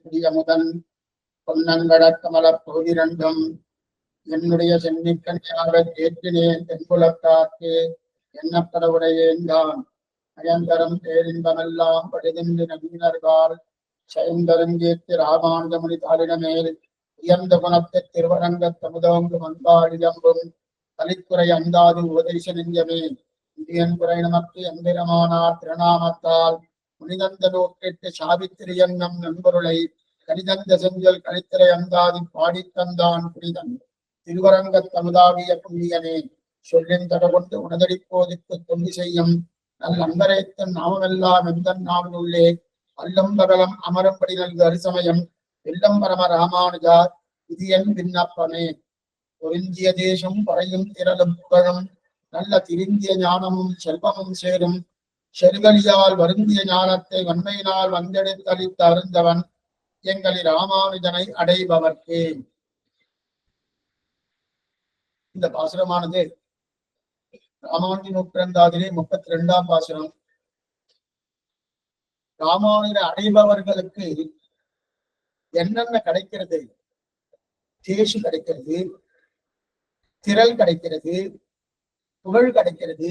பிரியமுதன் பொன்னங்கடற் கமலப் போதிரண்டும் என்னுடைய சென்னிக்கனியாக ஏற்றினேன் தென்புலத்தாக்கே எண்ணப்படவுடையேன்தான் அயந்தரம் பேரின்பமெல்லாம் படிதின்று நவீனர்கள் சயந்தரங்கேத்தி ராமானுஜமுனி தாளினமேல் உயர்ந்த குணத்தை திருவரங்கத் தமுதோங்கு மந்தாழியம்பும் தலித்துறை அந்தாது உபதேச நெஞ்சமே இந்தியன் குறை நமக்கு எந்திரமானார் திருநாமத்தால் முனிதந்த நோக்கிட்டு சாவித்திரியன் நம் நண்பருளை கணிதந்த செஞ்சல் கணித்திரை அந்தாதி பாடித்தந்தான் புனிதன் திருவரங்கத் தமுதாவிய புண்ணியனே சொல்லின் தடகொண்டு உணதடிப்போதிக்கு தொண்டு செய்யும் நல் அன்பரைத்தன் நாமெல்லாம் எந்தன் நாவனுள்ளே அல்லம் பகலம் அமரப்படி நல்கு அரிசமயம் வெள்ளம் பரம ராமானுஜா இது என் விண்ணப்பமே ஒருந்திய தேசம் பறையும் திரளும் புகழும் நல்ல திருந்திய ஞானமும் செல்வமும் சேரும் செருகலியால் வருந்திய ஞானத்தை வன்மையினால் வந்தெடுத்தளித்து அருந்தவன் எங்களி ராமானுஜனை அடைபவர்க்கே. இந்த பாசுரமானது ராமானுஜ நூற்றாண்டாதிலே 32ஆம் பாசுரம். ராமானுஜரை அடைபவர்களுக்கு என்னென்ன கிடைக்கிறது? தேசு கிடைக்கிறது, திரள் கிடைக்கிறது, புகழ் கிடைக்கிறது,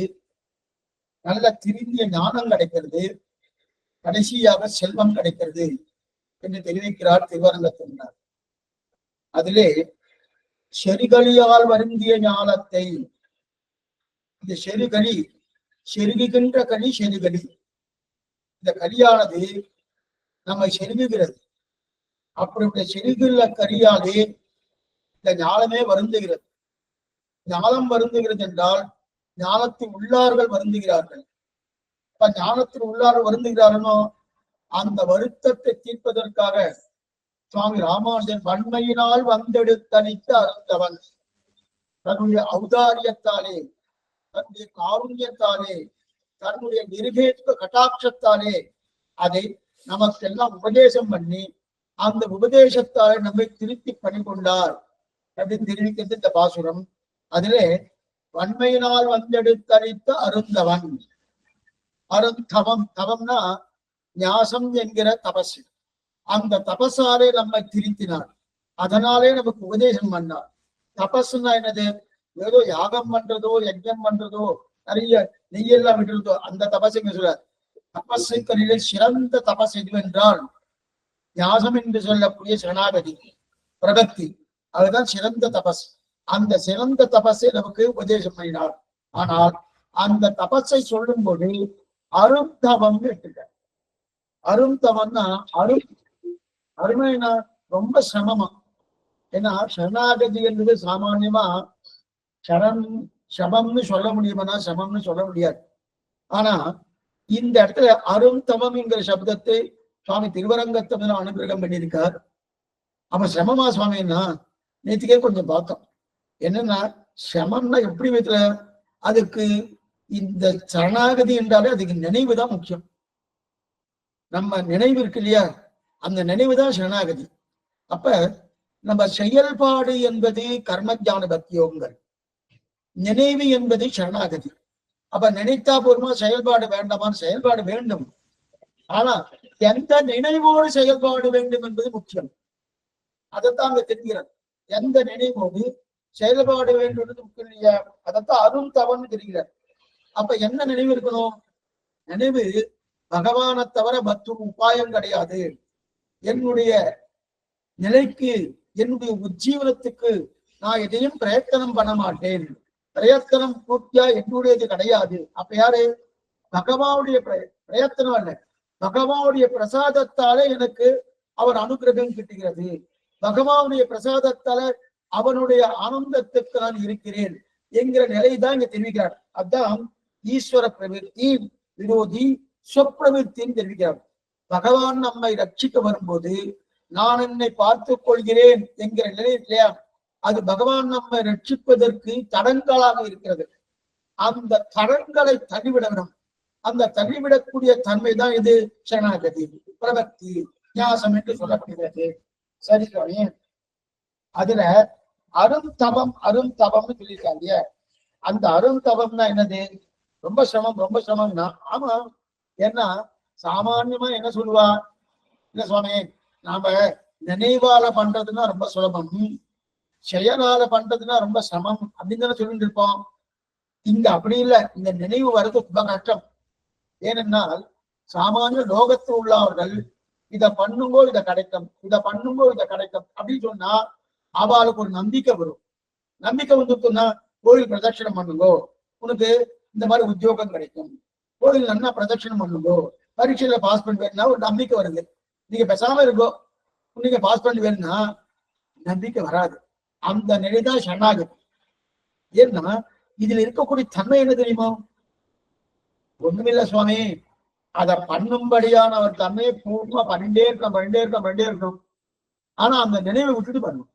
நல்ல திருந்திய ஞானம் கிடைக்கிறது, கடைசியாக செல்வம் கிடைக்கிறது என்று தெரிவிக்கிறார் திருவரங்கத்தினார். அதிலே செருகலியால் வருந்திய ஞானத்தை, இந்த செருகலி, செருகுகின்ற களி செருகலி, இந்த கலியானது நம்மை செருகுகிறது. அப்படிப்பட்ட செருகுள்ள கலியாலே இந்த ஞானமே வருந்துகிறது. ஞானம் வருந்துகிறது என்றால் ஞானத்தின் உள்ளார்கள் வருந்துகிறார்கள். இப்ப ஞானத்தின் உள்ளார்கள் வருந்துகிறார்களோ அந்த வருத்தத்தை தீர்ப்பதற்காக சுவாமி ராமானுஜன் வன்மையினால் வந்தெடுத்தளித்து அருந்தவன் தன்னுடைய ஔதாரியத்தாலே, தன்னுடைய காருண்யத்தாலே, தன்னுடைய நிருகேத்வ கட்டாட்சத்தாலே அதை நமக்கெல்லாம் உபதேசம் பண்ணி அந்த உபதேசத்தாலே நம்மை திருத்தி பணிகொண்டார் அப்படின்னு தெரிவிக்கிறது இந்த பாசுரம். அதிலே வன்மையினால் வந்தெடுத்தளித்த அருந்தவன், அருந்தவம், தவம்னா ஞாசம் என்கிற தபஸ். அந்த தபஸாலே நம்மை திருத்தினார், அதனாலே நமக்கு உபதேசம் பண்ணார். தபஸ்னா என்னது? ஏதோ யாகம் பண்றதோ யஜ்ஞம் பண்றதோ நிறைய நெய்யெல்லாம் விடுறதோ அந்த தபஸுங்க சொல்றார். தபஸுக்களிலே சிறந்த தபஸ் எதுவென்றால் ஞாசம் என்று சொல்லக்கூடிய சரணாகதி பிரபக்தி, அதுதான் சிறந்த தபஸ். அந்த சிறந்த தபஸை நமக்கு உபதேசம் பண்ணினார். ஆனால் அந்த தபஸை சொல்லும் போது அருந்தவம் எடுத்துக்க. அருந்தவம்னா அருமைனா ரொம்ப சிரமமா. ஏன்னா சரணாகதி என்பது சாமான்யமா சமம்னு சொல்ல முடியுமானா சமம்னு சொல்ல முடியாது. ஆனா இந்த இடத்துல அருந்தவம் என்கிற சப்தத்தை சுவாமி திருவரங்கத்தமிழ் அனுகிரகம் பண்ணியிருக்கார். அப்ப சிரமமா சுவாமின்னா நேற்றுக்கே கொஞ்சம் பார்த்தோம். என்னன்னா சமம்னா எப்படி விதத்துல அதுக்கு இந்த சரணாகதி என்றாலே அதுக்கு நினைவு தான் முக்கியம். நம்ம நினைவு இருக்கு இல்லையா, அந்த நினைவு தான் சரணாகதி. அப்ப நம்ம செயல்பாடு என்பது கர்மஜான பக்தியோகங்கள், நினைவு என்பது சரணாகதி. அப்ப நினைத்தா போருமா, செயல்பாடு வேண்டாமான்னு? செயல்பாடு வேண்டும். ஆனா எந்த நினைவோடு செயல்பாடு வேண்டும் என்பது முக்கியம். அதைத்தான் அங்க தெரிகிறது. எந்த நினைவோடு செயல்பாடு வேண்டும் முக்கியம் இல்லையா, அதைத்தான் அருள் தவன்னு தெரிகிறார். அப்ப என்ன நினைவு இருக்கணும்? நினைவு பகவானை தவிர மற்றொரு உபாயம் கிடையாது. என்னுடைய நிலைக்கு, என்னுடைய உஜ்ஜீவனத்துக்கு நான் எதையும் பிரயத்தனம் பண்ண மாட்டேன். பிரயத்தனம் பூர்த்தியா என்னுடையது கிடையாது. அப்ப யாரு? பகவானுடைய பிரயத்தனம் அல்ல, பகவானுடைய பிரசாதத்தாலே எனக்கு அவர் அனுகிரகம் கிட்டுகிறது. பகவானுடைய பிரசாதத்தால அவனுடைய ஆனந்தத்துக்கு நான் இருக்கிறேன் என்கிற நிலைதான் இங்க தெரிவிக்கிறார். அதான் ஈஸ்வர பிரவிற்த்தி விரோதி சொப்பிரவிற்த்தின்னு தெரிவிக்கிறார். பகவான் நம்மை ரட்சிக்க வரும்போது நான் என்னை பார்த்துக் கொள்கிறேன் என்கிற நிலை இல்லையா, அது பகவான் நம்மை ரட்சிப்பதற்கு தடங்களாக இருக்கிறது. அந்த தடங்களை தள்ளிவிடணும். அந்த தள்ளிவிடக்கூடிய தன்மை தான் இது சரணாகதி, பிரபக்தி, ஞாசம் என்று சொல்லப்படுகிறது. சரி, அதுல அருந்தவம் அருந்தவம்னு சொல்லியிருக்காங்க. அந்த அருந்தவம்னா என்னது? ரொம்ப சிரமம், ரொம்ப சிரமம்னா. ஆமா, ஏன்னா சாமான்யமா என்ன சொல்லுவா, இல்ல சுவாமி, நாம நினைவால பண்றதுன்னா ரொம்ப சுலபம், செயலால பண்றதுன்னா ரொம்ப சிரமம் அப்படின்னு தானே சொல்லிட்டு இருப்போம். இங்க அப்படி இல்லை, இந்த நினைவு வர்றது ரொம்ப கஷ்டம். ஏனென்றால் சாமானிய லோகத்தில் உள்ளவர்கள் இதை பண்ணுங்கோ இதை கிடைக்கும், இதை பண்ணுங்கோ இதை கிடைக்கும் அப்படின்னு சொன்னா அவளுக்கு ஒரு நம்பிக்கை வரும். நம்பிக்கை வந்துட்டுன்னா கோயில் பிரதட்சணம் பண்ணுங்கோ, உனக்கு இந்த மாதிரி உத்தியோகம் கிடைக்கும், கோயில் நல்லா பிரதட்சணம் பண்ணுங்கோ, பரீட்சையில பாஸ் பண்ணி வேணும்னா ஒரு நம்பிக்கை வருது. நீங்க பேசாம இருக்கோ, நீங்க பாஸ் பண்ணி வேணும்னா நம்பிக்கை வராது. அந்த நிலைதான் சரணாகதி. ஏன்னா இதுல இருக்கக்கூடிய தன்மை என்ன தெரியுமா? ஒண்ணுமில்ல சுவாமி, அதை பண்ணும்படியான அவர் தன்மையை பூர்வமா பண்ணிட்டே இருக்கணும். ஆனா அந்த நினைவை விட்டுட்டு பண்ணணும்.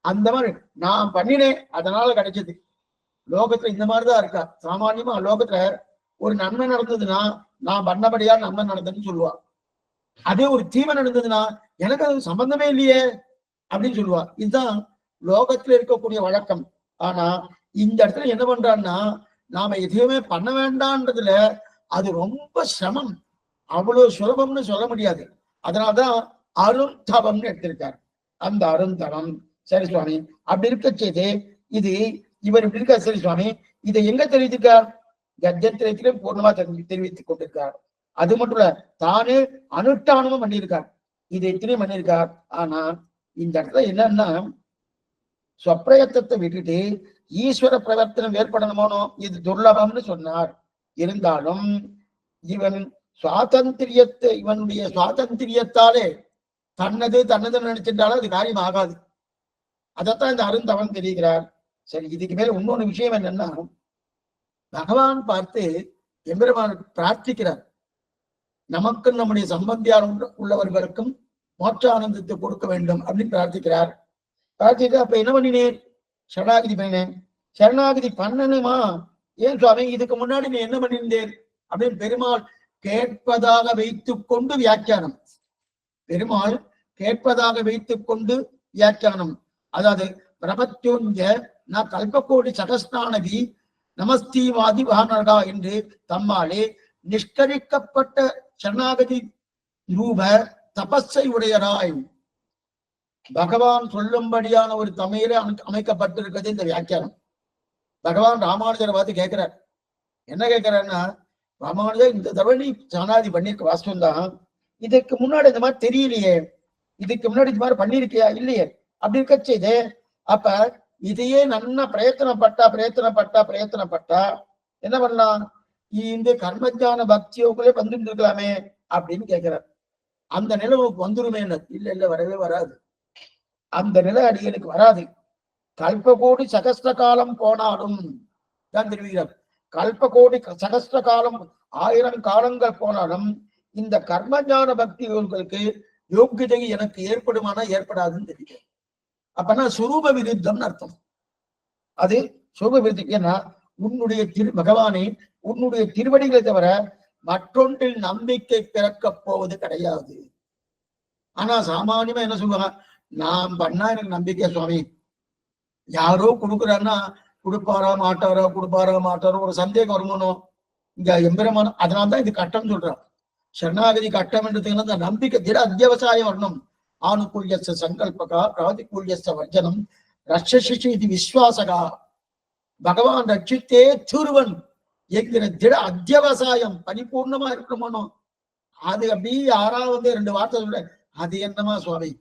அந்த மாதிரி நான் பண்ணினேன் அதனால கிடைச்சது. லோகத்துல இந்த மாதிரிதான் இருக்கா. சாமானியமா லோகத்துல ஒரு நன்மை நடந்ததுன்னா நான் பண்ணபடியா நன்மை நடந்ததுன்னு சொல்லுவா. அதே ஒரு தீமை நடந்ததுன்னா எனக்கு அது சம்பந்தமே இல்லையே அப்படின்னு சொல்லுவா. இதுதான் லோகத்துல இருக்கக்கூடிய வழக்கம். ஆனா இந்த இடத்துல என்ன பண்றான்னா, நாம எதையுமே பண்ண வேண்டான்றதுல அது ரொம்ப சிரமம், அவ்வளவு சுலபம்னு சொல்ல முடியாது. அதனால்தான் அருந்தவம்னு எடுத்திருக்காரு. அந்த அருந்தவம். சரி சுவாமி, அப்படி இருக்க செய்து இது இவர் இப்படி இருக்கார். சரி சுவாமி, இதை எங்க தெரிவித்திருக்கார்? கஜத்திரத்திலே பூர்ணமா தெரிவித்துக் கொண்டிருக்கார். அது மட்டும் இல்ல, தானே அனுஷ்டானமும் பண்ணியிருக்கார். இதை இத்தனையும் பண்ணியிருக்கார். ஆனா இந்த இடத்துல என்னன்னா, சொப்பிரயத்தத்தை விட்டுட்டு ஈஸ்வர பிரவர்த்தனம் ஏற்படணுமோனோ இது துர்லபம்னு சொன்னார். இருந்தாலும் இவன் சுவாதந்திரியத்தை, இவனுடைய சுவாதந்திரியத்தாலே தன்னதுன்னு நினைச்சிருந்தாலும் அது காரியம் ஆகாது. அதைத்தான் இந்த அருந்தவன் தெரிகிறார். சரி, இதுக்கு மேல இன்னொன்னு விஷயம் என்னன்னா, பகவான் பார்த்து எம்பெருமானுக்கு பிரார்த்திக்கிறார். நமக்கும் நம்முடைய சம்பந்தியார் உள்ளவர்களுக்கும் மோட்சானந்தத்தை கொடுக்க வேண்டும் அப்படின்னு பிரார்த்திக்கிறார். பிரார்த்திக்க அப்ப என்ன பண்ணினேன்? சரணாகதி பண்ணினேன். சரணாகதி பண்ணணுமா? ஏன் சுவாமி, இதுக்கு முன்னாடி நீ என்ன பண்ணியிருந்தேன் அப்படின்னு பெருமாள் கேட்பதாக வைத்துக் கொண்டு வியாக்கியானம். பெருமாள் கேட்பதாக வைத்துக் கொண்டு வியாக்கியானம். அதாவது பிரபத்யோஞ்ச நான் கல்பக்கோடி சகஸ்நானவி நமஸ்தீவாதி வானரகா என்று தம்மாலே நிஷ்கரிக்கப்பட்ட சரணாகதி ரூப தபஸை உடையராய் பகவான் சொல்லும்படியான ஒரு தமிழே அமைக்கப்பட்டிருக்கிறது இந்த வியாக்கியானம். பகவான் ராமானுஜரை பார்த்து கேட்கிறார். என்ன கேட்கிறாருன்னா, ராமானுஜர் இந்த தடவை நீ சரணாகதி பண்ணிருக்க வாஸ்தவம் தான், இதுக்கு முன்னாடி இந்த மாதிரி தெரியலையே, இதுக்கு முன்னாடி இந்த மாதிரி பண்ணிருக்கியா? இல்லையே. அப்படி இருக்க செய்து அப்ப இதையே நல்லா பிரயத்தனப்பட்டா என்ன பண்ணலாம்? இந்த கர்மஜான பக்தியோக்குள்ளே வந்துட்டு இருக்கலாமே அப்படின்னு கேட்கிறார். அந்த நிலை வந்துருமே? இல்ல வரவே வராது. அந்த நிலை அடிகளுக்கு வராது. கல்பகோடி சகஸ்ர காலம் போனாலும் தான் தெரிவிக்கிறார். கல்பகோடி சகஸ்ர காலம் 1000 காலங்கள் போனாலும் இந்த கர்மஞான பக்திகளுக்கு யோக்கியதை எனக்கு ஏற்படுமானா ஏற்படாதுன்னு தெரியும். அப்பனா சுரூப விருத்தம்னு அர்த்தம். அது சுரூப விருத்தம். ஏன்னா உன்னுடைய பகவானே உன்னுடைய திருவடிகளை தவிர மற்றொன்றில் நம்பிக்கை பிறக்கப் போவது கிடையாது. ஆனா சாமானியமா என்ன சொல்லுவாங்க, நான் பண்ணா எனக்கு நம்பிக்கை சுவாமி, யாரோ கொடுக்குறாருன்னா கொடுப்பாரா மாட்டாரோ ஒரு சந்தேகம் வருமானம் இங்க எம்பெருமான. அதனால்தான் இது கட்டம் சொல்றான். சரணாகதி கட்டம் என்றதுக்கு அந்த நம்பிக்கை திட அத்தியாவசாயம் வரணும். ஆணுகூல்யஸ்ய சங்கல்பகா பிராதிகூல்யஸ்ய வர்ஜனம் ரட்சசிஷி இது விஸ்வாசகா. பகவான் ரட்சித்தே தூர்வன் என்கிற திட அத்தியாவசாயம் பரிபூர்ணமா இருக்கணுமோ. அது அப்படி 6வது 2 வார்த்தை சொல்ற. அது என்னமா சுவாமி,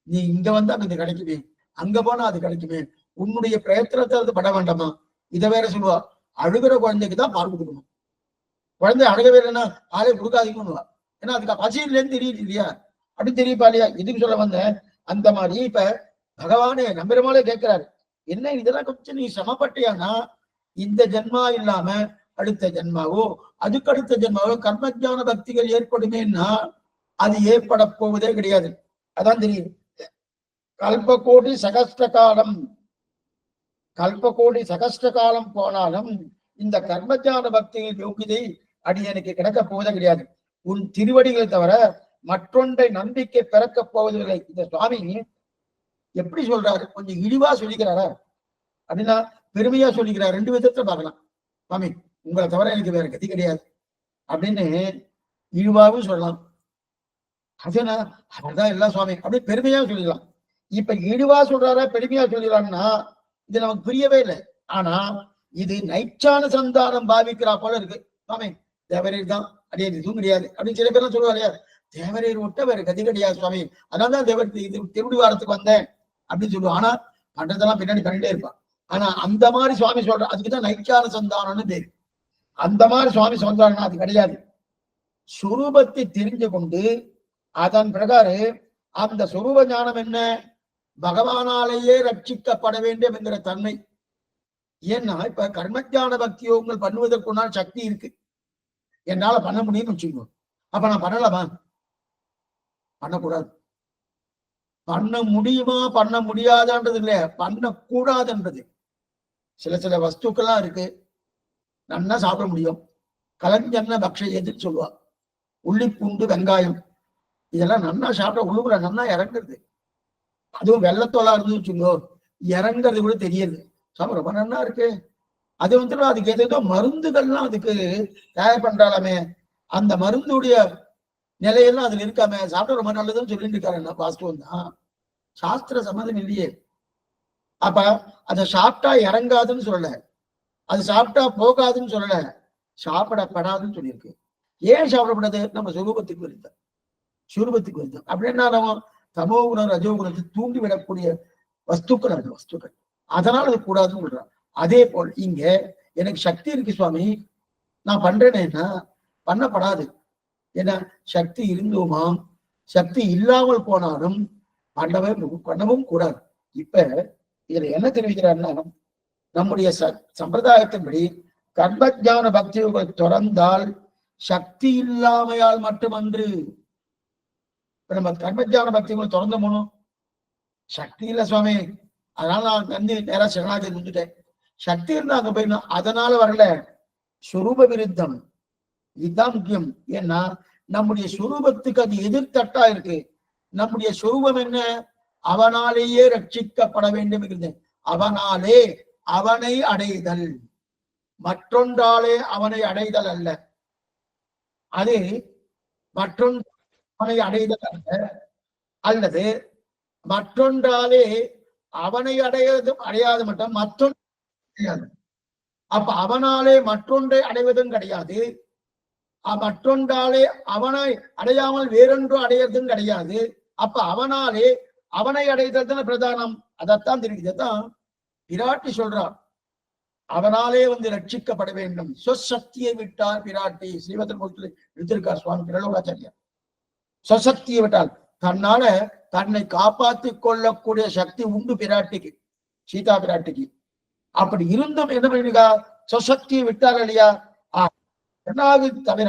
நீ இங்க வந்தா அது கிடைக்குமே, அங்க போனா அது கிடைக்குமே, உன்னுடைய பிரயத்தனத்தை அது பட வேண்டாமா? இதை வேற சொல்லுவா. அழுகிற குழந்தைக்கு தான் பால் கொடுக்கணும். குழந்தை அழுகவே இல்லைன்னா ஆளே கொடுக்காதீங்கன்னு. ஏன்னா அதுக்கு பசியிலேன்னு தெரியுது இல்லையா, அப்படி தெரியுப்பா இல்லையா? இதுக்கு சொல்ல வந்த அந்த மாதிரி இப்ப பகவானே நம்பெருமாளே கேட்கிறாரு, என்ன இதெல்லாம் கொஞ்சம் நீ சமப்பட்டியானா இந்த ஜென்மா இல்லாம அடுத்த ஜென்மாவோ அதுக்கு அடுத்த ஜென்மாவோ கர்மஜான பக்திகள் ஏற்படுமேன்னா அது ஏற்பட போவதே கிடையாது. அதான் தெரியும். கல்பகோடி சகஸ்ட காலம் போனாலும் இந்த கர்மஜான பக்தியின் யோகிதை அடியனுக்கு கிடைக்க போவதே கிடையாது. உன் திருவடிகளை தவிர மற்றொன்றை நம்பிக்கை பிறக்கப் போவதில்லை. இந்த சுவாமி எப்படி சொல்றாரு? கொஞ்சம் இழிவா சொல்லிக்கிறாரா அப்படின்னா பெருமையா சொல்லிக்கிறார். 2 விதத்துல பார்க்கலாம். சுவாமி உங்களை தவிர எனக்கு வேற கதி கிடையாது அப்படின்னு இழிவாவும் சொல்லலாம், அதுனா அவர்தான் எல்லாம் சுவாமி அப்படி பெருமையா சொல்லிடலாம். இப்ப இழிவா சொல்றாரா பெருமையா சொல்லிடலாம்னா இது நமக்கு புரியவே இல்லை. ஆனா இது நைச்சான சந்தானம் பாவிக்கிறா போல இருக்கு. சுவாமி தேவரீர் தான் அடியாது இதுவும் கிடையாது அப்படின்னு சில பேர்லாம் சொல்லுவாரு. தேவரீர் விட்ட வேற கதி கிடையாது சுவாமி, அதனாலதான் தேவர் இது திருவிடிவாரத்துக்கு வந்தேன் அப்படின்னு சொல்லுவான். ஆனா பண்றதெல்லாம் பின்னாடி பண்ணிட்டே இருப்பான். ஆனா அந்த மாதிரி சுவாமி சொல்ற அதுக்குதான் நைச்சான சந்தானம்னு பேரு. அந்த மாதிரி சுவாமி சொல்றாங்கன்னா அது கிடையாது. சுரூபத்தை தெரிஞ்சு கொண்டு அதன் பிரகாரம் அந்த சுரூப ஞானம் என்ன, பகவானாலேயே ரட்சிக்கப்பட வேண்டும் என்கிற தன்மை. ஏன்னா இப்ப கர்மஜான பக்தி யோகங்கள் பண்ணுவதற்குண்டான சக்தி இருக்கு, என்னால பண்ண முடியும்னு வச்சுக்கோ. அப்ப நான் பண்ணலாமா? பண்ணக்கூடாது. பண்ண முடியுமா பண்ண முடியாதான்றது இல்ல, பண்ணக்கூடாதுன்றது. சில சில வஸ்துக்கள்லாம் இருக்கு நன்னா சாப்பிட முடியும். கலஞ்சன்ன பக்ஷ எதுன்னு சொல்லுவா. உள்ளி பூண்டு வெங்காயம் இதெல்லாம் நன்னா சாப்பிட உள்ளுக்குள்ள நன்னா இறங்குறது. அதுவும் வெள்ளத்தோலா இருந்து வச்சுக்கோ இறங்குறது கூட தெரியுது. சாப்பிட ரொம்ப நன்னா இருக்கு. அது வந்துட்டு அதுக்கு ஏதோ மருந்துகள்லாம் அதுக்கு தயார் பண்றாலாமே, அந்த மருந்துடைய நிலையெல்லாம் அதுல இருக்காம சாப்பிட ரொம்ப நல்லதுன்னு சொல்லிட்டு இருக்காரு. வாஸ்தவம் தான், சாஸ்திர சம்மதம் இல்லையே. அப்ப அதை சாப்பிட்டா இறங்காதுன்னு சொல்லல, அது சாப்பிட்டா போகாதுன்னு சொல்லல, சாப்பிடப்படாதுன்னு சொல்லியிருக்கு. ஏன் சாப்பிடப்படாது? நம்ம சுரூபத்துக்கு விருத்தம். சுரூபத்துக்கு விருத்தம் அப்படின்னா நம்ம தமோ குணம் ரஜோ குணத்தை தூண்டி விடக்கூடிய வஸ்துக்கள் அது வஸ்துக்கள், அதனால அது கூடாதுன்னு சொல்றான். அதே போல் இங்க எனக்கு சக்தி இருக்கு சுவாமி, நான் பண்றேன்னா பண்ணப்படாது. ஏன்னா சக்தி இருந்தோமாம், சக்தி இல்லாமல் போனாலும் பண்ணவும் கூடாது. இப்ப இதுல என்ன தெரிவிக்கிறாருன்னா, நம்முடைய சம்பிரதாயத்தின்படி கர்மஜான பக்தியை துறந்தால் சக்தி இல்லாமையால் மட்டுமன்று. இப்ப நம்ம கர்மஜான பக்திகளை திறந்த போனோம், சக்தி இல்ல சுவாமி அதனால நான் வந்து நேரா சரணாகதி வந்துட்டேன். சக்தி இருந்தா அங்க போயிடணும், அதனால வரல. சுரூப விருத்தம் இதுதான் முக்கியம். ஏன்னா நம்முடைய சுரூபத்துக்கு அது எதிர்த்தட்டா இருக்கு. நம்முடைய சுரூபம் என்ன? அவனாலேயே ரட்சிக்கப்பட வேண்டும் என்கிறது. அவனாலே அவனை அடைதல், மற்றொன்றாலே அவனை அடைதல் அல்ல. அது மற்றொன்று அவனை அடைதல் அல்ல, அல்லது மற்றொன்றாலே அவனை அடையாது மட்டும் மற்றொன்று கிடையாது. அப்ப அவனாலே மற்றொன்றை அடைவதும் கிடையாது, மற்றொன்றாலே அவனை அடையாமல் வேறொன்று அடையறதும் கிடையாது. அப்ப அவனாலே அவனை அடைதல் பிரதானம். அதைத்தான் தெரிவித்தான் பிராட்டி சொல்றார். அவனாலே வந்து ரட்சிக்கப்பட வேண்டும். சொசக்தியை விட்டார் பிராட்டி. ஸ்ரீமத்மூர்த்தி எடுத்திருக்கார் சுவாமி பிரலோகாச்சாரியார். சொசக்தியை விட்டால் தன்னால தன்னை காப்பாற்றிக் கொள்ளக்கூடிய சக்தி உண்டு பிராட்டிக்கு, சீதா பிராட்டிக்கு. அப்படி இருந்தும் என்ன பண்ணிருக்கா? சொசக்தியை விட்டார் இல்லையா? என்னாவது தவிர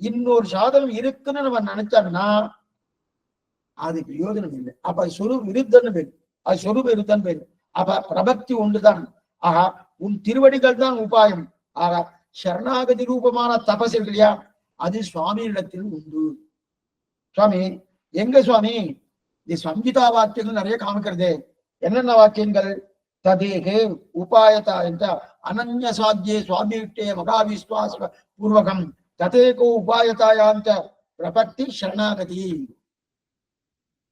இன்னொரு சாதனம் இருக்குன்னு நம்ம நினைச்சாங்கன்னா அது பிரயோஜனம் இல்லை. அப்ப சொரூப விருத்தன்னு பேரு, அது சொரூப விருத்தன் பேரு. அப்ப பிரபக்தி ஒன்றுதான். ஆகா உன் திருவடிகள் தான் உபாயம். ஆகா சரணாகதி ரூபமான தபஸ் இல்லையா, அது சுவாமியிடத்தில் உண்டு. சுவாமி எங்க சுவாமி? இது சம்ஹிதா வாக்கியங்கள் நிறைய காமிக்கிறது. என்னென்ன வாக்கியங்கள்? ததேகே உபாயதா என்ற அனன்ய சாத்தியே சுவாமியிட்டே மகாவிஸ்வாச பூர்வகம் ததேகோ உபாயதாயாந்த பிரபக்தி சரணாகதி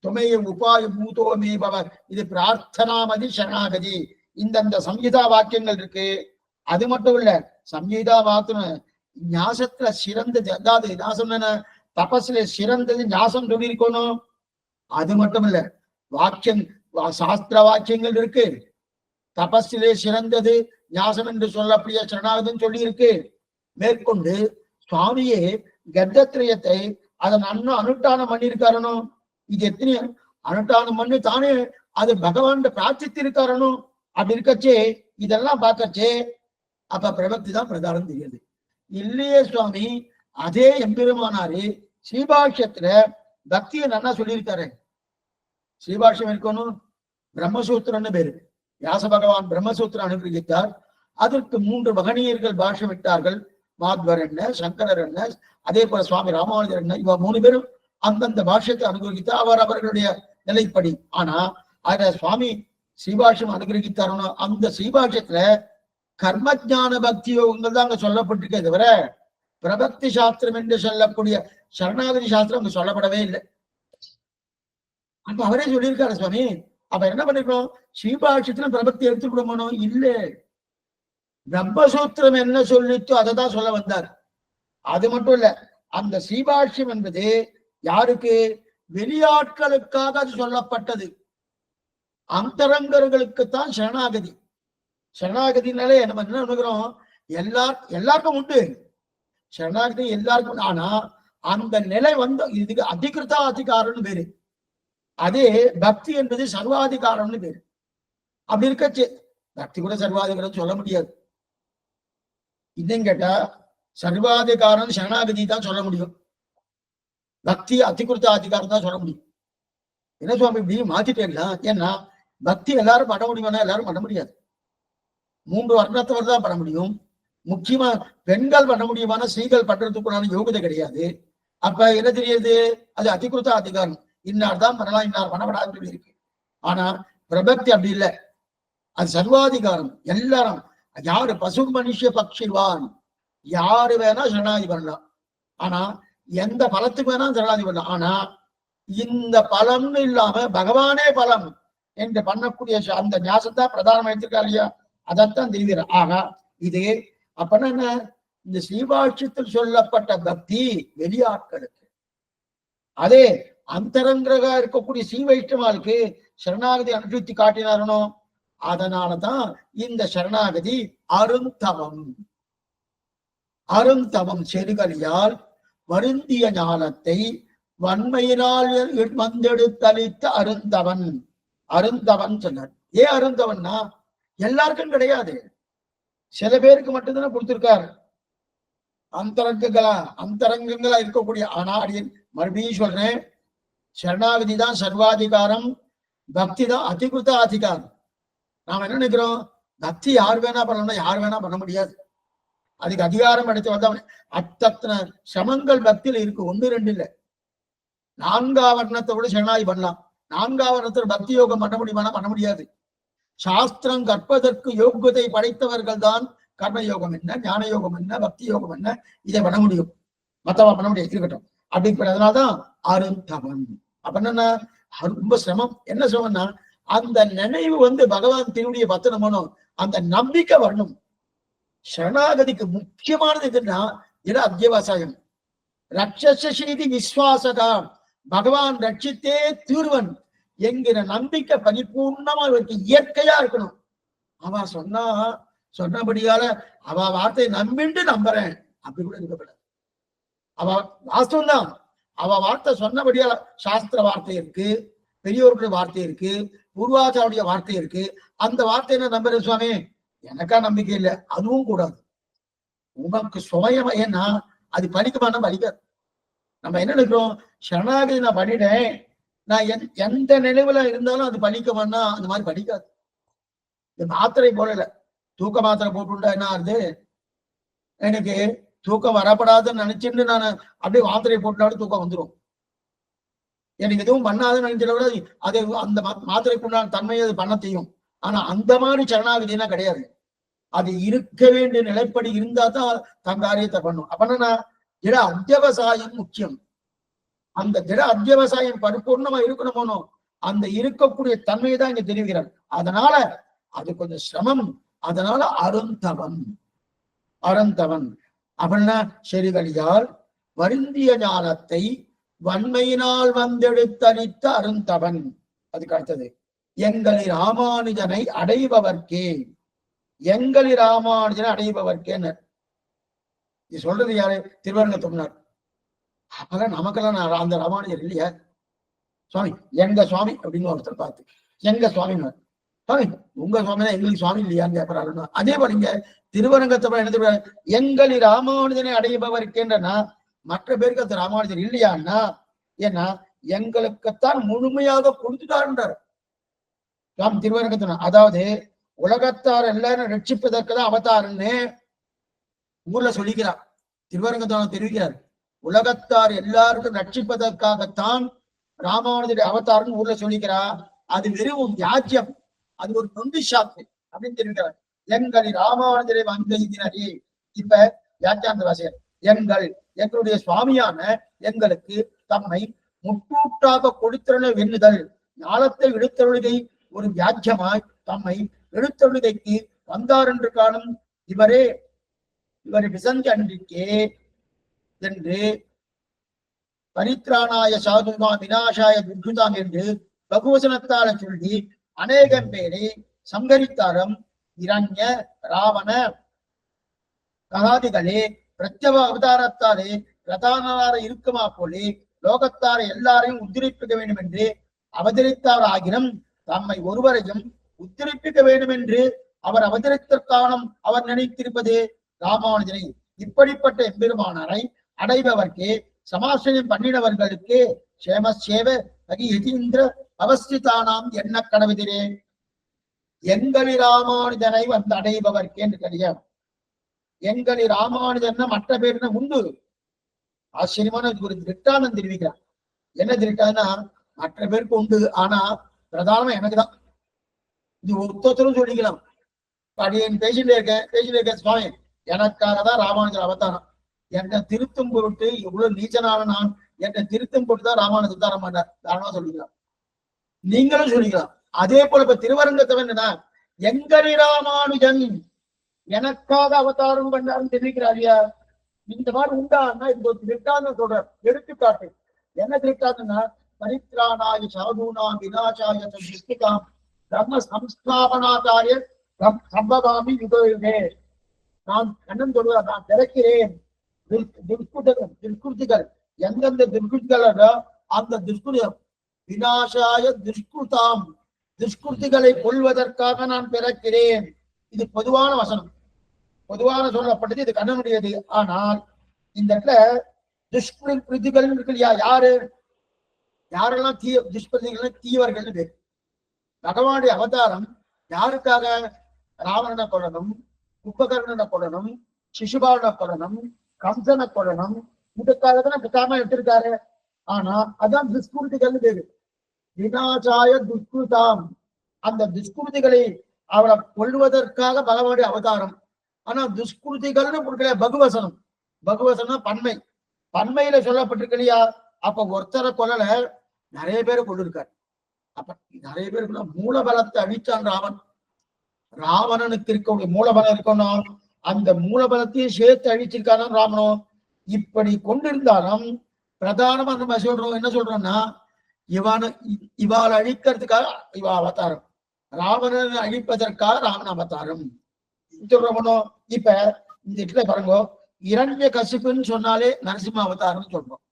துமைய உபாய பூதோமே பவர். இது பிரார்த்தனாமதி சரணாகதி. இந்த சம்ஹிதா வாக்கியங்கள் இருக்கு. அது மட்டும் இல்ல, சம்ஹிதா வாக்கியம் ஞாசத்துல சிறந்தது. அதாவது ஞாசம் என்ன? தபஸ்ல சிறந்தது ஞாசம் சொல்லியிருக்கணும். அது மட்டும் இல்ல, வாக்கியம் சாஸ்திர வாக்கியங்கள் இருக்கு. தபஸிலே சிறந்தது ஞாசம் என்று சொல்லக்கூடிய சரணாகதின்னு சொல்லி இருக்கு. மேற்கொண்டு சுவாமியே கர்த்தத்ரயத்தை அதன் அனுஷ்டானம் பண்ணியிருக்காரனும். இது எத்தனை அனுஷ்டானம் பண்ணி தானே அது பகவான் பிரார்த்தித்திருக்காரனும். அப்படி இருக்கச்சே இதெல்லாம் பார்க்கச்சே அப்ப பிரபக்தி தான் பிரதானம் தெரியுது. இல்லையே சுவாமி, அதே எம்பெருமானாரு ஸ்ரீபாஷ்யத்துல பக்தியை நல்லா சொல்லியிருக்காரு. ஸ்ரீபாஷ்யம் இருக்கணும், பிரம்மசூத்திரன்னு பேரு. வியாச பகவான் பிரம்மசூத்திரம் அனுப்பித்தார். அதற்கு 3 மகனியர்கள் பாஷ்யம் விட்டார்கள். மாத்வர் என்ன, சங்கரர் என்ன, அதே போல சுவாமி ராமானுஜர் என்ன, இவ 3 பேரும் அந்தந்த பாஷ்யத்தை அனுகிரகித்தார் அவர்களுடைய நிலைப்படி. ஆனா அத சுவாமி ஸ்ரீபாஷ்யம் அனுகிரகித்தாரோ அந்த ஸ்ரீபாஷ்யத்துல கர்மஜான பக்தி யோகங்கள் தான் அங்க சொல்லப்பட்டிருக்கே தவிர பிரபக்தி சாஸ்திரம் என்று சொல்லக்கூடிய சரணாகதி சாஸ்திரம் அங்க சொல்லப்படவே இல்லை. அப்ப அவரே சொல்லியிருக்காரு சுவாமி. அப்ப என்ன பண்ணிருக்கோம்? ஸ்ரீபாஷ்யத்துல பிரபத்தி எடுத்துக்கணும் இல்ல, பிரம்மசூத்திரம் என்ன சொல்லிச்சோ அதை தான் சொல்ல வந்தார். அது மட்டும் இல்ல, அந்த ஸ்ரீபாஷ்யம் என்பது யாருக்கு? வெளியாட்களுக்காக அது சொல்லப்பட்டது. அந்தரங்கர்களுக்குத்தான் சரணாகதி. சரணாகதினாலே நம்ம என்ன நினைக்கிறோம்? எல்லாருக்கும் உண்டு சரணாகதி, எல்லாருக்கும். ஆனா அந்த நிலை வந்து இதுக்கு அதிகிருத்தா அதிகாரம்னு பேரு. அதே பக்தி என்பது சர்வாதிகாரம்னு பேரு. அப்படி இருக்கச்சு பக்தி கூட சர்வாதிகாரம் சொல்ல முடியாது. இன்னும் கேட்டா சர்வாதிகாரம் சரணாகதி தான் சொல்ல முடியும். பக்தி அதிகிருத்த அதிகாரம் தான் சொல்ல முடியும். என்ன சுவாமி இப்படி மாத்திட்டேங்களா? ஏன்னா பக்தி எல்லாரும் பண்ண முடியுமானா எல்லாரும் பண்ண முடியாது. 3 வர்ணத்தவர் தான் பண்ண முடியும். முக்கியமா பெண்கள் பண்ண முடியுமானா ஸ்ரீகள் பண்றதுக்குள்ளான யோகிதை கிடையாது. அப்ப என்ன தெரியுது? அது அதிகிருத்த அதிகாரம். இன்னார் தான் பண்ணலாம், இன்னார் பண்ணப்படாதுன்னு சொல்லி இருக்கு. ஆனா பிரபக்தி அப்படி இல்லை, அது சர்வாதிகாரம். எல்லாரும் யாரு பசு மனுஷ பக்ஷிவான், யாரு வேணா சரணாதி பண்ணலாம். ஆனா எந்த பலத்துக்கு வேணா சரணாதி பண்ணலாம். ஆனா இந்த பலம்னு இல்லாம பகவானே பலம் என்று பண்ணக்கூடிய அந்த ஞாசத்தான் பிரதானம் எடுத்திருக்காரு இல்லையா? அதைத்தான் தெரிவிக்கிறார். ஆகா இது அப்பன்னா என்ன? இந்த ஸ்ரீபாஷ்யத்தில் சொல்லப்பட்ட பக்தி வெளியாட்களுக்கு, அதே அந்தரங்கரா இருக்கக்கூடிய ஸ்ரீ வைஷ்ணவாளுக்கு சரணாகதி அனுஷ்டித்து காட்டினாரனோ. அதனாலதான் இந்த சரணாகதி அருந்தவம். அருந்தவம் செருகலியால் வருந்திய ஞானத்தை வன்மையினால் வந்தெடுத்தளித்த அருந்தவன். அருந்தவன் சொன்னார். ஏன் அருந்தவன்னா எல்லாருக்கும் கிடையாது, சில பேருக்கு மட்டும்தானே கொடுத்திருக்காரு. அந்தரங்கங்களா இருக்கக்கூடிய. ஆனா அடியன் மறுபடியும் சொல்றேன், சரணாகதி தான் சர்வாதிகாரம், பக்தி தான் அதிகிருத்த அதிகாரம். நாம என்ன நினைக்கிறோம்? பக்தி யார் வேணா பண்ணணும்னா யார் வேணா பண்ண முடியாது. அதுக்கு அதிகாரம் எடுத்து வந்தவன் அத்தனை சமங்கள் பக்தியில இருக்கு. 1 2 இல்லை, 4ஆம் வர்ணத்தை விட சரணாகி பண்ணலாம். 4ஆம் வர்ணத்துல பக்தி யோகம் பண்ண முடியுமானா பண்ண முடியாது. சாஸ்திரம் கற்பதற்கு யோகத்தை படைத்தவர்கள் தான் கர்ம யோகம் என்ன, ஞான யோகம் என்ன, பக்தி யோகம் என்ன, இதை பண்ண முடியும். மத்தவா பண்ண முடியாது, இருக்கட்டும். அப்படிங்கிறதுனாலதான் அருந்தவன். அப்ப என்னன்னா ரொம்ப சிரமம். என்ன சிரமம்னா அந்த நினைவு வந்து பகவான் திருவுடைய பத்தனமோனும் அந்த நம்பிக்கை வரணும். சரணாகதிக்கு முக்கியமானது எதுன்னா இது அத்தியவசாயம். ரட்சசீதி விஸ்வாசகா, பகவான் ரட்சித்தே தீர்வன் என்கிற நம்பிக்கை பரிபூர்ணமா இவருக்கு இயற்கையா இருக்கணும். அவன் சொன்னபடியால அவ வார்த்தையை நம்பிட்டு நம்புறேன் அப்படி கூட இருக்கப்படாது. அவ வாஸ்தவம் தான், அவ வார்த்தை சொன்னபடியால சாஸ்திர வார்த்தை இருக்கு, பெரியோர்களுடைய வார்த்தை இருக்கு, பூர்வாச்சாரிய வார்த்தை இருக்கு. அந்த வார்த்தை என்ன நம்புறேன் சுவாமி, எனக்கா நம்பிக்கை இல்லை, அதுவும் கூடாது. உனக்கு சுமயம். ஏன்னா அது பலிக்குமானா பலிக்காது. நம்ம என்ன நினைக்கிறோம்? சரணாகதி நான் பண்ணிட்டேன், நான் எந்த நினைவுல இருந்தாலும் அது பலிக்குமானா அந்த மாதிரி பலிக்காது. இந்த மாத்திரை போடல, தூக்க மாத்திரை போட்டுட்டா என்ன ஆகுது? எனக்கு தூக்கம் வரப்படாதுன்னு நினைச்சுட்டு நான் அப்படியே மாத்திரை போட்டாலும் தூக்கம் வந்துடும். எனக்கு எதுவும் பண்ணாதுன்னு நினைச்சத விட அது அந்த மாத்திரைக்குண்டான தன்மையை அது பண்ண செய்யும். ஆனா அந்த மாதிரி சரணாகதினா கிடையாது. அது இருக்க வேண்டிய நிலைப்படி இருந்தா தான் தன் காரியத்தை பண்ணும். அப்படின்னா திட அத்தியவசாயம் முக்கியம். அந்த திட அத்தியவசாயம் பரிபூர்ணமா இருக்கணுமோ, அந்த இருக்கக்கூடிய தன்மையை தான் இங்க தெரிவிக்கிறார். அதனால அது கொஞ்சம் சிரமம். அதனால அருந்தவன். அருந்தவன் அப்படின்னா செருகலியால் வருந்திய ஞானத்தை வன்மையினால் வந்தெடுத்தளித்த அருந்தவன். அதுக்கு அடுத்தது எங்களி ராமானுஜனை அடைபவர்க்கே. எங்களி ராமானுஜனை அடைபவர்க்கேன்னு இது சொல்றது யாரு? திருவரங்கத்தமிழ்நாடு. அப்பெல்லாம் நமக்கெல்லாம் அந்த ராமானுஜர் இல்லையா சுவாமி? எங்க சுவாமி அப்படின்னு ஒருத்தர் பார்த்து எங்க சுவாமி சுவாமி உங்க சுவாமி தான் எங்களுக்கு சுவாமி இல்லையான்னு கேட்பறாருன்னா, அதே போலீங்க திருவரங்கத்தமிழ் என்ன எங்களி ராமானுஜனை அடைபவர்க்கேன்றனா மற்ற பேருக்கு அந்த ராமானுஜர் இல்லையான்னா, ஏன்னா எங்களுக்குத்தான் முழுமையாக கொடுத்துட்டாருன்றார் நாம் திருவரங்கத்தின. அதாவது உலகத்தார் எல்லாரும் ரட்சிப்பதற்குதான் அவதாரன்னு ஊர்ல சொல்லிக்கிறார். திருவரங்கத்தான தெரிவிக்கிறார், உலகத்தார் எல்லாருக்கும் ரட்சிப்பதற்காகத்தான் ராமானுஜருடைய அவதாரம்னு ஊர்ல சொல்லிக்கிறா. அது வெறும் வியாஜ்யம், அது ஒரு நொந்து சாத்து அப்படின்னு தெரிவிக்கிறார். எங்கள் ராமானுஜரை வந்தே. இப்ப வியாக்கியாந்த வாசியர் எங்களுடைய சுவாமியான எங்களுக்கு தம்மை முட்டூட்டாக கொடுத்தருளை வெண்ணுதல் ஞானத்தை எடுத்தருளிதை ஒரு வியாக்கியமாய் தம்மை எடுத்தருளிதைக்கு வந்தார் என்று காணும் இவரே இவர் விசந்தி அன்றிக்கே என்று பரித்ராணாய சாதுமா விநாசாய துர்குதாம் என்று பகுவசனத்தால சொல்லி அநேகம் பேரை சங்கரித்தாரம் இரண்ய ராவண ககாதிகளே பிரத்யவ அவதாரத்தாரே பிரதானராக இருக்குமா போலே லோகத்தார எல்லாரையும் உத்திரிப்பிக்க வேண்டும் என்று அவதரித்தார் ஆகினும் தம்மை ஒருவரையும் உத்திரிப்பிக்க வேண்டும் என்று அவர் அவதரித்தற்கானம் அவர் நினைத்திருப்பது ராமானுஜனை இப்படிப்பட்ட எம்பெருமானாரை அடைபவர்க்கே சமாசனம் பண்ணினவர்களுக்கு சேமசேவ யதீந்திர அவஸ்திதானாம் என்ன கனவிதிரே எங்களி ராமானுஜனை வந்து அடைபவர்க்கே என்று கிடையாது. எங்களி ராமானுஜன் மற்ற பேருன உண்டு. ஆச்சரியமான ஒரு திருட்டானந்தம் தெரிவிக்கிறார். என்ன திருட்டான்னா மற்ற பேருக்கு உண்டு, ஆனா பிரதானமா எனக்கு தான். இது ஒருத்தரும் சொல்லிக்கலாம். அடியேன் பேசிட்டே இருக்கேன் சுவாமி எனக்காக தான் ராமானுஜர் அவதாரம். என்னை திருத்தும் பொருட்டு இவ்வளவு நீச்சனான நான் என்னை திருத்தும் பொருட்டு தான் ராமானுஜர் அவதாரம் பண்ணார். தாராளமா சொல்லிக்கலாம், நீங்களும் சொல்லிக்கலாம். அதே போல இப்ப திருவரங்கத்தை என்னன்னா எங்கரி ராமானுஜன் எனக்காக அவதாரம் பண்ணாருன்னு தெரிவிக்கிறாரியா. இந்த மாதிரி உண்டான்னா இது ஒரு திருட்டாந்தம் சொல்றார். எடுத்துக்காட்டு என்ன திருட்டாந்தம்னா பரித்ராணாய சாதுனாம் விநாசாய துஷ்டிகாம் தர்ம சம்ஸ்தாபனாதாய சம்பவாமி யுகே. நான் கண்ணன் சொல்றார், நான் திறக்கிறேன் துஷ்குதிகள் எந்தெந்த துஷ்குதிகள் அந்த துஷ்குதம் விநாசாய துஷ்குதாம் துஷ்குர்த்திகளை கொள்வதற்காக நான் பிறக்கிறேன். இது பொதுவான வசனம், பொதுவான சொல்லப்பட்டது, இது கண்ணனுடையது. ஆனால் இந்த இடத்துல துஷ்பிரதிகள் இருக்கு இல்லையா, யாரெல்லாம் துஷ்பிரதிகள் தீவர்கள் பேர். பகவானுடைய அவதாரம் யாருக்காக? ராவணனை கொள்ளணும், கும்பகர்ணனை கொள்ளணும், சிசுபாலனை கொள்ளணும், கம்சனை கொள்ளணும். இதுக்காக தான் பிதாமா எடுத்திருக்காரு. ஆனா அதான் துஷ்குருதிகள் பேரு. விநாசாய துஷ்குதாம் அந்த துஷ்குருதிகளை அவளை கொள்வதற்காக பகவானுடைய அவதாரம். ஆனா துஷ்குருதிகள்னு கொடுக்கல, பகுவசனம். பகுவசனம் பன்மை, பன்மையில சொல்லப்பட்டிருக்கு இல்லையா. அப்ப ஒருத்தரை கொல்லல, நிறைய பேரை கொண்டிருக்காரு. அப்ப நிறைய பேருக்கு மூலபலத்தை அழிச்சான் ராவன். ராவணனுக்கு இருக்கக்கூடிய மூலபலம் இருக்கணும், அந்த மூலபலத்தையும் சேர்த்து அழிச்சிருக்கான ராமனும். இப்படி கொண்டிருந்தாலும் பிரதானமா நம்ம சொல்றோம், என்ன சொல்றோம்னா இவாளை அழிக்கிறதுக்காக இவா அவதாரம், ராவணனை அழிப்பதற்காக ராவண அவதாரம் சொல்றோம். இப்ப இந்த இடத்துல பாருங்க, இரண்ய கசிப்புன்னு சொன்னாலே நரசிம்ம அவதாரம் சொல்றோம்,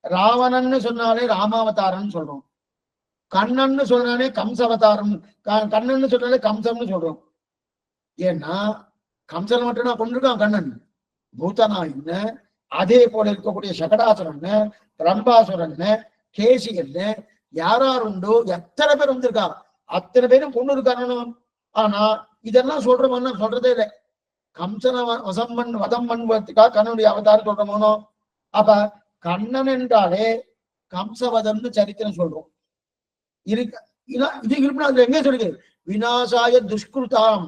ராவணன்னு சொன்னாலே ராமாவதாரம் சொல்றோம், கண்ணன்னு சொன்னாலே கம்ச அவதாரம், கண்ணன்னு சொன்னாலே கம்சம்னு சொல்றோம். ஏன்னா கம்சன் மட்டும் நான் கொண்டிருக்கான் கண்ணன், பூதனா என்ன, அதே போல இருக்கக்கூடிய சகடாசுரன், பிரம்பாசுரன், கேசிகன், யாரார் உண்டோ எத்தனை பேர் வந்திருக்கா, அத்தனை பேரும் கொண்டு இருக்கானோ. ஆனா இதெல்லாம் சொல்றதே இல்லை. கம்சன வதம் பண்ணுவதற்காக கண்ணனுடைய அவதாரம் சொல்றோமோ. அப்ப கண்ணன் என்றாலே கம்சவதம்னு சரித்திரம் சொல்றோம். இது அதுல எங்க சொல்லுது, விநாசாய துஷ்குருதாம்.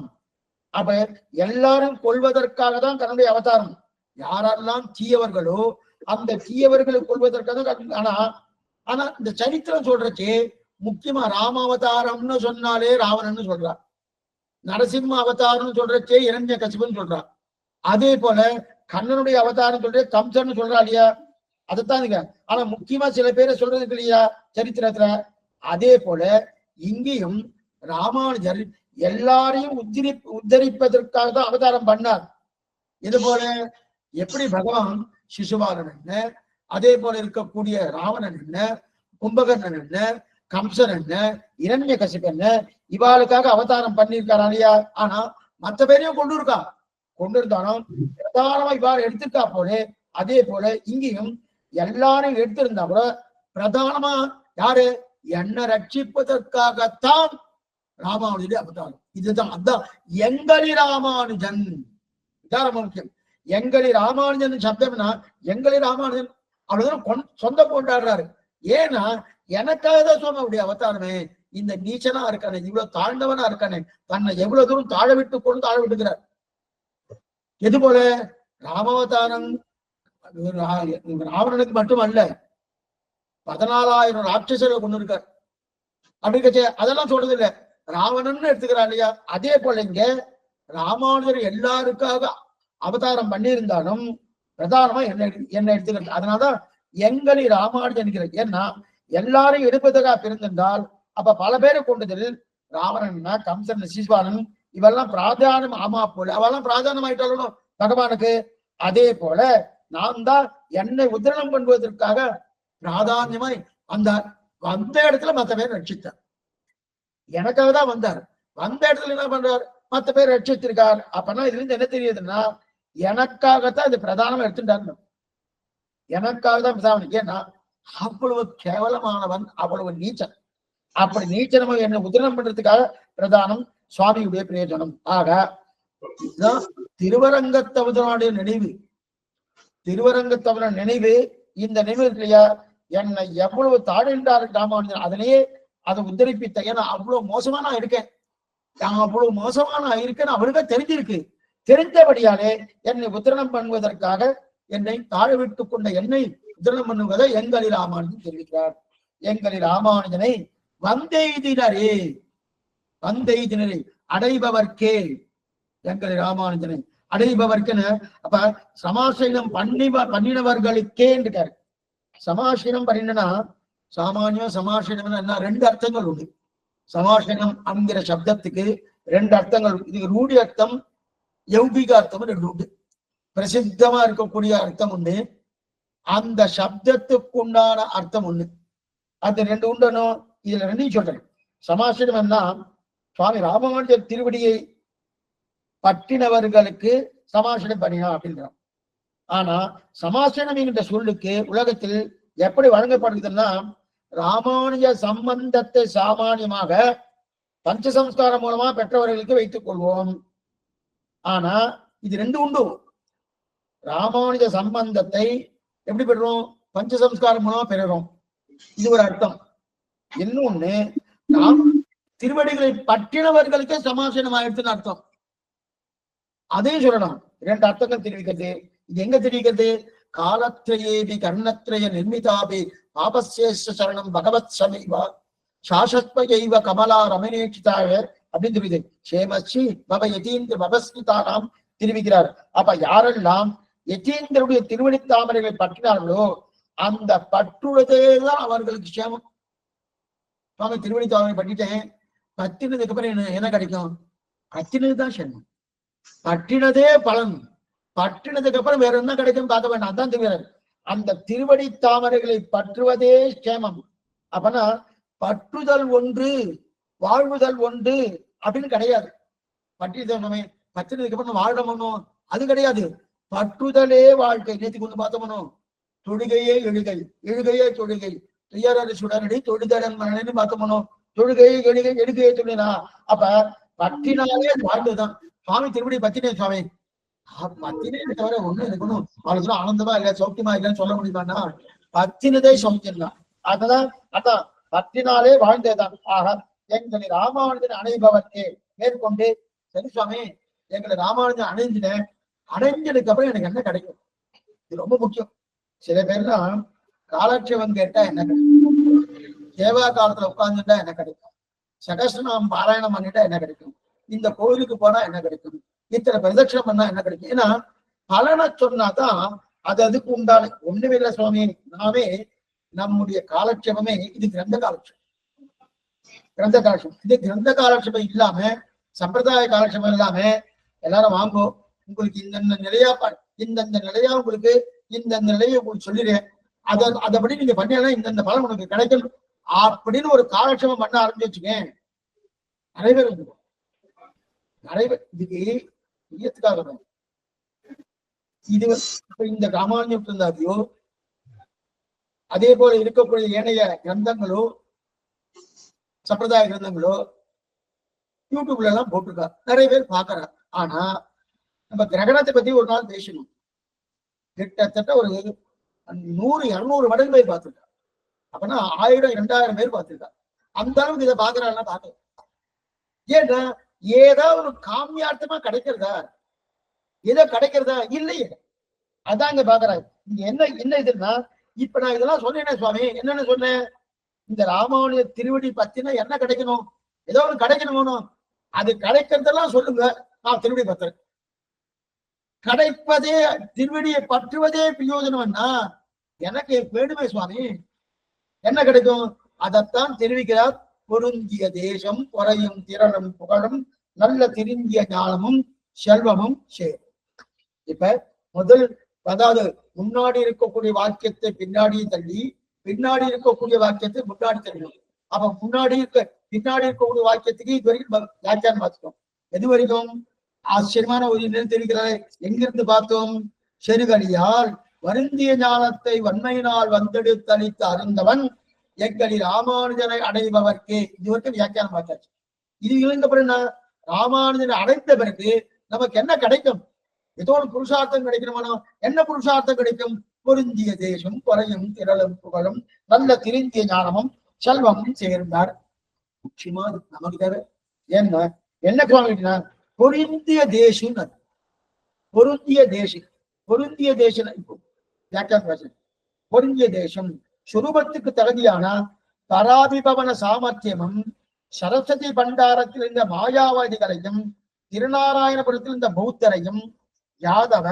அப்ப எல்லாரும் கொள்வதற்காக தான் கண்ணனுடைய அவதாரம். யாரெல்லாம் தீயவர்களோ அந்த தீயவர்களை கொள்வதற்காக. ஆனா இந்த சரித்திரம் சொல்றச்சே முக்கியமா ராமாவதாரம்னு சொன்னாலே ராவணன்னு சொல்றார், நரசிம்ம அவதாரம்னு சொல்றச்சே இரண்ய கசிபன்னு சொல்றார். அதே போல கண்ணனுடைய அவதாரம் சொல்ற கம்சன்னு சொல்றா இல்லையா, அதைத்தான் இங்க. ஆனா முக்கியமா சில பேரை சொல்றதுக்கு இல்லையா சரித்திரத்துல. அதே போல இங்கேயும் ராமானுஜர் எல்லாரையும் உத்தரிப்பதற்காக தான் அவதாரம் பண்ணார். இது போல எப்படி பகவான் சிசுபாலன் என்ன, அதே போல இருக்கக்கூடிய ராவணன் என்ன, கும்பகர்ணன் என்ன, கம்சன் என்ன, இரண்ய கசிப்பு என்ன, இவாளுக்காக அவதாரம் பண்ணியிருக்காரா இல்லையா. ஆனா மற்ற பேரையும் கொண்டு இருந்தாலும் பிரதானமா இவ்வாறு எடுத்திருக்கா போல. அதே போல இங்கேயும் எல்லாரையும் எடுத்திருந்தா கூட பிரதானமா யாரு, என்ன ரட்சிப்பதற்காகத்தான் ராமானுஜனுடைய அவதாரம். இதுதான் அதான் எங்களி ராமானுஜன். இதான் ரொம்ப முக்கியம். எங்களி ராமானுஜன் சப்தம்னா எங்களி ராமானுஜன் அவ்வளவுதான் சொந்த கொண்டாடுறாரு. ஏன்னா எனக்காக தான் சுவாமியுடைய அவதாரமே. இந்த நீச்சனா இருக்கானே, இவ்வளவு தாழ்ந்தவனா இருக்கானே, தன்னை எவ்வளவு தூரம் தாழ விட்டுக்கிறார். எது போல ராமாவதாரம் ராவணனுக்கு மட்டும் அல்ல, 14,000 ராட்சசர்களை கொண்டு இருக்கார். அப்படி அதெல்லாம் சொல்றது இல்ல, ராவணன் எடுத்துக்கிறா இல்லையா? அதே போல இங்க ராமானுஜர் எல்லாருக்காக அவதாரம் பண்ணியிருந்தாலும் பிரதானமா என்ன எடுத்துக்கிறது. அதனாலதான் எங்களி ராமானுஜன். ஏன்னா எல்லாரும் எடுப்பதற்காக பிறந்திருந்தால் அப்ப பல பேரை கொண்டதில் ராவணன், கம்சன், சிசுபானன் இவெல்லாம் பிராதானம் ஆமா போல அவெல்லாம் பிராதானம் ஆயிட்டாலும் பகவானுக்கு. அதே போல நான் தான் என்னை உத்திரணம் பண்ணுவதற்காக பிராதான்யமாய் வந்தார். வந்த இடத்துல மற்ற பேர் ரட்சித்தார். எனக்காக தான் வந்தார். வந்த இடத்துல என்ன பண்றார்? மற்ற பேர் ரட்சித்திருக்கார். அப்பனா இதுல இருந்து என்ன தெரியுதுன்னா, எனக்காகத்தான் இது பிரதானமா எடுத்துட்டாரு. எனக்காக தான் பிரதானம். ஏன்னா அவ்வளவு கேவலமானவன், அவ்வளவு நீச்சன். அப்படி நீச்சனமா என்ன உத்திரணம் பண்றதுக்காக பிரதானம் சுவாமியுடைய பிரயோஜனம். ஆக இதுதான் திருவரங்கத்தவதனுடைய நினைவு. திருவரங்கத்தவன நினைவு, இந்த நினைவு இல்லையா, என்னை எவ்வளவு தாழ்ந்தாரு ராமானுஜன், அதனையே அதை உத்தரிப்பித்த. ஏன்னா அவ்வளவு மோசமா நான் இருக்கேன், நான் அவ்வளவு மோசமா நான் இருக்கேன்னு அவருக்கே தெரிஞ்சிருக்கு. தெரிந்தபடியாலே என்னை உத்திரணம் பண்ணுவதற்காக என்னை தாழ விட்டு கொண்ட என்னை உத்திரணம் பண்ணுவதை எங்களி ராமானுஜன் தெரிவிக்கிறார். எங்களி ராமானுஜனை வந்தெய்தினரே, வந்தெய்தினரே அடைபவர்க்கே, எங்களி ராமானுஜனை அடைபவர்க்குன்னு. அப்ப சமாசீனம் பண்ணினவர்களுக்கே இருக்காரு. சமாசீனம் பண்ணினா சாமானியம் சமாசீனம் என்ன, ரெண்டு அர்த்தங்கள் உண்டு. சமாசீனம் என்கிற சப்தத்துக்கு ரெண்டு அர்த்தங்கள். இது ரூடி அர்த்தம், யௌகிக அர்த்தம் ரெண்டு உண்டு. பிரசித்தமா இருக்கக்கூடிய அர்த்தம் உண்டு, அந்த சப்தத்துக்குண்டான அர்த்தம் ஒண்ணு. அந்த ரெண்டு உண்டனும். இதுல ரெண்டையும் சொல்றேன். சமாசீனம் என்ன, சுவாமி ராமானுஜர் திருவடியை பற்றினவர்களுக்கு சமாசீனம் பண்ணினா அப்படின்றான். ஆனா சமாசீனம் என்கின்ற சொல்லுக்கு உலகத்தில் எப்படி வழங்கப்படுதுன்னா, ராமானுஜ சம்பந்தத்தை சாமானியமாக பஞ்சசம்ஸ்காரம் மூலமா பெற்றவர்களுக்கு வைத்துக் கொள்வோம். ஆனா இது ரெண்டு உண்டு. ராமானுஜ சம்பந்தத்தை எப்படி பெறுறோம்? பஞ்சசம்ஸ்காரம் மூலமா பெறுறோம். இது ஒரு அர்த்தம். இன்னொன்னு, நாம் திருவடிகளை பற்றினவர்களுக்கு சமாசீனம் ஆயிடுச்சுன்னு அர்த்தம். அதையும் சொல்லணும். இரண்டு அர்த்தங்கள் தெரிவிக்கிறது. இது எங்க தெரிவிக்கிறது? காலத்ரயேபி கர்ணத்ரய நிர்மிதாபி பாபசேஷ சரணம் பகவத் சமைவா சாசத்வயைவ கமலா ரமணேட்சிதாய அப்படின்னு தெரிவிது. சேமஸ்ரீ பவ யதீந்திர பவஸ்மிதானாம் தெரிவிக்கிறார். அப்ப யாரெல்லாம் யதீந்திரனுடைய திருவடி தாமரைகளை பற்றினார்களோ அந்த பற்றுவதேதான் அவர்களுக்கு சேமம். சுவாமி திருவடி தாமரை பண்ணிட்டேன், பற்றினதுக்கு அப்புறம் என்ன கிடைக்கும்? பற்றினதுதான் சேமம், பற்றினதே பலன். பற்றினதுக்கு அப்புறம் வேற என்ன கிடைக்கும் பார்க்க வேண்டாம். அதான் தெரியாது. அந்த திருவடி தாமரைகளை பற்றுவதே சேமம். அப்பனா பற்றுதல் ஒன்று வாழ்வுதல் ஒன்று அப்படின்னு கிடையாது. பற்றிதமே பற்றினதுக்கு அப்புறம் வாழணும் அது கிடையாது. பற்றுதலே வாழ்க்கை. நேற்று கொண்டு பார்த்தோமனோ, தொழுகையே எழுகை, எழுகையே தொழுகை, துயரறு சுடனடி தொழுதலன் மனன்னு பார்த்தோமனோ, தொழுகையை எழுகை எழுகையே தொழினா. அப்ப பற்றினாலே வாழ்ந்துதான். சுவாமி திருவடி பத்தினே சுவாமி பத்தினே தவிர ஒண்ணு இருக்கணும் அவளுக்கு ஆனந்தமா இல்ல சௌக்கியமா இல்லைன்னு சொல்ல முடியுமான்னா பத்தினதே சௌக்கியம் தான். அதான் பத்தினாலே வாழ்ந்தேதான். ஆக எங்களை ராமானுஜன் அணைபவர்க்கே மேற்கொண்டு, சரி சுவாமி எங்களை ராமானுஜன் அணைஞ்சினேன், அடைஞ்சதுக்கு அப்புறம் எனக்கு என்ன கிடைக்கும்? இது ரொம்ப முக்கியம். சில பேர்லாம் காலட்சேபம் கேட்டா என்ன கிடைக்கும், சேவா காலத்துல உட்கார்ந்துட்டா என்ன கிடைக்கும், சகஸ்ரநாமம் பாராயணம் பண்ணிட்டா என்ன கிடைக்கும், இந்த கோயிலுக்கு போனா என்ன கிடைக்கும், இத்தனை பிரதட்சணம் பண்ணா என்ன கிடைக்கும். ஏன்னா பலனை சொன்னாதான் அது அதுக்கு உண்டான. ஒண்ணுமில்லை சுவாமி, நாமே நம்முடைய காலட்சேபமே இது கிரந்த காலட்சேபம். கிரந்த காலட்சேபம் இது கிரந்த காலட்சேபம் இல்லாம, சம்பிரதாய காலட்சேபம் இல்லாம எல்லாரும் வாங்கோ, உங்களுக்கு இந்த நிலையா இந்த நிலையா உங்களுக்கு இந்த நிலையை உங்களுக்கு சொல்லிடுறேன், அதபடி நீங்க பண்ணீங்கன்னா இந்த பலன் உனக்கு கிடைக்கும் அப்படின்னு ஒரு காலட்சேபம் பண்ண ஆரம்பிச்சு வச்சுக்கேன். நிறைய பேர் வந்து நிறைய பேர் இதுக்கு ஈயத்துக்காக இது இந்த ராமானுஜம் இருந்தாதையோ அதே போல இருக்கக்கூடிய ஏனைய கிரந்தங்களோ சம்பிரதாய கிரந்தங்களோ யூடியூப்ல எல்லாம் போட்டிருக்கா, நிறைய பேர் பாக்குறா. ஆனா நம்ம கிரகணத்தை பத்தி ஒரு நாள் பேசணும். கிட்டத்தட்ட ஒரு 100-200 மடங்கு பேர் பார்த்திருக்கா. அப்பனா 1000-2000 பேர் பார்த்திருக்கா. அந்த அளவுக்கு இதை பாக்குறாங்கன்னா பாக்க. ஏன்னா ஏதாவது ஒரு காமியார்த்தமா கிடைக்கிறதா, ஏதோ கிடைக்கிறதா இல்லையே. அதான் இங்க பாக்குறாங்க. இங்க என்ன இதுன்னா, இப்ப நான் இதெல்லாம் சொன்னேனே சுவாமி, என்னன்னு சொன்னேன்? இந்த ராமானுஜ திருவடி பத்தினா என்ன கிடைக்கணும்? ஏதோ ஒன்று கிடைக்கணும். அது கிடைக்கிறதெல்லாம் சொல்லுங்க, நான் திருவடி பத்திரேன். கிடைப்பதே திருவடியை பற்றுவதே பிரயோஜனம்னா எனக்கு வேணுமே சுவாமி. என்ன கிடைக்கும்? அதைத்தான் தெரிவிக்கிறார். பொருந்திய தேசம் பொறையும் திறனும் புகழும் நல்ல திருந்திய ஞானமும் செல்வமும் சேரும். இப்ப முதல், அதாவது முன்னாடி இருக்கக்கூடிய வாக்கியத்தை பின்னாடி தள்ளி, பின்னாடி இருக்கக்கூடிய வாக்கியத்தை முன்னாடி தள்ளி. அப்ப பின்னாடி இருக்கக்கூடிய வாக்கியத்துக்கு இது வரைக்கும் வியாக்கியானம் பார்த்துட்டோம். எது வரைக்கும்? ஆச்சரியமான ஒரு தெரிவிக்கிறார். எங்கிருந்து பார்த்தோம்? செருகடியால் வருந்திய ஞானத்தை வன்மையினால் வந்தெடுத்தளித்து அருந்தவன் எங்களில் ராமானுஜனை அடைபவர்க்கே. இது வரைக்கும் வியாக்கியானம் பார்த்தாச்சு. இது இழந்தப்பட ராமானுஜனை அடைந்த பிறகு நமக்கு என்ன கிடைக்கும்? ஏதோ ஒரு புருஷார்த்தம் கிடைக்கணுமானோ? என்ன புருஷார்த்தம் கிடைக்கும்? பொருந்திய தேசம் பொறையும் திரளும் புகழும் நல்ல திருந்திய ஞானமும் செல்வமும் சேர்ந்தார். முக்கியமா நமக்கு தேவை. ஏன்னா என்ன சுவாமினா பொருந்திய தேசம், பொருந்திய தேசம், பொருந்திய தேசம். இப்போ வியாக்கியானம் பொருந்திய தேசம் சுரூபத்துக்கு தகுதியான பராபிபவன சாமர்த்தியமும் சரஸ்வதி பண்டாரத்தில் இருந்த மாயாவாதிகளையும் திருநாராயணபுரத்தில் இருந்த பௌத்தரையும் யாதவ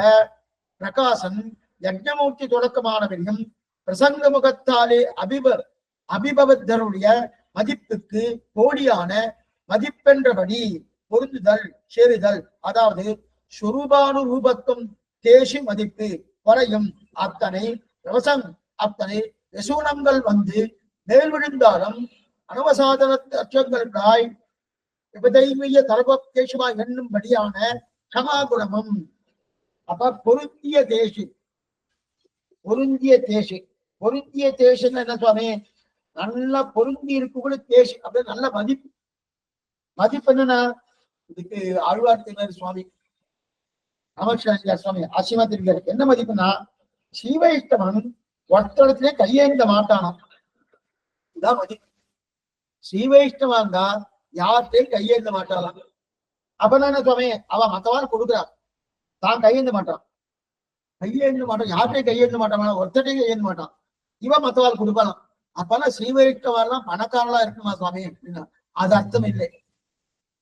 பிரகாசன் யஜ்ஞமூர்த்தி தொடக்கமானவரையும் பிரசங்க முகத்தாலே அபிபவத்தருடைய மதிப்புக்கு கோடியான மதிப்பென்றபடி பொருந்துதல் சேருதல். அதாவது சுரூபானுரூபத்துவம் தேசி மதிப்பு குறையும் அத்தனை அத்தனை யசூனங்கள் வந்து மேல் விழுந்தாலும் அனவசாதன அச்சங்களுக்காய் விபதைமிய தர்பேஷமா என்னும்படியான சமாகுணமும். அப்ப பொருந்திய தேசி, பொருந்திய தேசி, பொருந்திய தேசம் என்ன சுவாமி? நல்ல பொருந்தி இருக்கக்கூடிய தேசி அப்படி நல்ல மதிப்பு. மதிப்பு என்னன்னா, இதுக்கு ஆழ்வார்த்தினர் சுவாமி ராமகிருஷ்ண சுவாமி ஆசியமா தெரிவிக்கிறார். என்ன மதிப்புனா, சீவைஷ்டவன் ஒருத்தடத்திலே கையேந்த மாட்டானாம். இதான் மதிப்பு. சீவைஷ்டவாங்க யார்கிட்டையும் கையேந்த மாட்டாளாம். அப்பனா என்ன சுவாமி? அவன் மத்தவாறு கொடுக்குறான், தான் கையேந்த மாட்டான். கையேந்த மாட்டான், யார்கிட்டையும் கையேந்த மாட்டான், ஒருத்தட்டையும் கையேந்த மாட்டான். இவன் மத்தவாறு கொடுப்பானாம். அப்பனா ஸ்ரீவைஷ்டவாரெல்லாம் பணக்காரலாம் இருக்குமா சுவாமி அப்படின்னா அது அர்த்தம் இல்லை.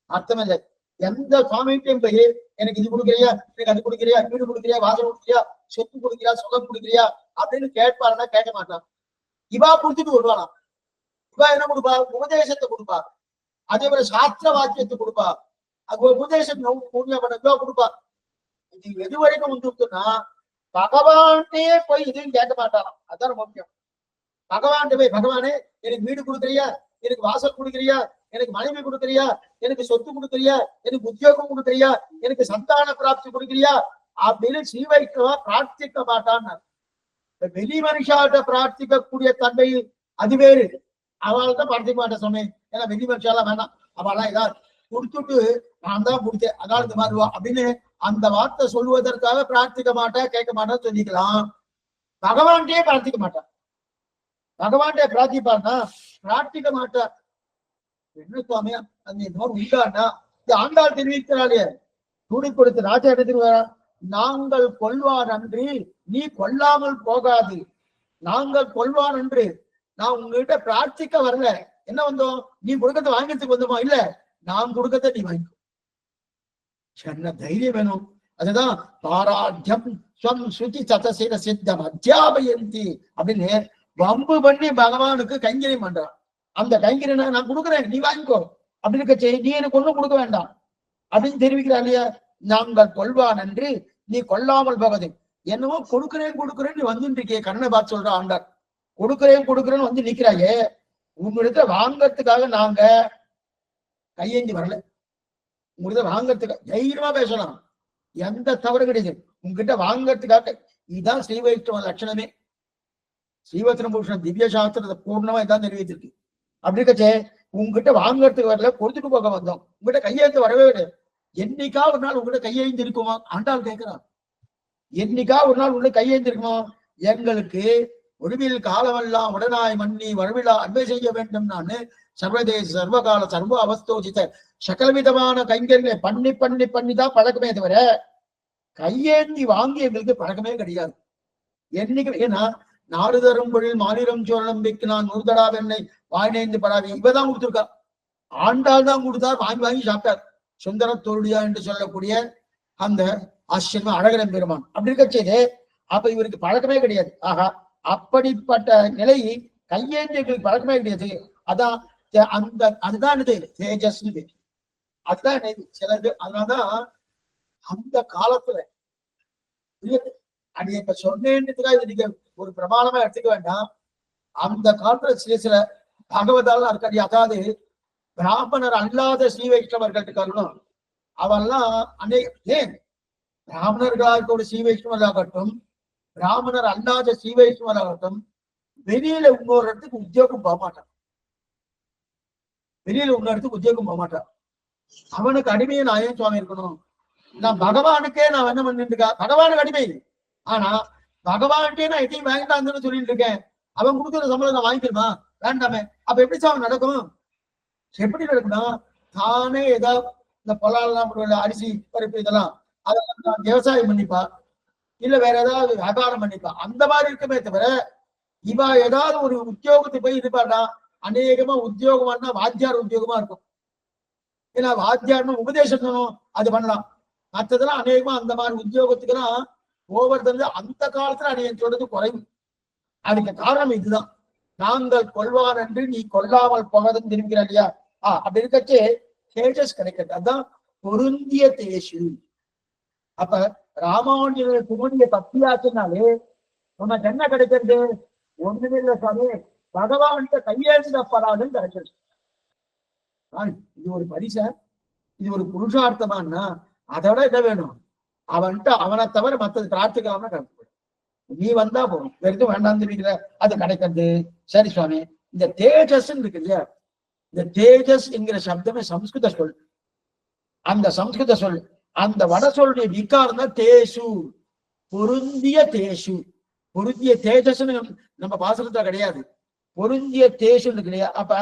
அர்த்தம் இல்லை. எந்த சுவாமிகிட்டையும் போய் எனக்கு இது கொடுக்குறியா, எனக்கு அது கொடுக்குறியா, வீடு கொடுக்குறியா, வாசல் கொடுக்குறியா, சொத்து கொடுக்குறியா, சுகம் கொடுக்குறியா அப்படின்னு கேட்பாருன்னா கேட்க மாட்டான். இவா கொடுத்துட்டு வருவானா. இவா என்ன கொடுப்பா? உபதேசத்தை கொடுப்பா. அதே போல சாஸ்திர வாக்கியத்தை கொடுப்பா. அது உபதேசம் கொடுப்பா. இது எது வரைக்கும் வந்துருக்குன்னா பகவான்டே போய் இதையும் கேட்க மாட்டாராம். அதான் முக்கியம். பகவான்கிட்ட போய், பகவானே எனக்கு வீடு கொடுக்குறியா, எனக்கு வாசல் கொடுக்குறியா, எனக்கு மனைவி கொடுக்குறியா, எனக்கு சொத்து கொடுக்குறியா, எனக்கு உத்தியோகம் கொடுக்குறியா, எனக்கு சந்தான பிராப்தி கொடுக்குறியா அப்படின்னு ஸ்ரீவைஷ்ணவா பிரார்த்திக்க மாட்டான். வெளி மனுஷாட்ட பிரார்த்திக்க கூடிய தன்மை அது வேறு. அவள் தான் பிரார்த்திக்க மாட்டேன் சொன்னேன். ஏன்னா வெளி மனுஷாலாம் வேணாம், அவெல்லாம் ஏதாவது கொடுத்துட்டு நான் தான் கொடுத்தேன் அதாவது இந்த மாதிரி அப்படின்னு அந்த வார்த்தை சொல்லுவதற்காக பிரார்த்திக்க மாட்டேன், கேட்க மாட்டேன்னு சொல்லிக்கலாம். பகவான்கிட்டே பிரார்த்திக்க மாட்டான். பகவான்கிட்ட பிரார்த்திப்பான்னா பிரார்த்திக்க மாட்டார். என்ன சுவாமி அந்த இன்னொரு உண்டானா இந்த ஆண்டாள் தெரிவிக்கிறாளே, கூடி கொடுத்து ராஜா எடுத்துருவா. நாங்கள் கொள்வார் அன்று நீ கொல்லாமல் போகாது. நாங்கள் கொள்வார் என்று நான் உங்ககிட்ட பிரார்த்திக்க வரல. என்ன வந்தோம்? நீ கொடுக்கறத வாங்கிறதுக்கு வந்தோமா? இல்ல, நான் கொடுக்கறத நீ வாங்கிக்கோ. என்ன தைரியம் வேணும். அதுதான் பாராத்தியம் ஸ்வம் சுத்தி சதசீல சித்தம் அத்தியாபயந்தி அப்படின்னு வம்பு பண்ணி பகவானுக்கு கைங்கரியம் பண்றான். அந்த கைங்கரியனை நான் கொடுக்குறேன், நீ வாங்கிக்கோ அப்படின்னு கட்சி, நீ எனக்கு ஒண்ணும் கொடுக்க வேண்டாம் அப்படின்னு தெரிவிக்கிறா இல்லையா? நாங்கள் கொள்வான் என்று நீ கொல்லாமல் போகாது. என்னவோ கொடுக்குறேன் நீ வந்துட்டு இருக்கே. கண்ணனை பார்த்து சொல்ற ஆண்டார், கொடுக்குறேன்னு வந்து நிக்கிறாயே. உங்களிடத்துல வாங்கறதுக்காக நாங்க கையேந்தி வரல. உங்ககிட்ட வாங்கறதுக்காக தைரியமா பேசலாம், எந்த தவறு கிடையாது. உங்ககிட்ட வாங்கறதுக்காக இதுதான் ஸ்ரீவைஷ்ணவ லட்சணமே. ஸ்ரீவத்ன பூஷண திவ்ய சாஸ்திரத்தை பூர்ணமா இதான் தெரிவித்திருக்கு. அப்படி இருக்கச்சே உங்ககிட்ட வாங்கறதுக்கு வரல, கொடுத்துட்டு போக வந்தோம். உங்ககிட்ட கையெழுத்து வரவே கிடையாது. என்னைக்கா ஒரு நாள் உங்ககிட்ட கையெழுந்து இருக்குமா? ஆண்டாள் கேட்கிறான். என்னைக்கா ஒரு நாள் உங்ககிட்ட கையெழுந்து இருக்குமா? எங்களுக்கு ஒருவில் காலமெல்லாம் உடனாய் மன்னி வரவிழா அன்பை செய்ய வேண்டும். நான் சர்வதேச சர்வகால சர்வ அவஸ்தோசித்த சகலவிதமான கைங்கர்களை பண்ணிதான் பழக்கமே தவிர கையேந்தி வாங்கி எங்களுக்கு பழக்கமே கிடையாது. என்னைக்கு ஏன்னா நாடுதரும் பொழில் மாநிலம் சோழநம்பிக்கு நான் நூறுதடா வெண்ணை வாய்நேந்து படாது இவதான் கொடுத்துருக்கா. ஆண்டாள் தான் கொடுத்தார், வாங்கி வாங்கி சாப்பிட்டார். சுந்தர தோழியா என்று சொல்லக்கூடிய அந்த ஆச்சரியமா அழகரம் பெருமான் அப்படி இருக்க செய்து அப்ப இவருக்கு பழக்கமே கிடையாது. ஆகா, அப்படிப்பட்ட நிலை கையேந்திகளுக்கு பழக்கமே கிடையாது. அதான் அந்த அதுதான் இது தேஜஸ், அதுதான் சிலது. அதனாலதான் அந்த காலத்துல அது இப்ப சொன்னேன்றதுக்காக இது நீங்க ஒரு பிரமாணமா எடுத்துக்க வேண்டாம். அந்த காலத்துல சில சில பகவதாலாம் இருக்காது. அதாவது பிராமணர் அல்லாத ஸ்ரீ வைஷ்ணவர்கள் இருக்காருன்னு அவெல்லாம் ஏன் பிராமணர்களாக ஸ்ரீ வைஷ்ணவராகட்டும், பிராமணர் அல்லாத ஸ்ரீ வைஷ்ணவராகட்டும் வெளியில இன்னொரு இடத்துக்கு உத்தியோகம் போக மாட்டான். வெளியில இன்னொரு இடத்துக்கு உத்தியோகம் போக மாட்டான். அவனுக்கு அடிமையை நான் ஏன் சுவாமி இருக்கணும்? நான் பகவானுக்கே நான் என்ன பண்ணிட்டு இருக்கேன், பகவானுக்கு அடிமை. ஆனா பகவான்கிட்டே நான் எதையும் வாங்கிட்டான்னு சொல்லிட்டு இருக்கேன். அவன் கொடுக்குற சம்பளம் நான் வாங்கிக்கணுமா? வேண்டாமே. அப்ப எப்படி சாமி நடக்கும்? எப்படி நடக்கும்னா, தானே ஏதாவது இந்த பொருளாதாரம் அரிசி பருப்பு இதெல்லாம் அதெல்லாம் விவசாயம் பண்ணிப்பா, இல்ல வேற ஏதாவது வியாபாரம் பண்ணிப்பா. அந்த மாதிரி இருக்குமே தவிர இவ ஏதாவது ஒரு உத்தியோகத்தை போய் இது பண்ணா அநேகமா உத்தியோகம்னா வாத்தியார் உத்தியோகமா இருக்கும். ஏன்னா வாத்தியார்னு உபதேசம் அது பண்ணலாம். மற்றதெல்லாம் அநேகமா அந்த மாதிரி உத்தியோகத்துக்கெல்லாம் ஒவ்வொருத்தர் அந்த காலத்துல அநேகம் சொல்றது குறைவு. அதுக்கு காரணம் இதுதான். நாங்கள் கொள்வார் என்று நீ கொல்லாமல் போவதும் திரும்பிக்கிற இல்லையா? அப்படி இருக்கச்சே தேஜஸ் கிடைக்கிறது. அதான் பொருந்திய தேசு. அப்ப ராமானுஜனுடைய குமுடிய பக்தியாச்சுனாலே உனக்கு என்ன கிடைக்கிறது? ஒண்ணுமே இல்லை சாமி, பகவான்கிட்ட கையெழுந்தப்படாதுன்னு கிடைக்கிறது. இது ஒரு பரிச, இது ஒரு புருஷார்த்தமானா அதோட இதை வேணும். அவன்கிட்ட அவனை தவிர மற்றது பிரார்த்திக்கலாம்னா கிடைக்கும். நீ வந்தா போகும், வெறும் வேண்டாம் தெரிவிக்கிற அது கிடைக்கிறது. சரி சுவாமி, இந்த தேஜஸ் இருக்கு இல்லையா, இந்த தேஜஸ் என்கிற சப்தமே சம்ஸ்கிருத சொல். அந்த சம்ஸ்கிருத சொல் அந்த வட சொல்லுடைய விகாரம் தான் தேசு, பொருந்திய தேசு. பொருந்திய தேஜஸ்ன்னு நம்ம பாசனத்துல கிடையாது, பொருந்திய தேசுன்னு இருக்கு இல்லையா? அப்ப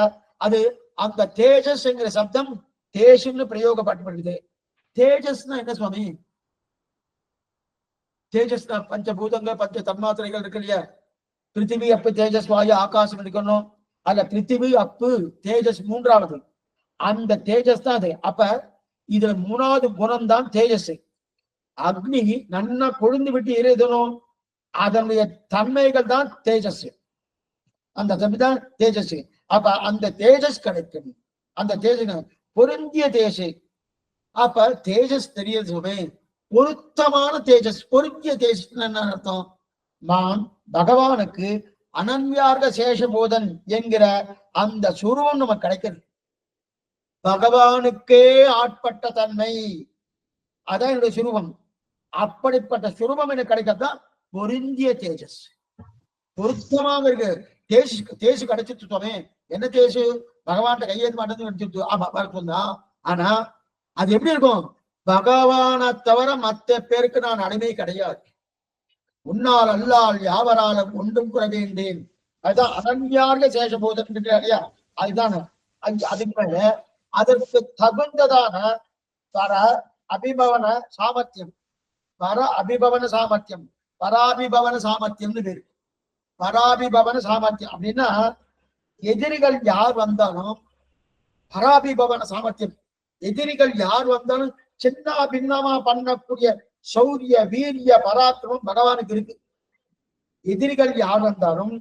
அது அந்த தேஜஸ் என்கிற சப்தம் தேசுன்னு பிரயோகப்பட்டுப்படுது. தேஜஸ்னா என்ன சுவாமி? தேஜஸ் பஞ்சபூதங்கள் பஞ்ச தன்மாத்திரைகள் இருக்கு இல்லையா? பிருத்திவி அப்பு தேஜஸ் வாயு ஆகாசம் இருக்கணும். அல்ல பிருத்திவி அப்பு தேஜஸ் மூன்றாவது, அந்த தேஜஸ் தான் அது. அப்ப இதுல மூணாவது குணம் தான் தேஜஸ். அக்னி நன்னா கொழுந்து விட்டு எரியுதணும், அதனுடைய தன்மைகள் தான் தேஜஸ். அந்த தன்மை தான் தேஜஸ். அப்ப அந்த தேஜஸ் கிடைக்கும். அந்த தேஜஸ் பொருந்திய தேஜஸ். அப்ப தேஜஸ் தெரியுமே, பொருத்தமான தேஜஸ். பொருந்திய தேஜஸ் என்ன அர்த்தம்? நான் பகவானுக்கு அனன்யார்க சேஷபோதன் என்கிற அந்த சுரூபம் நமக்கு கிடைக்கிறது. பகவானுக்கே ஆட்பட்ட தன்மை, அதான் என்னுடைய சுரூபம். அப்படிப்பட்ட சுரூபம் எனக்கு கிடைக்கத்தான் பொருந்திய தேஜஸ். பொருத்தமாக இருக்கு. தேசு கிடைச்சிட்டு என்ன தேசு? பகவான் கையெழுத்து மாட்டேன்னு எடுத்துட்டு ஆனா அது எப்படி இருக்கும்? பகவானை தவிர மற்ற பேருக்கு நான் அடிமை கிடையாது. உன்னால் அல்லால் யாவராலும் ஒன்றும் குறை வேண்டேன். அதுதான் அனன்யார்க சேஷபோதன் இல்லையா? அதுதான். அதுக்கு மேல அதற்கு தகுந்ததான பர அபிபவன சாமர்த்தியம், பர அபிபவன சாமர்த்தியம், பராபிபவன சாமர்த்தியம்னு பேரு. பராபிபவன சாமர்த்தியம் அப்படின்னா எதிரிகள் யார் வந்தாலும் பராபிபவன சாமர்த்தியம். எதிரிகள் யார் வந்தாலும் சின்ன பின்னமா பண்ணக்கூடிய சௌரிய வீரிய பராக்கிரமம் பகவானுக்கு இருக்கு. எதிரிகள் யார் வந்தாலும்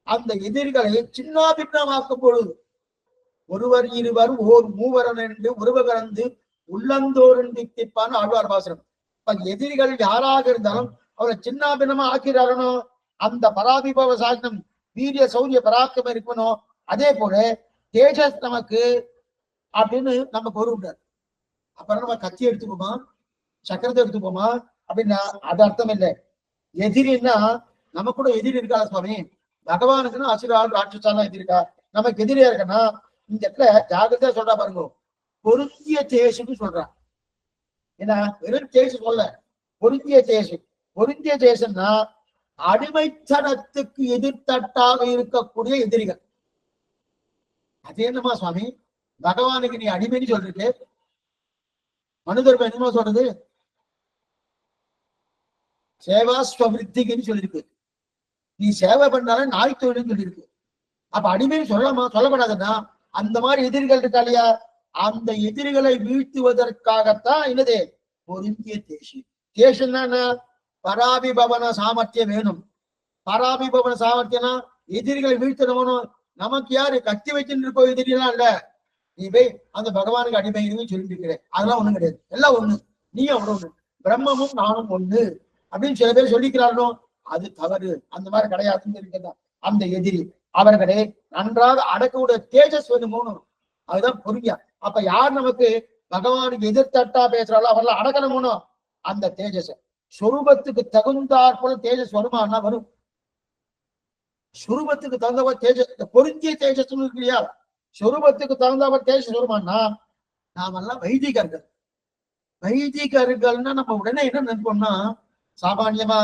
அந்த எதிரிகளை சின்ன பின்னமாக்கும் பொழுது ஒருவர் இருவர் ஓர் மூவரன் என்று உருவகரந்து உள்ளந்தோறும் தித்திப்பான ஆழ்வார் பாசனம். எதிரிகள் யாராக இருந்தாலும் அவரை சின்ன பின்னமா ஆக்கிறாரனோ அந்த பராபிபவ சாசனம் வீரிய சௌரிய பராக்கிரமம் இருக்கணும். அதே போல தேஜஸ் நமக்கு அப்படின்னு நம்ம பொருள்றார். அப்புறம் நம்ம கத்தி எடுத்துப்போமா, சக்கரத்தை எடுத்துப்போமா அப்படின்னா அது அர்த்தம் இல்லை. எதிரின்னா நம்ம கூட எதிரி இருக்கா சுவாமி? பகவானுக்குன்னா அசுரால் ராட்சசாலாம் எதிரி இருக்கா? நமக்கு எதிரியா இருக்கன்னா இந்த இடத்துல ஜாகிரதையா சொல்றா பாருங்க, பொருந்திய தேசுன்னு சொல்றான். ஏன்னா வெறும் தேசு சொல்ல, பொருந்திய தேசு. பொருந்திய தேசம்னா அடிமைத்தனத்துக்கு எதிர்த்தட்டாக இருக்கக்கூடிய எதிரிகள். அது என்னமா சுவாமி? பகவானுக்கு நீ அடிமைன்னு சொல்லிட்டு மனுதர்ம என்னமா சொல்றது? சேவா ஸ்வவிருத்திக்குன்னு சொல்லிருக்கு. நீ சேவை பண்ணாலும் நாய் தொழில்னு சொல்லியிருக்கு. அப்ப அடிமைன்னு சொல்லப்படாதுன்னா அந்த மாதிரி எதிரிகள் இருக்கா இல்லையா, அந்த எதிரிகளை வீழ்த்துவதற்காகத்தான் என்னது பொருந்திய தேசி. தேசம்னா என்ன, பராபிபவன சாமர்த்தியம் வேணும். பராபிபவன சாமர்த்தியம்னா எதிரிகளை வீழ்த்தணும். நமக்கு யாரு கத்தி வச்சுட்டு இருக்கோ எதிரிலாம் இல்ல, நீ போய் அந்த பகவானுக்கு அடிமைன்னு சொல்லிட்டு இருக்கிறேன், அதெல்லாம் ஒண்ணும் கிடையாது, எல்லாம் ஒண்ணு, நீயும் அவரும் ஒண்ணு, பிரம்மமும் நானும் ஒண்ணு அப்படின்னு சில பேர் சொல்லிக்கிறார்களோ, அது தவறு. அந்த மாதிரி கிடையாதுன்னு இருக்கிறதா அந்த எதிரி. அவர்களே நன்றாக அடக்கக்கூடிய தேஜஸ் வேணுமோன்னு, அதுதான் பொறுமையா. அப்ப யார் நமக்கு பகவானுக்கு எதிர்த்தட்டா பேசுறாளோ அவரெல்லாம் அடக்கணுமோனோ அந்த தேஜஸ். சொரூபத்துக்கு தகுந்தாற் போல தேஜஸ் வருமானா வரும். சுரூபத்துக்கு தகுந்தவ தேஜஸ், பொருந்திய தேஜஸ் இருக்கு இல்லையா, சொரூபத்துக்கு தகுந்தவ தேஜஸ் வருமானா நாமெல்லாம் வைதிகர்கள். வைதிகர்கள்னா நம்ம உடனே என்ன நினைப்போம்னா, சாமான்யமா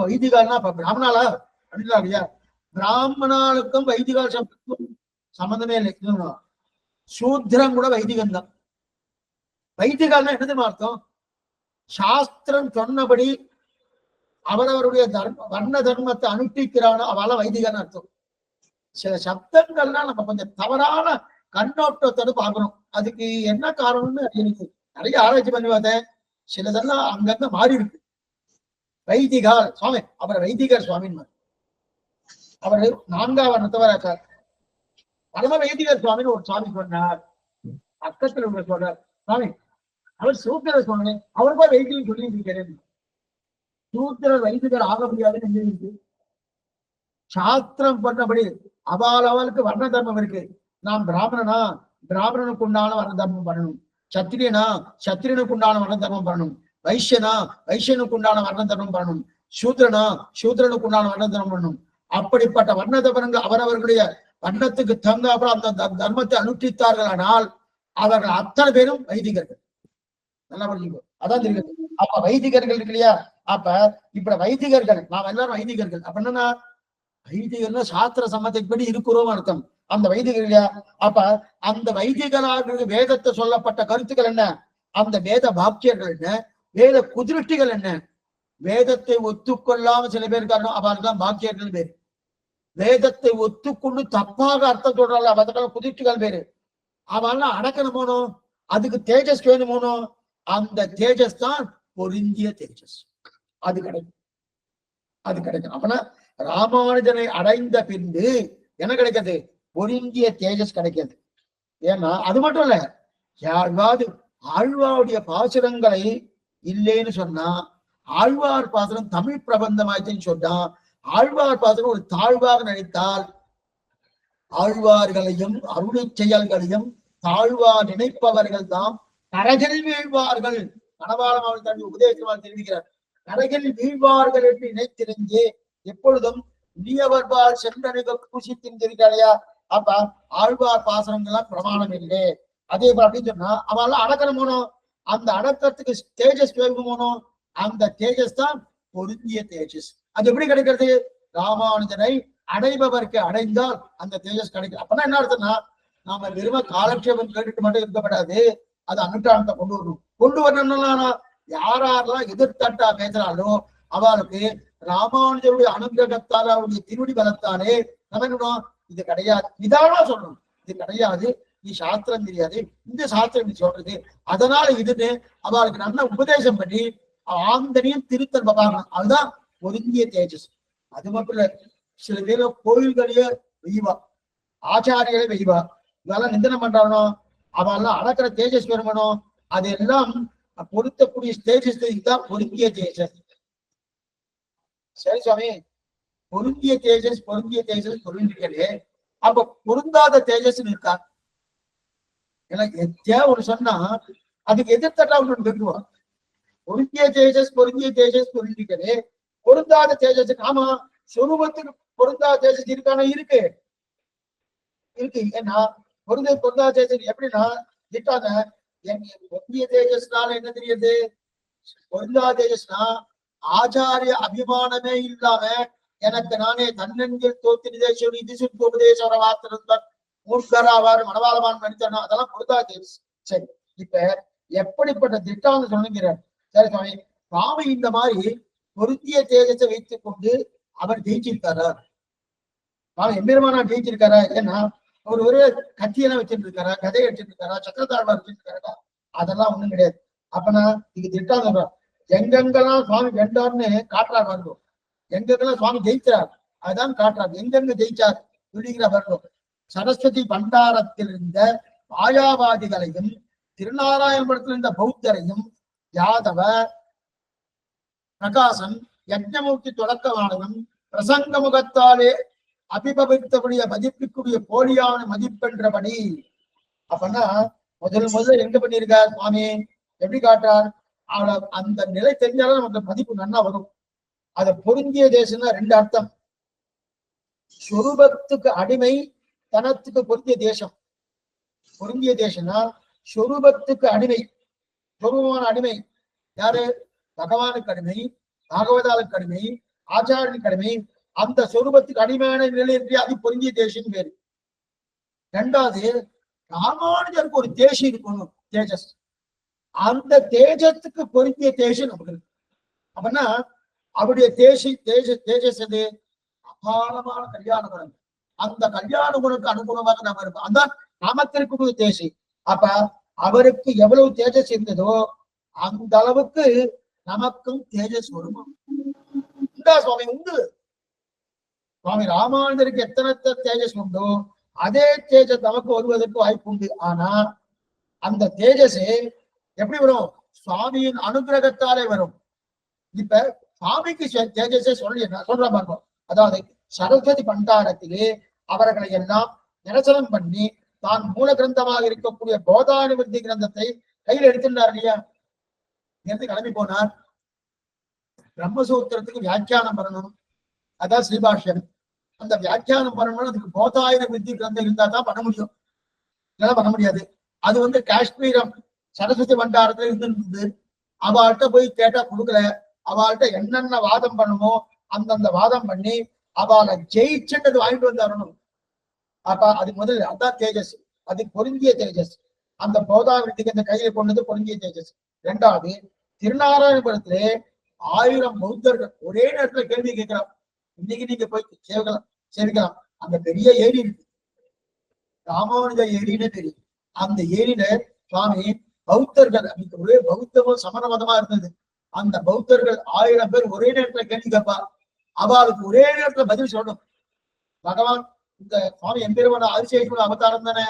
வைதிகர்னா இப்ப பிராமணாலா அப்படின்னா இல்லையா, பிராமணாளுக்கும் வைதிகால் சப்தத்துக்கும் சம்பந்தமே இல்லை. சூத்திரம் கூட வைதிகம் தான். வைதிகால்னா என்னது அர்த்தம், சாஸ்திரம் சொன்னபடி அவரவருடைய வர்ண தர்மத்தை அனுஷ்டிக்கிறானோ அவள வைதிகன்னு அர்த்தம். சில சப்தங்கள்லாம் நம்ம கொஞ்சம் தவறான கண்ணோட்டத்தோடு பார்க்கணும். அதுக்கு என்ன காரணம்னு எனக்கு நிறைய ஆராய்ச்சி பண்ணி பார்த்தேன். சிலதெல்லாம் அங்கங்க மாறி இருக்கு. வைதிகால் சுவாமி, அவர் வைதிகர் சுவாமின்னு அவர் 4ஆம் வர்ணத்தவராச்சார். பரம வைதிகர் சுவாமின்னு ஒரு சுவாமி சொன்னார். பக்கத்துல உள்ள சொல்றார் சுவாமி, அவர் சூத்திர சுவாமி, அவருக்கா வைதிகம் சொல்லி இருக்கிறேன். சூத்திரர் வைதிகர் ஆக முடியாதுன்னு இருக்கு. சாஸ்திரம் பண்ணபடி அவளுக்கு வர்ண தர்மம் இருக்கு. நாம் பிராமணனா, பிராமணனுக்கு உண்டான வர்ண தர்மம் பண்ணணும். சத்திரியனா, சத்திரியனுக்கு உண்டான வர்ண தர்மம் பண்ணணும். வைசியனா, வைசியனுக்கு உண்டான வர்ண தர்மம் பண்ணணும். சூத்திரனா, சூத்திரனுக்கு உண்டான வர்ண தர்மம் பண்ணணும். அப்படிப்பட்ட வர்ண தர்மங்கள் அவரவர்களுடைய வண்ணத்துக்கு தங்காப்புறம் அந்த தர்மத்தை அனுஷ்டித்தார்கள். ஆனால் அவர்கள் அத்தனை பேரும் வைதிகர்கள். நல்லா படிச்சுக்கோ, அதான் தெரியுது. அப்ப வைதிகர்கள் இருக்கு இல்லையா, அப்ப இப்ப வைதிகர்கள் நாம் எல்லாரும் வைதிகர்கள். அப்ப என்னன்னா, வைதிகர்னா சாஸ்திர சம்மதப்படி இருக்கிறோம் அர்த்தம். அந்த வைதிகர் இல்லையா, அப்ப அந்த வைதிகராக வேதத்தை சொல்லப்பட்ட கருத்துக்கள் என்ன, அந்த வேத வாக்கியர்கள் என்ன, வேத குதிருஷ்டிகள் என்ன. வேதத்தை ஒத்துக்கொள்ளாம சில பேர் இருக்காங்க, அவர்கள் வாக்கியர்கள் பேரு. வேதத்தை ஒத்துக்கொண்டு தப்பாக அர்த்தம் சொல்றாங்க, அவர்கள் குதிர்ச்சிகள் பேரு. அவெல்லாம் அடக்கணுமோனோ, அதுக்கு தேஜஸ் வேணுமோனோ, அந்த தேஜஸ் தான் பொருந்திய தேஜஸ். அது கிடைக்கும், அது கிடைக்கும். அப்பனா ராமானுஜனை அடைந்த பின்பு என்ன கிடைக்கிறது, பொருந்திய தேஜஸ் கிடைக்கிறது. ஏன்னா அது மட்டும் இல்ல, யாராவது ஆழ்வாருடைய பாசுரங்களை இல்லைன்னு சொன்னா, ஆழ்வார் பாசுரம் தமிழ் பிரபந்தமாயிடுச்சுன்னு சொன்னா, ஆழ்வார் பாசுரம் ஒரு தாழ்வாக நினைத்தால், ஆழ்வார்களையும் அருளை செயல்களையும் தாழ்வார் நினைப்பவர்கள் தான் கரைகள் வீழ்வார்கள். மணவாளம் அவள் தன் உபதேசமாக தெரிவிக்கிறார். கரைகள் வீழ்வார்கள் என்று நினைத்திருந்தே எப்பொழுதும் நீயவர்பால் சென்றணிக பூசித்திருக்கிறாயா. அப்ப ஆழ்வார் பாசனங்கள்லாம் பிரமாணம் இல்லை. அதே போல அப்படின்னு சொன்னா அவெல்லாம் அடக்கணும் போனோம், அந்த அடக்கத்துக்கு தேஜஸ் வேணுமோனோம், அந்த தேஜஸ் தான் பொருந்திய தேஜஸ். அது எப்படி கிடைக்கிறது, ராமானுஜனை அடைபவருக்கு அடைந்தால் அந்த தேஜஸ் கிடைக்கும். அப்பதான் என்ன அர்த்தம்னா, நாம வெறும காலக்ஷேபம் கேட்டுட்டு மட்டும் இருக்கப்படாது, அது அனுஷ்டானத்தை கொண்டு வரணும். கொண்டு வரணும்னா யாரெல்லாம் எதிர்த்தட்டா பேசுறாலோ அவளுக்கு ராமானுஜருடைய அனுகிரகத்தால் அவருடைய திருவடி பலத்தாலே நம்ம இது கிடையாது, இதானா சொல்லணும், இது கிடையாது, நீ சாஸ்திரம் தெரியாது, இந்த சாஸ்திரம் நீ சொல்றது, அதனால இதுன்னு அவளுக்கு நல்ல உபதேசம் பண்ணி ஆந்தனையும் திருத்தல் பார்க்கணும். அதுதான் பொருந்திய தேஜஸ். அது மட்டும் இல்ல, சில பேர் கோயில்களையே வெய்வா, ஆச்சாரிகளை வெய்வா, இதெல்லாம் நிந்தனம் பண்றானோ, அவெல்லாம் அடக்கிற தேஜஸ் வருமானோ, அதெல்லாம் பொருத்தக்கூடிய தேஜஸ் தான் பொருந்திய தேஜஸ். சரி சுவாமி, பொருந்திய தேஜஸ் பொருந்திய தேஜஸ் பொருந்திக்கலே, அப்ப பொருந்தாத தேஜஸ் இருக்கா? எனக்கு எத்தியா ஒரு சொன்னா அதுக்கு எதிர்த்தட்டா ஒன்று கேட்டுருவான். பொருந்திய தேஜஸ் பொருந்திய தேஜஸ் பொருந்திக்கலே, பொருந்தாத தேஜஸ், ஆமா சொரூபத்துக்கு பொருந்தாத தேஜஸ் இருக்கானா? இருக்கு இருக்கு. ஏன்னா பொருந்தாத தேஜஸ் எப்படின்னா திட்டாங்க, பொருந்திய தேஜஸ்னால என்ன தெரியுது, பொருந்தாத தேஜஸ்னா ஆச்சாரிய அபிமானமே இல்லாம எனக்கு நானே தன்னெஞ்சில் தோத்து நிதேசம் இது சுத்த உபதேச வார்த்தை மூர்க்கராவாறு மனவாளமான் மனிதனா, அதெல்லாம் பொருந்தாத தேஜஸ். சரி, இப்ப எப்படிப்பட்ட திட்டான்னு சொன்னீங்க. சரி சுவாமி, சுவாமி இந்த மாதிரி பொருந்திய தேஜஸை வைத்துக் கொண்டு அவர் ஜெயிச்சிருக்காரா? எம்பெருமானா ஜெயிச்சிருக்காரா? ஏன்னா அவர் ஒரு கத்தியெல்லாம் வச்சுட்டு இருக்காரா, கதையை வச்சுட்டு இருக்காரா, சக்கரத்தாழ்வா வச்சுட்டு இருக்காரா? அதெல்லாம் ஒண்ணும் கிடையாது. அப்பனா இது திட்டா சொல்றான், எங்கெங்கெல்லாம் சுவாமி வென்றார்னு காட்டுறாரு வருவோம், எங்கெங்கெல்லாம் சுவாமி ஜெயிக்கிறார் அதுதான் காட்டுறாரு. எங்கெங்க ஜெயிச்சார் சொல்லிக்கிற வருவோம். சரஸ்வதி பண்டாரத்தில் இருந்த மாயாவாதிகளையும் திருநாராயணபுரத்தில் இருந்த பௌத்தரையும் யாதவ பிரகாசன் யஜ்ஞமூர்த்தி தொடக்கமானவன் பிரசங்க முகத்தாலே அபிபவித்தபடிய மதிப்புக்குரிய போலியான மதிப்பென்றபடி. அப்பன்னா முதல்ல எங்க பண்ணியிருக்கார் சுவாமி, எப்படி காட்டார்? அந்த நிலை தெரிஞ்சாலும் நமக்கு மதிப்பு நன்னா வரும். அத பொருந்திய தேசம்னா ரெண்டு அர்த்தம். சொரூபத்துக்கு அடிமை, தனத்துக்கு பொருந்திய தேசம். பொருந்திய தேசம்னா சொரூபத்துக்கு அடிமை, சொரூபமான அடிமை யாரு? பகவானுக்கு அடிமை, பாகவதாளுக்கு அடிமை, ஆச்சாரியனுக்கு அடிமை. அந்த சொரூபத்துக்கு அடிமையான நிலையிற்கு அது பொருந்திய தேசம் பேரு. ரெண்டாவது, ராமானுஜருக்கு ஒரு தேசம் இருக்கணும், தேஜஸ். அந்த தேஜத்துக்கு பொருந்திய தேசம் நமக்கு இருக்கு. அப்படின்னா அவருடைய தேஜஸ் எது? அபாரமான கல்யாண குணம். அந்த கல்யாண குணத்துக்கு அனுகூலமாக நம்ம இருப்போம். அந்த நாமத்திற்கு தேசி. அப்ப அவருக்கு எவ்வளவு தேஜஸ் இருந்ததோ அந்த அளவுக்கு நமக்கும் தேஜஸ் வரும். சுவாமி உண்டு. சுவாமி ராமானுஜருக்கு எத்தனை தேஜஸ் உண்டோ அதே தேஜஸ் நமக்கு வருவதற்கு வாய்ப்பு உண்டு. ஆனா அந்த தேஜஸ் எப்படி வரும்? சுவாமியின் அனுகிரகத்தாலே வரும். இப்ப சுவாமிக்கு தேஜஸே சொல்ற பார்ப்போம். அதாவது சரஸ்வதி பண்டாரத்திலே அவர்களை எல்லாம் நிரசனம் பண்ணி தான் மூல கிரந்தமாக இருக்கக்கூடிய போதானுவர்த்தி கிரந்தத்தை கையில் எடுத்துட்டார் இல்லையா? இருந்து கிளம்பி போனார். பிரம்மசூத்திரத்துக்கு வியாக்கியானம் பண்ணணும், அதான் ஸ்ரீபாஷ்யம். அந்த வியாக்கியானம் பண்ணணும்னு அதுக்கு போதாயன வித்தி கிரந்தம் இருந்தா தான் பண்ண முடியும், இதெல்லாம் பண்ண முடியாது. அது காஷ்மீரம் சரஸ்வதி பண்டாரத்துல இருந்திருந்தது. அவள்கிட்ட போய் கேட்டா கொடுக்கல. அவள்கிட்ட என்னென்ன வாதம் பண்ணுமோ அந்தந்த வாதம் பண்ணி அவளை ஜெயிச்சுட்டு வாங்கிட்டு வந்து வரணும். அப்ப அது முதல்ல அதான் தேஜஸ், அது பொருந்திய தேஜஸ். அந்த போதாவிரத்துக்கு அந்த கையில கொண்டது பொருந்திய தேஜஸ். இரண்டாவது, திருநாராயணபுரத்திலே 1000 பௌத்தர்கள் ஒரே நேரத்துல கேள்வி கேட்கலாம். இன்னைக்கு நீங்க போய் சேவிக்கலாம். அந்த பெரிய ஏரி இருக்கு, ராமானுஜ ஏரின்னு தெரியும். அந்த ஏரியில சுவாமி பௌத்தர்கள், அன்னைக்கு ஒரே பௌத்தமும் சமண மதமா இருந்தது. அந்த பௌத்தர்கள் 1000 பேர் ஒரே நேரத்துல கேள்வி கேட்பா. அவளுக்கு ஒரே நேரத்துல பதில் சொல்லணும். பகவான் இந்த சுவாமி எம்பெருமான அதிசயமான அவதாரம் தானே.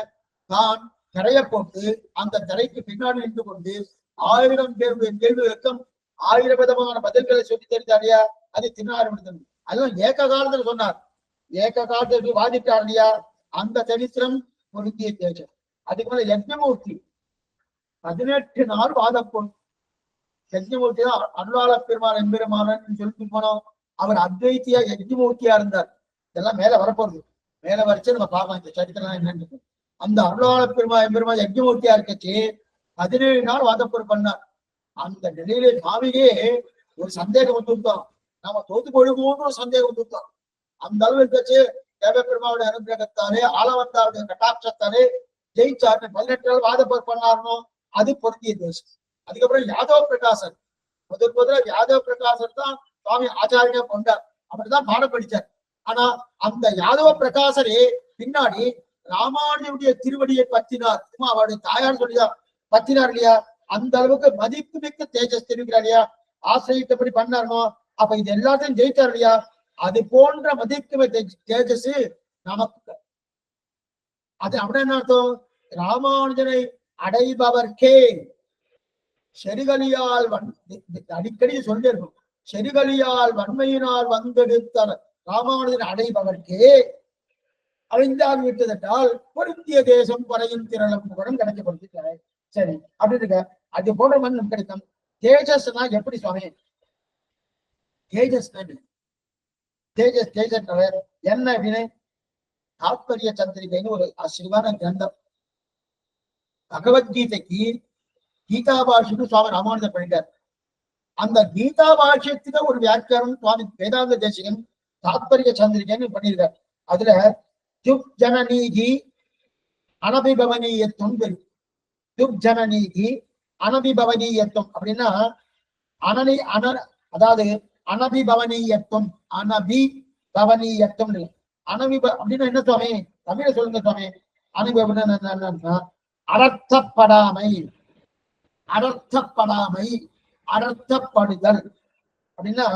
தான் திரைய போட்டு அந்த திரைக்கு பின்னாடி நின்று கொண்டு 1000 பேருடைய கேள்விகளுக்கும் 1000 விதமான பதில்களை சொல்லி தெரிந்தாரியா? அது திருநாராயணன். அதுவும் ஏக காலத்துல சொன்னார். ஏக காலத்துல வாதிட்டார் இல்லையா? அந்த சரித்திரம் பொருந்திய தேஜம். அதுக்கு மேல யஜ்ஞமூர்த்தி 18 நாள் வாதப்போம். யஜ்ஞமூர்த்தி தான் அருளாள பெருமாள் எம்பெருமானன்னு சொல்லிட்டு போனோம். அவர் அத்வைத்தியா யஜ்ஞமூர்த்தியா இருந்தார். இதெல்லாம் மேல வரப்போறது. மேல வரைச்சு நம்ம பார்க்கலாம் இந்த சரித்திரம் என்னன்னு. அந்த அருளாள எம்பெருமாள் யஜ்ஞமூர்த்தியா இருக்கச்சு 17 நாள் வாதப்பொருள் பண்ணார். அந்த நிலையிலே சுவாமியே ஒரு சந்தேகம் வந்துவிட்டோம், நாம தோத்து போடுவோம்னு ஒரு சந்தேகம் வந்துவிட்டோம். அந்த அளவு இருக்கச்சு தேவ பெருமாவுடைய அனுகிரகத்தாலே ஆளவந்தாருடைய கட்டாட்சத்தாலே ஜெயிச்சாரு. 18 நாள் வாதப்பொருள் பண்ணாருனோ அது பொருந்திய தேசம். அதுக்கப்புறம் யாதவ பிரகாசன், முதல்ல யாதவ பிரகாசன் தான் சுவாமி ஆச்சாரியா கொண்டார். அப்படிதான் பாடம் படிச்சார். ஆனா அந்த யாதவ பிரகாசரே பின்னாடி ராமானுடைய திருவடியை பற்றினார். அவருடைய தாயார் சொல்லியா பற்றினார் இல்லையா? அந்த அளவுக்கு மதிப்பு மிக்க தேஜஸ் தெரிவிக்கிறார் இல்லையா? ஆசிரியத்தபடி பண்ணாருனோ அப்ப இது எல்லாத்தையும் ஜெயித்தார் இல்லையா? அது போன்ற மதிப்பு தேஜஸ் நமக்கு. அது அப்படி என்ன அர்த்தம்? ராமானுஜனை அடைபவர்க்கே செருகலியால் அடிக்கடி சொல்லிருக்கும். செருகலியால் வன்மையினால் வந்தெடுத்தார் ராமானுஜன் அடைபவர்க்கே அழிந்தால் விட்டதென்றால் பொருந்திய தேசம் பறையும் திரளும் புகழும் கிடைக்கப்படுது. சரி, அப்படி இருக்க அது போன்ற மண் கிடைக்கும். தேஜஸ்னா எப்படி சுவாமி? தேஜஸ் தேஜஸ் தேஜஸ் என்ன அப்படின்னு தாத்பரிய சந்திரிகைன்னு ஒரு ஆச்சரியமான கிரந்தம். பகவத்கீதைக்கு கீதா பாஷ்யத்துக்கு சுவாமி ராமானுஜர் பண்ணிட்டார். அந்த கீதா பாஷ்யத்துக்கு ஒரு வியாக்கியானம் சுவாமி வேதாந்த தேசிகன் தாத்பரிய சந்திரிகைன்னு பண்ணியிருக்கார். அதுல துப் ஜனநீகி அனபிபவனீயத்துவம் தெரியும். துப் ஜனநீகி அனபிபவனீயத்துவம் அப்படின்னா அதாவது அனபிபவனீயத்துவம். அனபிபவனீயத்துவம் இல்லை. அப்படின்னா என்ன சுவாமி? தமிழ சொல்லுங்க சுவாமி. அனுபவம்னா அடர்த்தப்படாமை, அடர்த்தப்படாமை, அடர்த்தப்படுதல் அப்படின்னா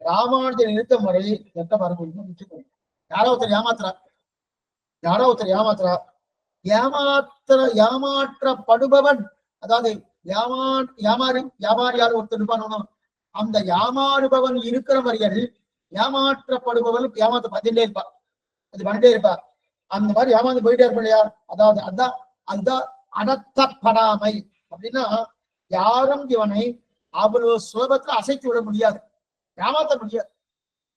ராமானுஜர் நிறுத்த முறை எந்த மரபு. யாரோ ஒருத்தர் ஏமாத்துறா, யாரோ ஒருத்தர் ஏமாத்துறா, ஏமாற்றப்படுபவன், அதாவது வியாபாரியார் ஒருத்தர் இருப்பான். அந்த ஏமாறுபவன் இருக்கிற வரையில் ஏமாற்றப்படுபவன் ஏமாத்த பதிலே இருப்பா, அது பண்ணிட்டே இருப்பா. அந்த மாதிரி ஏமாந்து போயிட்டே இருப்பா இல்லையா? அதாவது அதுதான் அடர்த்தப்படாமை. அப்படின்னா யாரும் இவனை அவ்வளவு சுலபத்துல அசைத்து விட முடியாது, ஏமாத்த முடியாது.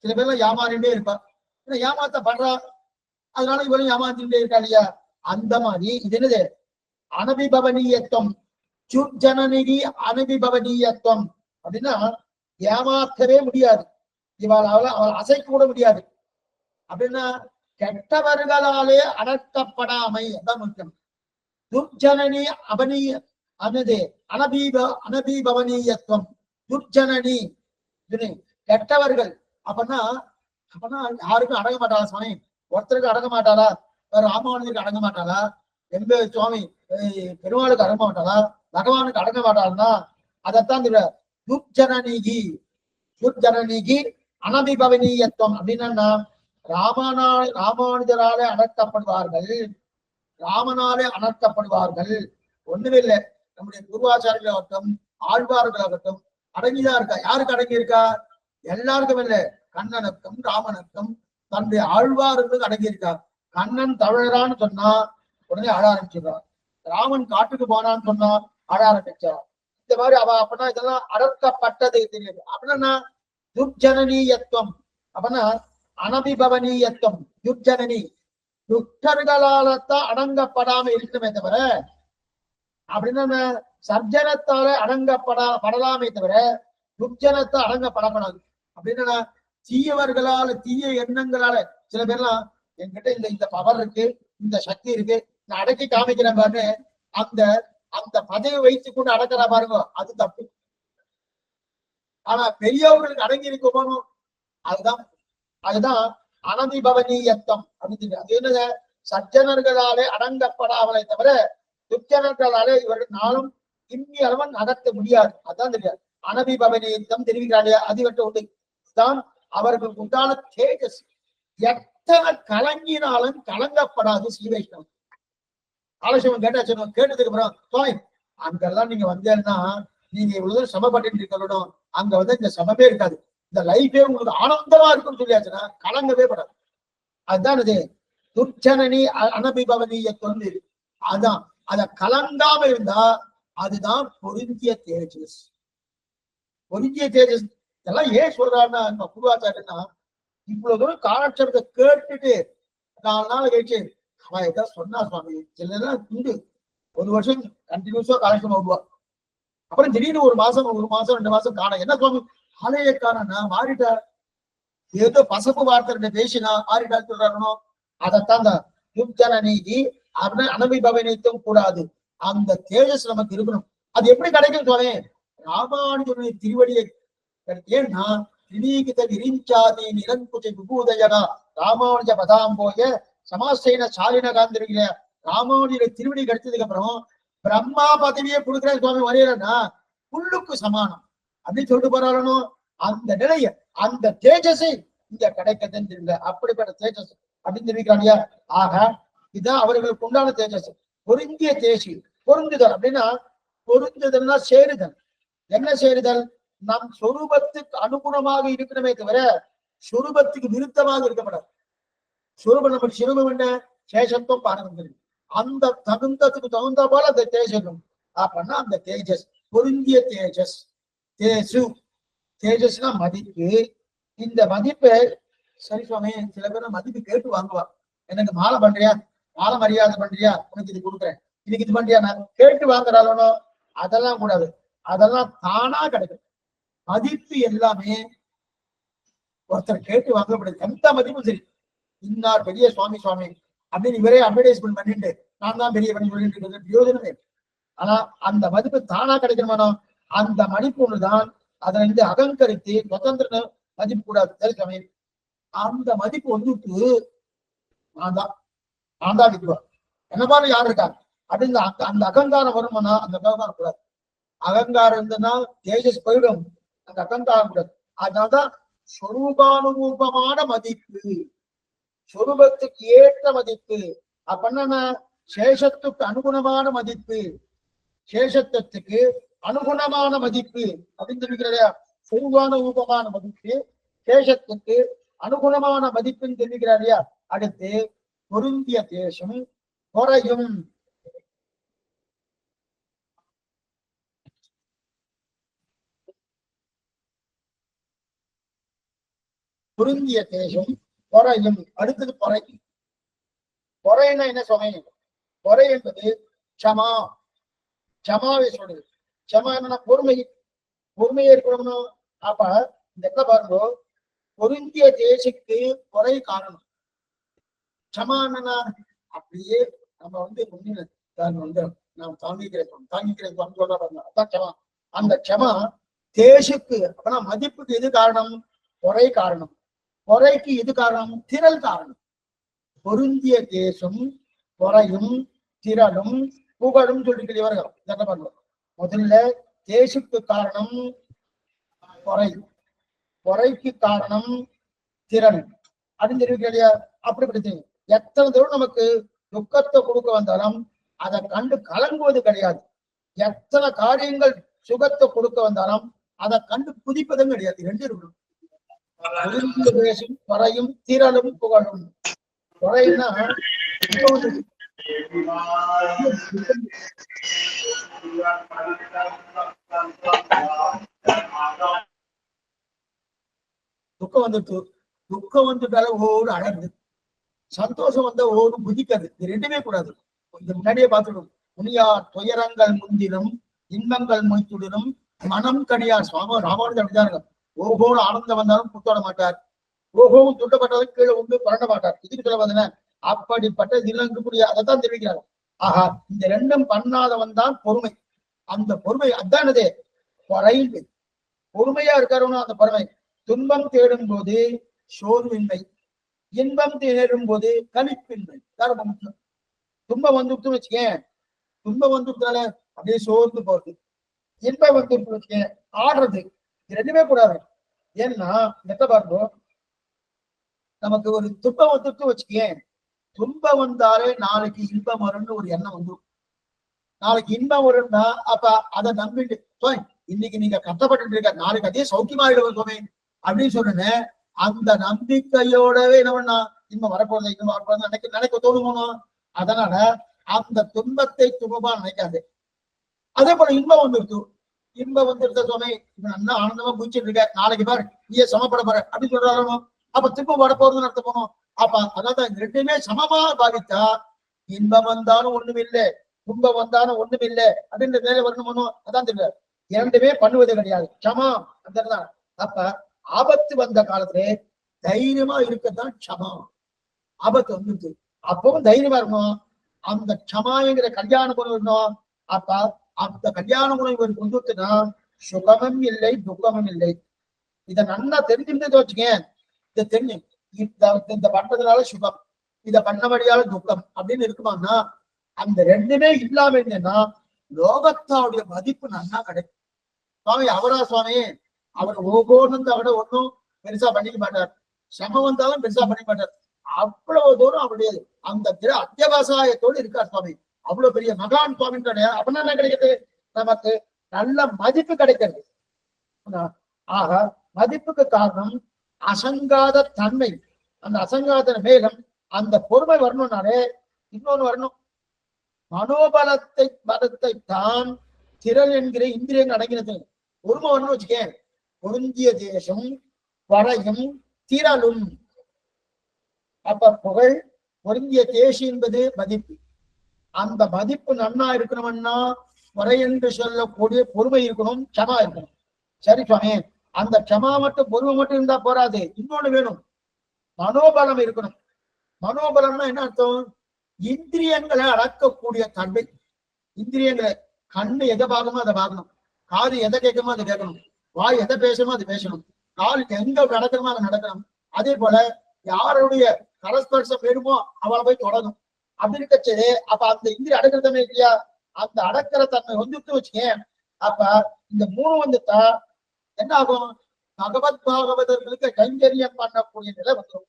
சில பேர்லாம் ஏமாறிண்டே இருப்பா, ஏமாத்தப்படுறா, அதனால இவனும் ஏமாத்திட்டே இருக்கா இல்லையா? அந்த மாதிரி இது என்னது? அனபிபவனீயத்துவம். சுர்ஜனநிதி அனபிபவனீயத்துவம் அப்படின்னா ஏமாற்றவே முடியாது, அவள் அசைக்க கூட முடியாது. அப்படின்னா கெட்டவர்களாலே அடக்கப்படாமை அதான் முக்கியம். துர்ஜனனி அனபீபவனீயத்துவம். துர்ஜனனி கெட்டவர்கள் அப்படின்னா யாருக்கும் அடங்க மாட்டாளா சுவாமி? ஒருத்தருக்கு அடங்க மாட்டாளா? ராமானுஜருக்கு அடங்க மாட்டாளா? எங்க சுவாமி பெருமாளுக்கு அடங்க மாட்டாளா? பகவானுக்கு அடங்க மாட்டாள்னா அதைத்தான் துர்ஜனனிகி. துர்ஜனனிகி அனபிபவனீயத்துவம் அப்படின்னா ராமானுஜராலே அடக்கப்படுவார்கள், ராமனாலே அடக்கப்படுவார்கள். ஒண்ணுமே இல்லை, நம்முடைய குருவாச்சாரியர்களாகட்டும் ஆழ்வார்களாகட்டும் அடங்கிதான் இருக்கா. யாருக்கு அடங்கி இருக்கா? எல்லாருக்கும் இல்லை. கண்ணனுக்கும் ராமனுக்கும் தன்னுடைய ஆழ்வார்களுக்கு அடங்கி இருக்கா. கண்ணன் தவழறான்னு சொன்னா உடனே அழ ஆரம்பிச்சிடுறான், ராமன் காட்டுக்கு போனான்னு சொன்னா அழ ஆரம்பிச்சான். இந்த மாதிரி அவ அப்படின்னா இதெல்லாம் அடக்கப்பட்டது தெரியுது. அப்படின்னா துர்ஜனனீயத்துவம் அப்படின்னா அனபிபவனீயத்துவம். துர்ஜனனி துஷ்டர்களால்தான் அடங்கப்படாம இருக்கணுமே தவிர, அப்படின்னா சர்ஜனத்தால படலாமே தவிர துர்ஜனத்தை அடங்கப்படப்படாது. அப்படின்னா தீயவர்களால தீய எண்ணங்களால சில பேர்லாம் என்கிட்ட இந்த பவர் இருக்கு, இந்த சக்தி இருக்கு, நான் அடக்கி காமிக்கிறேன் பாருங்க, அந்த அந்த பதவி வைத்து கொண்டு அடக்கிறா பாருங்க, அது தப்பு. ஆனா பெரியவர்களுக்கு அடங்கி இருக்க போகணும், அதுதான் அனபிபவனீயத்துவம் அப்படின்னு. அது என்னது? சஜ்ஜனர்களாலே அடங்கப்படாமலே தவிர துர்ஜனர்களாலே இவர்கள் நாளும் இம்மி அளவன் நடத்த முடியாது. அதான் தெரியாது. அனபிபவனீயத்துவம் தெரிவிக்கிறாங்க. அதிவற்ற உண்டு தான் அவர்களுக்கு உண்டான தேஜஸ். எத்தனை கலங்கினாலும் கலங்கப்படாது ஸ்ரீ வைஷ்ணவம். ஆலோசனை கேட்டதுக்கு அப்புறம் சுவாமி அங்கெல்லாம் நீங்க வந்தேன்னா நீங்க இவ்வளவு சமப்பட்டு இருக்கணும், அங்க இந்த சமமே இருக்காது, இந்த லைஃபே உங்களுக்கு ஆனந்தமா இருக்கும்னு சொல்லியாச்சுன்னா கலங்கவே படாது. அதுதான் இது துர்ச்சனனி அனபிபவனீயத்துவம். அதான் அத கலங்காம இருந்தா அதுதான் பொருந்திய தேஜஸ். பொருந்திய தேஜஸ் இதெல்லாம் ஏன் சொல்றாருன்னா நம்ம குருவாச்சாரியன்னா இவ்வளவு தூரம் காலட்சேபத்தை கேட்டுட்டு 4 நாள் கழிச்சு அவன் ஏதாவது சொன்னா சுவாமி, சில உண்டு 1 வருஷம் கண்டினியூஸா காலட்சேபம் வருவா, அப்புறம் திடீர்னு 1 மாசம் 2 மாசம் காண. என்ன சுவாமி ஆலய காணா மாறிட்டார், ஏதோ பசப்பு வார்த்தை பேசினா மாறிட்டார் சொல்றாருனோ. அதைத்தான் இந்த யுக்தனீதி அப்படின்னு அனபிபவனீயத்துவம் கூடாது. அந்த தேஜஸ் நமக்கு இருக்கணும். அது எப்படி கிடைக்கும் சுவாமி? ராமானுஜனுடைய திருவடியை. ஏன்னா திடீகித விரிஞ்சாதி நிரங்குச்சை விபூதயனா ராமானுஜ பதாம்போய சமாசேன சாலின காந்திருக்கிற ராமானுஜ திருவடி கிடைச்சதுக்கு அப்புறம் பிரம்மா பதவியை கொடுக்குறேன் சுவாமி வரையலன்னா புல்லுக்கு சமானம் அப்படின்னு சொல்லிட்டு போறாரோ. அந்த நிலைய அந்த தேஜஸை இங்க கிடைக்கதுன்னு தெரியல. அப்படிப்பட்ட தேஜஸ் அப்படின்னு தெரிவிக்கிறாங்க. ஆக இதுதான் அவர்களுக்கு உண்டான தேஜஸ். பொருந்திய தேசி பொருந்துதல் அப்படின்னா பொருந்துதல்னா சேருதல். என்ன சேருதல்? நம் சொரூபத்துக்கு அனுகுணமாக இருக்கணுமே தவிர சொரூபத்துக்கு விருத்தமாக இருக்கப்படாது. சொரூபம் நம்ம சிறுபம் என்ன? சேஷத்துவம் பாரம்பரியம். அந்த தகுந்தத்துக்கு தகுந்த போல அந்த தேஜகம் அப்படின்னா அந்த தேஜஸ் பொருந்திய தேஜஸ். தேசு தேஜஸ்னா மதிப்பு. இந்த மதிப்பை சரி சுவாமி சில பேர் மதிப்பு கேட்டு வாங்குவா. எனக்கு மாலை பண்றியா, மாலை மரியாதை பண்றியா, உனக்கு இது கொடுக்குறேன், இன்னைக்கு இது பண்றியா, நான் கேட்டு வாங்குறாளோ. அதெல்லாம் கூடாது, அதெல்லாம் தானா கிடைக்கும். மதிப்பு எல்லாமே ஒருத்தர் கேட்டு வாங்கப்படுது. எந்த மதிப்பும் சரி, இன்னார் பெரிய சுவாமி சுவாமி அப்படின்னு இவரே அட்வர்டைஸ்மெண்ட் பண்ணிட்டு நான் தான் பெரிய பண்ணி சொல்லிட்டு பிரயோஜனமே. ஆனா அந்த மதிப்பு தானா கிடைக்கணுமானோ அந்த மதிப்பு ஒண்ணுதான் அதை அகங்கரித்து சுதந்திர மதிப்பு கூடாது. சரி, அந்த மதிப்பு வந்துட்டு நான் தான் விட்டுவார் என்ன மாதிரி யாரு இருக்காங்க அப்படின்னு அந்த அகங்காரம் வருமானா அந்த அகங்காரம் கூடாது. அகங்காரம் இருந்ததுன்னா தேஜஸ் போயிடும், அந்த அகங்காரம் கூடாது. அதனால்தான் சொரூபானுரூபமான மதிப்பு, சொரூபத்துக்கு ஏற்ற மதிப்பு. அப்படின்னா சேஷத்துக்கு அனுகுணமான மதிப்பு, சேஷத்துக்கு அனுகுணமான மதிப்பு அப்படின்னு தெரிவிக்கிறா. சொரூபானுரூபமான மதிப்பு சேஷத்துக்கு அனுகுணமான மதிப்புன்னு தெரிவிக்கிறார் இல்லையா. அடுத்து பொருந்திய தேசம் குறையும். பொருந்திய தேசம் குறையும். அடுத்தது பொறை. பொறைன்னா என்ன சொன்னீங்க? பொறை என்பது சமா, சமாவை சொல்றது. சமா என்னன்னா பொறுமை, பொறுமையை இருக்கணும். அப்ப இந்த இடத்துல பாருங்க, பொருந்திய தேசிக்கு குறை காரணம். சமா என்னன்னா அப்படியே நம்ம நாம் தாங்கிக்கிறேன் சொல்ற பாருங்க, அதான் சமா. அந்த சமா தேசுக்கு அப்பனா மதிப்புக்கு எது காரணம்? குறை காரணம். குறைக்கு எது காரணம்? திரள் காரணம். பொருந்திய தேசம் குறையும் திரளும் புகழும் சொல்லிக்கிறவர்கள் என்ன பண்ணுவோம். முதல்ல தேசுக்கு காரணம் குறை, குறைக்கு காரணம் திறன் அப்படின்னு தெரிவிக்கலையா. அப்படிப்பட்ட எத்தனை தூரம் நமக்கு துக்கத்தை கொடுக்க வந்தாலும் அதை கண்டு கலங்குவது கிடையாது. எத்தனை காரியங்கள் சுகத்தை கொடுக்க வந்தாலும் அதை கண்டு புதிப்பதும் கிடையாது. ரெண்டு இருக்கணும். குறையும் திரளும் புகழும். குறைன்னா துக்கம் வந்துட்டு, துக்கம் வந்துட்டால ஓடு அழகு, சந்தோஷம் வந்தா ஓடு புதிக்காது. இது ரெண்டுமே கூடாது. இந்த முன்னாடியே பார்த்துடும். முனியா துயரங்கள் முந்திலும் இன்பங்கள் மொய்த்துடனும் மனம் கடியார். ராமானுஜர் அப்படிதான். ஓகோன்னு ஆனந்தம் வந்தாலும் புத்தோட மாட்டார், ஓகோவும் துட்டப்பட்டாலும் கீழே உண்டு பரண்ட மாட்டார். இதுக்கு சொல்ல பார்த்தீங்கன்னா அப்படிப்பட்ட இலங்கக்கூடிய அதைத்தான் தெரிவிக்கிறாங்க. ஆஹா, இந்த ரெண்டும் பண்ணாதவன் தான் பொறுமை. அந்த பொறுமை அதானதே குறைந்து பொறுமையா இருக்காருன்னு அந்த பொறுமை. துன்பம் தேடும் போது சோர்வின்மை, இன்பம் தேடும் போது கணிப்பின்மை. ரொம்ப முக்கியம். துன்பம் வந்துட்டு வச்சுக்கேன், துன்பம் வந்துட்டால அப்படியே சோர்ந்து போறது. இன்பம் வந்துட்டு வச்சுக்கேன் ஆடுறது. இது ரெண்டுமே கூடாது. ஏன்னா எத்த பாருங்க, நமக்கு ஒரு துன்பம் வந்துட்டு வச்சுக்கேன், துன்பம் வந்தாலே நாளைக்கு இன்பம் வரும்னு ஒரு எண்ணம் வந்துடும். நாளைக்கு இன்பம் வரும்னா அப்ப அதை நம்பிட்டு இன்னைக்கு நீங்க கஷ்டப்பட்டு இருக்க, நாளைக்கு அதே சௌக்கியமாயிடுவோம் சுவாமி அப்படின்னு சொன்னேன். அந்த நம்பிக்கையோடவே என்ன பண்ணா இன்பம் வரப்போறது, இன்பம் வரப்போறது நினைக்க தோணுமோ. அதனால அந்த துன்பத்தை துன்பமா நினைக்காது. அதே போல இன்பம் வந்துருச்சு, இன்பம் வந்துருத்த சுவாமி இப்ப நல்லா ஆனந்தமா முடிச்சுட்டு இருக்க, நாளைக்கு பாரு நீயே சமப்பட போற அப்படின்னு சொல்றாரோ. அப்ப துன்பம் வரப்போறதுன்னு நடத்த போனோம். அப்ப அதான் ரெண்டுமே சமமா பாதித்தா இன்பம் வந்தாலும் ஒண்ணும் இல்லை, துன்பம் வந்தாலும் ஒண்ணும் இல்லை அப்படின்ற வேலை வரணுமோ. அதான் தெரியல, இரண்டுமே பண்ணுவது கிடையாது, சமா அந்த. அப்ப ஆபத்து வந்த காலத்துல தைரியமா இருக்கத்தான் சமா. ஆபத்து வந்துருச்சு அப்பவும் தைரியமா இருக்கணும். அந்த சமாங்கிற கல்யாண குணம் இருக்கணும். அப்ப அந்த கல்யாண குணம் இவர் கொண்டுட்டுனா சுகமும் இல்லை துக்கமும் இல்லை. இதை நல்லா தெரிஞ்சுட்டு வச்சுக்கேன். இதை தெரிஞ்சு இந்த பண்றதுனால சுகம், இதை பண்ணபடியால துக்கம் அப்படின்னு இருக்குமான்னா அந்த ரெண்டுமே இல்லாம இருந்தேன்னா லோகத்தாவுடைய மதிப்பு நல்லா கிடைக்கும். சுவாமி அவரா சுவாமி அவர் ஒவ்வொன்றும் அவட ஒன்றும் பெருசா பண்ணிக்க மாட்டார், சமம் வந்தாலும் பெருசா பண்ணிக்க மாட்டார். அவ்வளவு தூரம் அவருடைய அந்த அத்தியாவசாயத்தோடு இருக்கார் சுவாமி. அவ்வளவு பெரிய மகான் சுவாமி கிடையாது. அப்படின்னா என்ன கிடைக்குது? நமக்கு நல்ல மதிப்பு கிடைக்கிறது. ஆக மதிப்புக்கு காரணம் அசங்காத தன்மை. அந்த அசங்காத மேலும் அந்த பொறுமை வரணும்னாலே இன்னொன்னு வரணும், மனோபலத்தை தான் திறன் என்கிற இந்திரியங்கள் அடங்கினது. பொறுமை வரணும் வச்சுக்கேன். பொருந்திய தேசம் வரையும் திரளும். அப்ப புகழ் பொருந்திய தேசி என்பது மதிப்பு. அந்த மதிப்பு நன்னா இருக்கணும்னா முறை என்று சொல்லக்கூடிய பொறுமை இருக்கணும், சமா இருக்கணும். சரி சுவாமி, அந்த சமா மட்டும் பொறுமை மட்டும் இருந்தா போராது, இன்னொன்னு வேணும், மனோபலம் இருக்கணும். மனோபலம்னா என்ன அர்த்தம்? இந்திரியங்களை அடக்கக்கூடிய தன்மை. இந்திரியங்களை கண்ணு எதை பார்க்கணுமோ அதை பார்க்கணும், காது எதை கேட்கணுமோ அதை கேட்கணும், வாய் எதை பேசணுமோ அது பேசணும், கால் எங்க நடக்கணுமோ அங்க நடக்கணும். அதே போல யாருடைய கரஸ்பர்சம் வேணுமோ அவளை போய் தொடரும். அப்படி இருக்கச்சு அப்ப அந்த இந்திரிய அடக்கிற தன்மை இல்லையா, அந்த அடக்கிற தன்மை வந்துட்டு வச்சுக்கேன். அப்ப இந்த மூணு வந்துட்டா என்ன ஆகும், பகவத் பாகவதர்களுக்கு கைங்கரியம் பண்ணக்கூடிய நிலை வந்துடும்.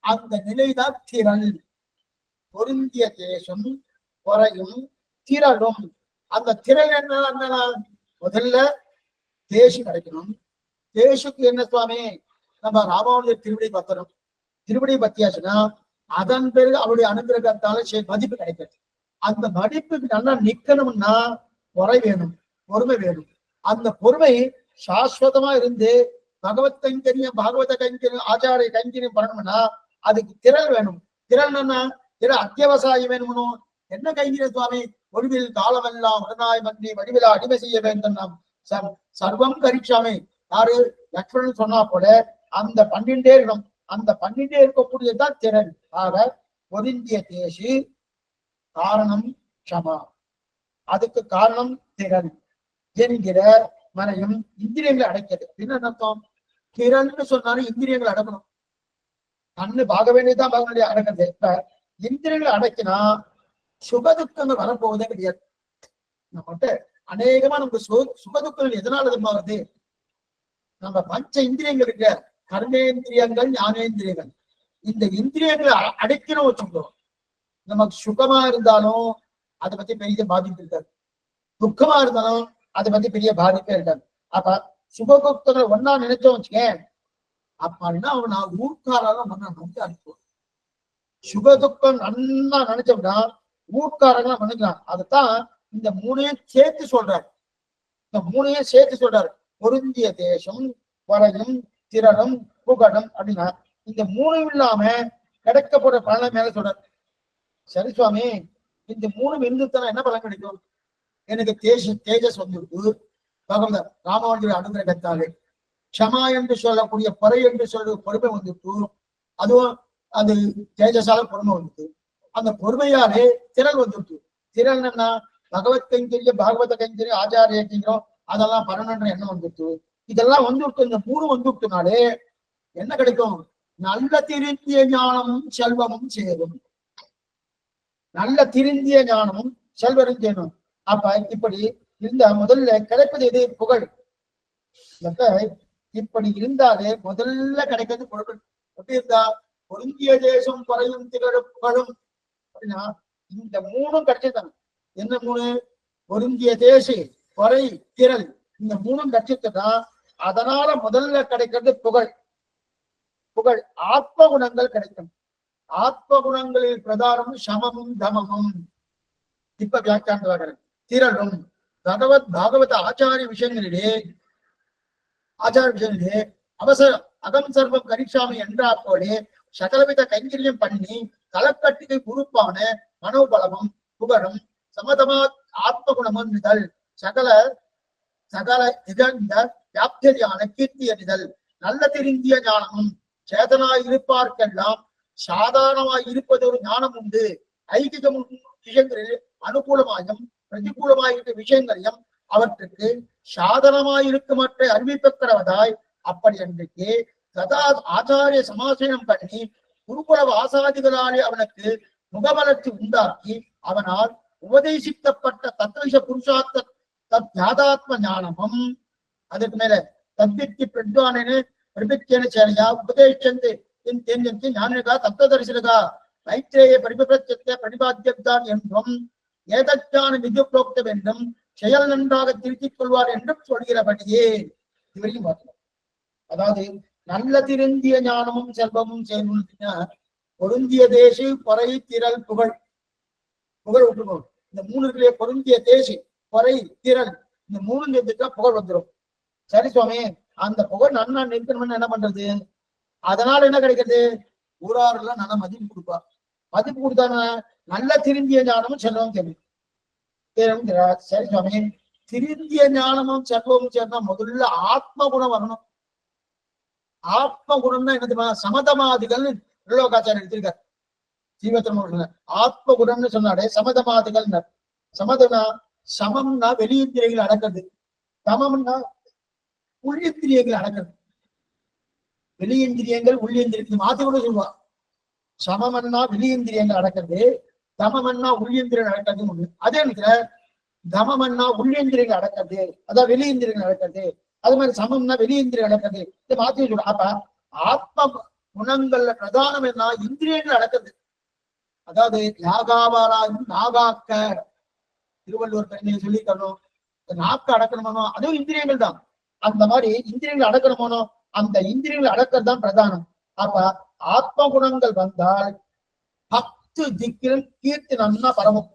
அந்த நிலைதான் திரள். பொருந்திய தேசம் குறையும் திரளும். அந்த திரள் என்ன, முதல்ல தேசு கிடைக்கணும். தேசுக்கு என்ன சுவாமி, நம்ம ராமானுஜர் திருவிடை பத்தணும். திருவிடை பத்தியாச்சுன்னா அதன் பிறகு அவருடைய அனுகிரகத்தால மதிப்பு கிடைக்கிறது. அந்த மதிப்புக்கு நல்லா நிக்கணும்னா குறை வேணும், பொறுமை வேணும். அந்த பொறுமை சாஸ்வதமா இருந்து பகவத் கைங்கரியம், பாகவத கைங்கரியம், ஆச்சாரிய கைங்கரியம் பண்ணணும்னா அதுக்கு திரள் வேணும். திரள்னா அத்தியாவசாயம் வேணும்னு என்ன கைங்கரியம் சுவாமி, ஒளிவில் காலமெல்லாம் உடனாய் மன்னி வடிவிலா அடிமை செய்ய வேண்டும். நாம் சர்வம் கரிச்சாமி யாரு லக்ஷ்மணன் சொன்னா போல அந்த 12 இருக்கணும். அந்த 12 இருக்கக்கூடியதுதான் திறன். ஆக பொருந்திய தேசி காரணம் க்ஷமா, அதுக்கு காரணம் திறன் என்கிற மனையும் இந்திரியங்களை அடைக்கிறது. என்ன அர்த்தம், திறன்னு சொன்னாலும் இந்திரியங்களை அடக்கணும். கண்ணு பார்க்க வேண்டியதுதான் பார்க்க அடக்கிறது. இப்ப இந்திரியங்களை அடக்கினா சுகதுக்கங்கள் வரப்போவதே கிடையாது. நம்மகிட்ட அநேகமா நமக்கு சுகதுக்கங்கள் எதனால வருது, நம்ம பஞ்ச இந்திரியங்கள் இருக்க கர்மேந்திரியங்கள், ஞானேந்திரியங்கள், இந்த இந்திரியங்களை அடைக்கணும் வச்சுக்கோ. நமக்கு சுகமா இருந்தாலும் அதை பத்தி பெரிய பாதிப்பு இருக்காது, துக்கமா இருந்தாலும் அதை பத்தி பெரிய பாதிப்பே இருக்காது. அப்ப சுகதுக்கங்களை ஒன்னா நினைச்சோம் வச்சுக்கேன், அப்படின்னா அவன் நான் ஊர்க்காரெல்லாம் வந்து அனுப்புவோம். சுகதுக்கம் நல்லா நினைச்சோம்னா ஊர்க்காரங்களா பண்ணிக்கலாம். அதைத்தான் இந்த மூணையும் சேர்த்து சொல்றாரு. இந்த மூணையும் சேர்த்து சொல்றாரு. பொருந்திய தேசம் வரையும் திறனும் புகழும் அப்படின்னா இந்த மூணும் இல்லாம கிடைக்கப்படுற பலனை மேல சொல்றாரு. சரி சுவாமி, இந்த மூணும் இருந்துத்தானே என்ன பலன் கிடைக்கும், எனக்கு தேஜஸ் வந்துருக்கு பகவத ராமானுஜர் அனுகிரகத்தாலே. க்ஷமா என்று சொல்லக்கூடிய பறை என்று சொல்ற பொறுமை வந்துட்டு, அதுவும் அது தேஜஸால பொறுமை வந்துட்டு, அந்த பொறுமையாலே திரள் வந்துட்டு. திரள் என்ன, பகவத் கைங்கரியம், பாகவத கைங்கரியம், ஆச்சாரிய கைங்கரியம் அதெல்லாம் பண்ணணுன்ற எண்ணம் வந்துட்டு. இதெல்லாம் வந்துட்டு இந்த மூணு வந்துட்டுனாலே என்ன கிடைக்கும், நல்ல திருந்திய ஞானமும் செல்வமும் சேரும். நல்ல திருந்திய ஞானமும் செல்வரும் சேரும். அப்ப இப்படி இருந்த முதல்ல கிடைப்பது எது, புகழ். இப்படி இருந்தாலே முதல்ல கிடைக்கிறது புகழ். எப்படி இருந்தா, பொருந்திய தேசம் குறையும் திகழும் புகழும் அப்படின்னா இந்த மூணும் கிடைச்சிருந்தாங்க. என்ன மூணு, பொருந்திய தேசி குறை திரள், இந்த மூணும் கிடைச்சிருந்தா அதனால முதல்ல கிடைக்கிறது புகழ். புகழ் ஆத்ம குணங்கள் கிடைக்கும். ஆத்ம குணங்களில் பிரதானம் சமமும் தமமும். இப்ப வியாக்கியானம் திரளும் பகவத் பாகவத ஆச்சாரிய விஷயங்களிலே அவசர அகம் சர்வம் கரிசாமி என்றார் போலே சகலவித கைங்கரியம் பண்ணி கலக்கட்டிகை பொறுப்பான மனோபலமும் புகழும் சமதமா ஆத்ம குணமும் நிதல் சகல சகல நிகழ்ந்த வியாப்தியான கீர்த்தி அறிதல் நல்ல திருந்திய ஞானமும் சேதனாய் இருப்பார்க்கெல்லாம் சாதாரணமாய் இருப்பது ஒரு ஞானம் உண்டு. ஐகிக விஷயங்களில் அனுகூலமாயும் பிரதிகூலமாயிருக்க விஷயங்களையும் அவற்றுக்கு சாதனமாயிருக்குமற்ற அறிவிப்பக்கிறவதாய் அப்படி அன்றைக்கு சதா ஆச்சாரிய சமாசனம் பண்ணி குருகுல வாசாதிகளாலே அவனுக்கு முகவளர்ச்சி உண்டாக்கி அவனால் உபதேசிக்கப்பட்ட தத்விஷ புருஷார்த்த தத்யாதாத்ம ஞானமும் அதுக்கு மேல தத்வித்தி பிரத்வானு பிரபித்தேன சேனையா உபதேசந்து தென்யந்தி ஞானிகா தத்துவதரிசனகா மைத்ரேய பரிபிரச்சத்தை பிரதிபாத்தியத்தான் என்றும் ஏதற்கான நிதி புரோக்தம் என்றும் செயல் நன்றாக திருத்திக் கொள்வார் என்றும் சொல்கிறபடியே இதுவரையும் பார்க்கலாம். அதாவது நல்ல திருந்திய ஞானமும் செல்வமும் சேர்ந்துன்னா பொருந்திய தேசி பொறை திரள் புகழ். புகழ் விட்டுக்கணும். இந்த மூணு இருக்குல்லையே, பொருந்திய தேசி பொறை திரள், இந்த மூணு நிறுத்திட்டா புகழ் வந்துடும். சரி சுவாமி, அந்த புகழ் நன்னா நிறுத்தணும்னு என்ன பண்றது, அதனால என்ன கிடைக்கிறது, ஊராரெல்லாம் நல்லா மதிப்பு கொடுப்பா. மதிப்பு கொடுத்தானா நல்ல திருந்திய ஞானமும் செல்வமும் தெரியும். சரி சுவாமி, திருந்திய ஞானமும் செல்வமும் சேர்ந்தா முதல்ல ஆத்ம குணம் வரணும். ஆத்ம குணம்னா என்ன, சமதமாதிகள் லோகாச்சாரம் எடுத்திருக்காரு. ஜீவத்திரம் ஆத்ம குணம்னு சொன்னாலே சமதமாதிகள். சமதம்னா சமம்னா வெளியிந்திரைகள் அடக்கிறது, சமம்னா உள்ளிந்திரியங்கள் அடக்கிறது. வெளியிந்திரியங்கள் உள்ளிந்திரியத்துக்கு மாத்தி கூட சொல்லுவா. சமமன்னா வெளியிந்திரியங்கள் அடக்கிறது, தமமன்னா உள்ளிந்திரியங்கள் அடக்கிறது ஒண்ணு. அதே நேரத்துல தமமன்னா உள்ளிந்திரியங்கள் அடக்கிறது, அதான் வெளியிந்திரியங்கள் அடக்கிறது. அது மாதிரி சமம்னா வெளியிந்திரியங்கள் அடக்கிறது. இதை மாத்தி சொல்லுவா. அப்ப ஆத்ம குணங்கள்ல பிரதானம் என்ன? இந்திரியங்கள் அடக்கிறது. அதாவது யாகாவாராயும் நாகாக்க, திருவள்ளுவர் பெருமையை சொல்லி தரணும். நாக்க அடக்கணுமோ அதுவும் இந்திரியங்கள் தான். அந்த மாதிரி இந்திரியங்கள் அடக்கணுமோ அந்த இந்திரியங்கள் அடக்கிறது தான் பிரதானம். அப்ப ஆத்ம குணங்கள் வந்தால் 10 திக்கிலும் கீர்த்தி நன்னா பரவும்.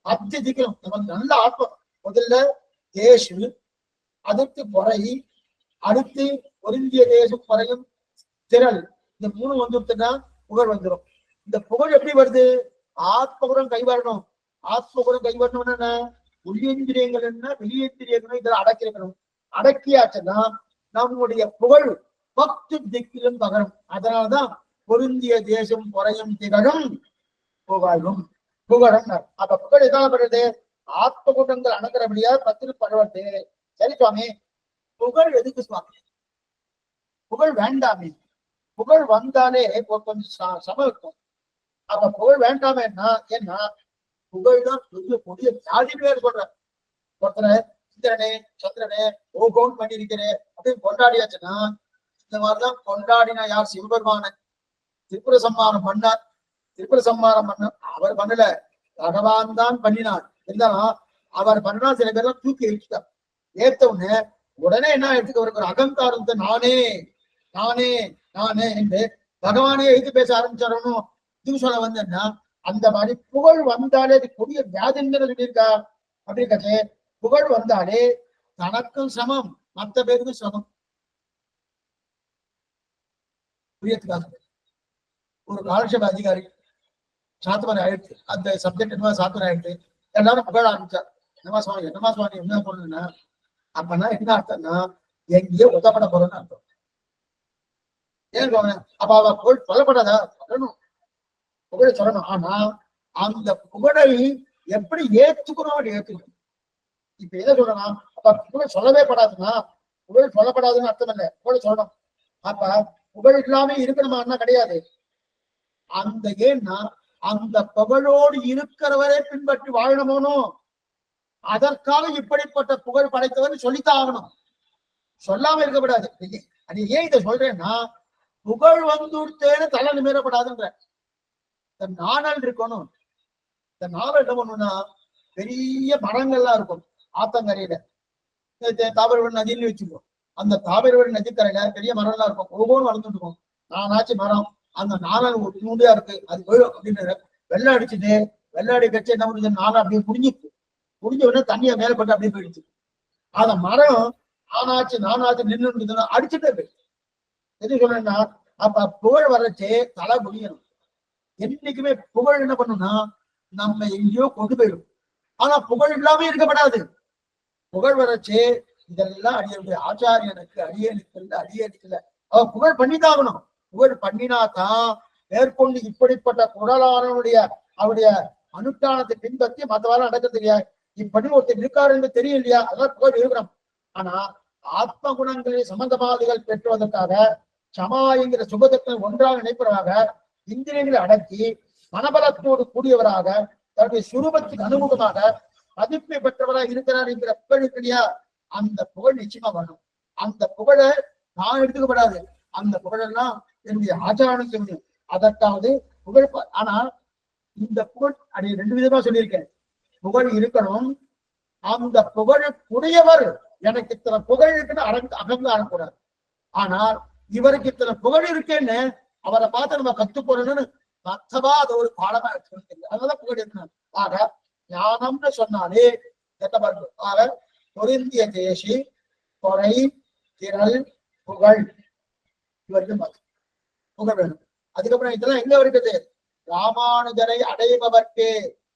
10 திக்கிலும் நமக்கு நல்ல ஆத்ம. முதல்ல தேசு, அடுத்து பொறை, அடுத்து ஒருங்கிய தேசம் பொறையும் திரள். இந்த 3 வந்துட்டுன்னா புகழ் வந்துடும். இந்த புகழ் எப்படி வருது? ஆத்மகுணம் கைவரணும். ஆத்மகுணம் கைவரணும்னு என்ன? உள்ளிந்திரியங்கள் என்ன வெளியேந்திரியங்களும் இதெல்லாம் அடக்கிருக்கணும். அடக்கியாச்சுன்னா நம்முடைய புகழ் 10 திக்கிலும் பகரும். அதனாலதான் பொருந்திய தேசம் பொறையும் திகழும் புகழும் புகழும். அப்ப புகழ் எதால படுறது? ஆத்ம குணங்கள் அணுகிறபடியா 10 படுவது. சரி சுவாமி, புகழ் எதுக்கு சுவாமி? புகழ் வேண்டாமே. புகழ் வந்தாலே கொஞ்சம் சமம் இருக்கும். அப்ப புகழ் வேண்டாமேன்னா ஏன்னா புகழ் தான் பெரிய ஜாதி பேர் சொல்ற. ஒருத்தரை இந்திரனே சந்திரனே ஓகோன்னு பண்ணிருக்கிறேன் அப்படின்னு கொண்டாடியாச்சுன்னா, இந்த மாதிரிதான் கொண்டாடினா யார்? சிவபெருமான திரிபுர சம்மானம் பண்ணார். திரிபுர சம்மானம் பண்ண அவர் பண்ணல, பகவான் தான் பண்ணினார். இருந்தாலும் அவர் பண்ணா சில பேர்லாம் தூக்கி வச்சுட்டார். ஏத்த உடனே என்ன எடுத்துக்க ஒரு அகங்காரத்தை நானே நானே நானே என்று பகவானே எழுத்து பேச ஆரம்பிச்சாரணும். இது சொல்ல வந்தேன்னா அந்த மாதிரி புகழ் வந்தாலே அது கொடிய வியாதின்னு சொல்லியிருக்கா. அப்படின்றது புகழ் வந்தாலே தனக்கும் சமம், மற்ற பேருக்கும் சமம். புரியத்துக்காக ஒரு காலட்சேப அதிகாரி சாத்துமரை ஆயிடுச்சு. அந்த சப்ஜெக்ட் என்னமா சாத்துமரை ஆயிடுச்சு. எல்லாரும் புகழ ஆரம்பிச்சார். என்னமா சுவாமி என்னமா சுவாமி என்ன போறதுன்னா, அப்பன்னா என்ன அர்த்தம்னா எங்கேயோ ஒத்தப்பட போறோம்னு அர்த்தம். ஏன் சொல்றேன்? அப்ப அவ புகழ் சொல்லப்படாதா? சொல்லணும், புகழை சொல்லணும். ஆனா அந்த புகழை எப்படி ஏற்றுக்கணும்? அப்படி ஏற்றுக்கணும். இப்ப எதை சொல்லணும்? அப்ப புகழ் சொல்லவே படாதுன்னா புகழ் சொல்லப்படாதுன்னு அர்த்தம் இல்லை. புகழ் சொல்லணும். அப்ப புகழ் இல்லாம இருக்கணுமான்னா கிடையாது. அந்த ஏன்னா அந்த புகழோடு இருக்கிறவரை பின்பற்றி வாழணுமோனோ அதற்காக இப்படிப்பட்ட புகழ் படைத்தவர் சொல்லித்தான் ஆகணும். சொல்லாம இருக்கக்கூடாது. அது ஏன் இதை சொல்றேன்னா, புகழ் வந்துட்டேன்னு தலை நிமிரப்படாதுன்ற இந்த நாணல் இருக்கணும். இந்த நாவல் என்ன பண்ணும்னா, பெரிய மரங்கள்லாம் இருக்கும் ஆத்தங்கரையில, தாமிரபரணி நதின்னு வச்சுக்கோ. அந்த தாமிரபரணி நதிக்கரையில பெரிய மரம்லாம் இருக்கும், ஒவ்வொன்றும் வளர்ந்துட்டு இருக்கும். நானாச்சு மரம், அந்த நாணல் ஒரு நூடியா இருக்கு, அது விழும் அப்படின்னு வெள்ளை அடிச்சுட்டு வெள்ளை அடிக்கச்சு என்ன பண்ணுது, நானும் அப்படியே புடிஞ்சிச்சு. புடிஞ்ச உடனே தண்ணியை மேல போட்டு அப்படியே போயிடுச்சு. அந்த மரம் நானாச்சு நின்று அடிச்சுட்டே போயிடுச்சு. எது சொல்றேன்னா, அப்ப புகழ் வரைச்சே தலை முடியணும். என்னைக்குமே புகழ் என்ன பண்ணும்னா நம்ம எங்கேயோ கொண்டு போயிடும். ஆனா புகழ் இல்லாம இருக்கப்படாது. புகழ் வரைச்சே இதெல்லாம் அடியனுடைய ஆச்சாரியனுக்கு அடியனுக்கு இல்ல அடியனுக்கு இல்ல, அவ புகழ் பண்ணித்தாகணும். புகழ் பண்ணினாதான் மேற்கொண்டு இப்படிப்பட்ட குரலாளனுடைய அவருடைய அனுஷ்டானத்தை பின்பற்றி மற்றவாறு நடக்க தெரியாது. இப்படி ஒருத்தர் இருக்காரு என்று தெரியும் இல்லையா? அதான் புகழ் இருக்கிறோம். ஆனா ஆத்ம குணங்களில் சம்பந்தமாதிகள் பெற்றுவதற்காக சமா என்கிற சுபதத்தை ஒன்றாக நினைப்பதாக இந்திரியங்களை அடக்கி மனபலத்தோடு கூடியவராக தன்னுடைய சுரூபத்துக்கு அனுமுகமாக மதிப்பை பெற்றவராக இருக்கிறார் என்கிற புகழுக்கடியா அந்த புகழ் நிச்சயமா வரணும். அந்த புகழை நான் எடுத்துக்கப்படாது. அந்த புகழெல்லாம் என்னுடைய ஆச்சாரனுக்கு முடியும். அதற்காவது புகழ். ஆனா இந்த புகழ் அப்படி 2 விதமா சொல்லியிருக்கேன். புகழ் இருக்கணும். அந்த புகழுக்குடையவர் எனக்கு இத்தனை புகழ் இருக்குன்னு அகங்காரம் கூடாது. ஆனால் இவருக்கு இத்தனை புகழ் இருக்கேன்னு அவரை பார்த்து நம்ம கத்து போறோம்னு மத்தவா அது ஒரு பாடமா இருக்கு. அதனால புகழ் இருக்கணும். ஆக ஞானம்னு சொன்னாலே என்ன பண்ணும்? ஆக பொருந்திய தேசி கொலை திரள் புகழ் இவருக்கும் புகழ் வேணும். அதுக்கப்புறம் இதெல்லாம் எங்க இருக்குது? ராமானுஜரை அடைபவர்க்கே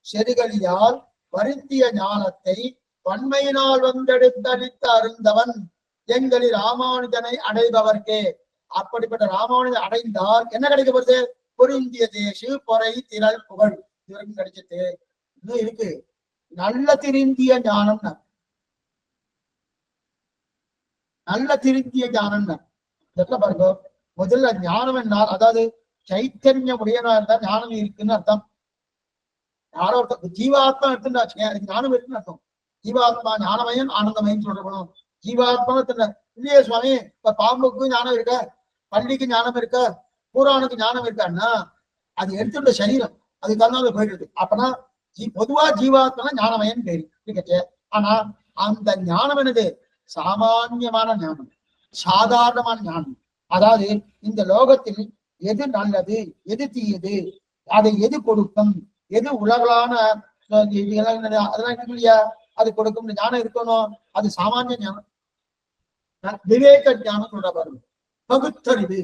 செருகலியால் வருந்திய ஞானத்தை வன்மையினால் வந்தெடுத்தளித்த அருந்தவன் எங்களில் ராமானுஜனை அடைபவர்க்கே. அப்படிப்பட்ட ராமானுஜன் அடைந்தால் என்ன கிடைக்கப்படுது? பொருந்திய தேசு பொறை திரள் புகழ் இவருக்கும் கிடைச்சிட்டு. இன்னும் இருக்கு நல்ல திருந்திய ஞானம். நல்ல திருத்திய ஞானம். இதெல்லாம் பாருங்க, முதல்ல ஞானம் என்னால் அதாவது சைத்தன்யம் உடையனா இருந்தா ஞானம் இருக்குன்னு அர்த்தம். யாரோ ஒருத்தர் ஜீவாத்மா எடுத்துட்டாச்சு, அதுக்கு ஞானம் இருக்குன்னு அர்த்தம். ஜீவாத்மா ஞானமயம் ஆனந்தமயம் சொல்லணும். ஜீவாத்மா இல்லையே சுவாமி, இப்ப பாம்புக்கு ஞானம் இருக்க, பள்ளிக்கு ஞானம் இருக்க, பூரானுக்கு ஞானம் இருக்கான்னா அது எடுத்துட்ட சரீரம், அதுக்காக போயிடுது. அப்பனா பொதுவா ஜீவாத்மா ஞானமயன் பேரு. ஆனா அந்த ஞானம் என்னது? சாமான்யமான ஞானம், சாதாரணமான ஞானம். அதாவது இந்த லோகத்தில் எது நல்லது, எது தீயது, அதை எது கொடுக்கும், எது உலகளான அதெல்லாம் இல்லையா, அது கொடுக்கும் ஞானம் இருக்கணும். அது சாமானிய ஞானம். விவேக ஞானம் சொல்ற பாருங்க, பகுத்தறிவு.